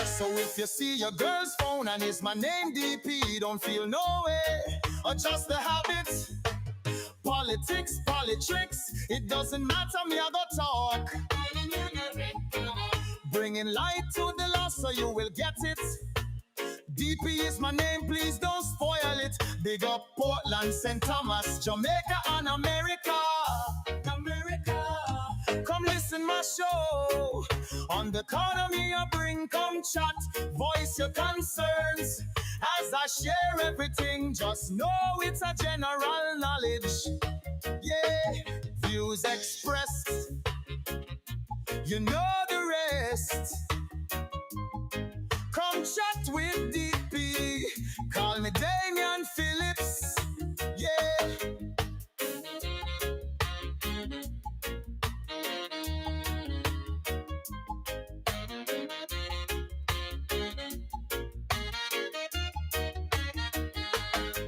So if you see your girl's phone and it's my name DP, don't feel no way, or just a habit. Politics, politics, it doesn't matter, me I go talk. Bringing light to the lost so you will get it. DP is my name, please don't spoil it. Big up Portland, St. Thomas, Jamaica and America. America, come listen my show. On the corner me I bring, come chat. Voice your concerns. As I share everything, just know it's a general knowledge. Yeah, views expressed, you know the rest. Come chat with DP. Call me Damian Phillips. Yeah.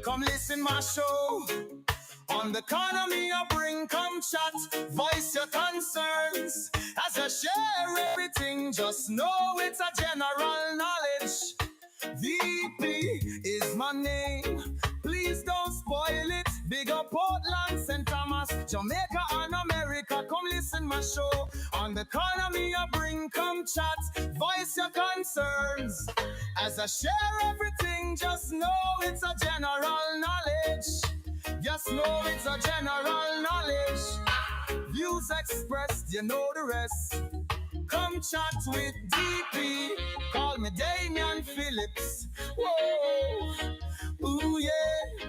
Come listen my show. On the corner me I bring, come chat. Voice your concerns. As I share everything, just know it's a general knowledge. VP is my name, please don't spoil it. Big up Portland, St. Thomas, Jamaica and America. Come listen my show. On the corner me I bring, come chat. Voice your concerns. As I share everything, just know it's a general knowledge. Just know it's a general knowledge. Views expressed, you know the rest. Come chat with DP. Call me Damian Phillips. Whoa, ooh yeah,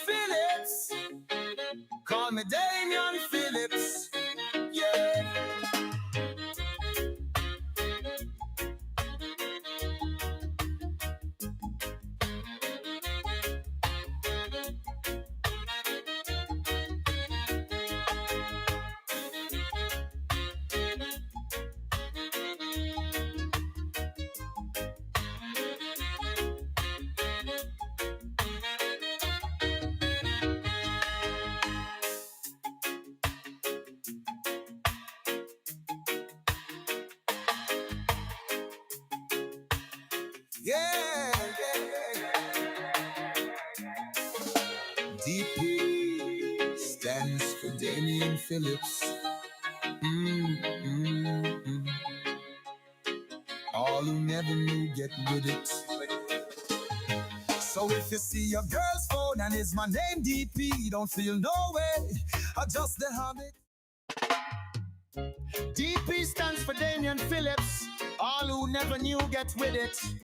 Phillips. Call me Damian Phillips. Yeah. Yeah, DP stands for Damian Phillips. All who never knew get with it. So if you see your girl's phone and it's my name DP, don't feel no way, adjust the habit. DP stands for Damian Phillips. All who never knew get with it.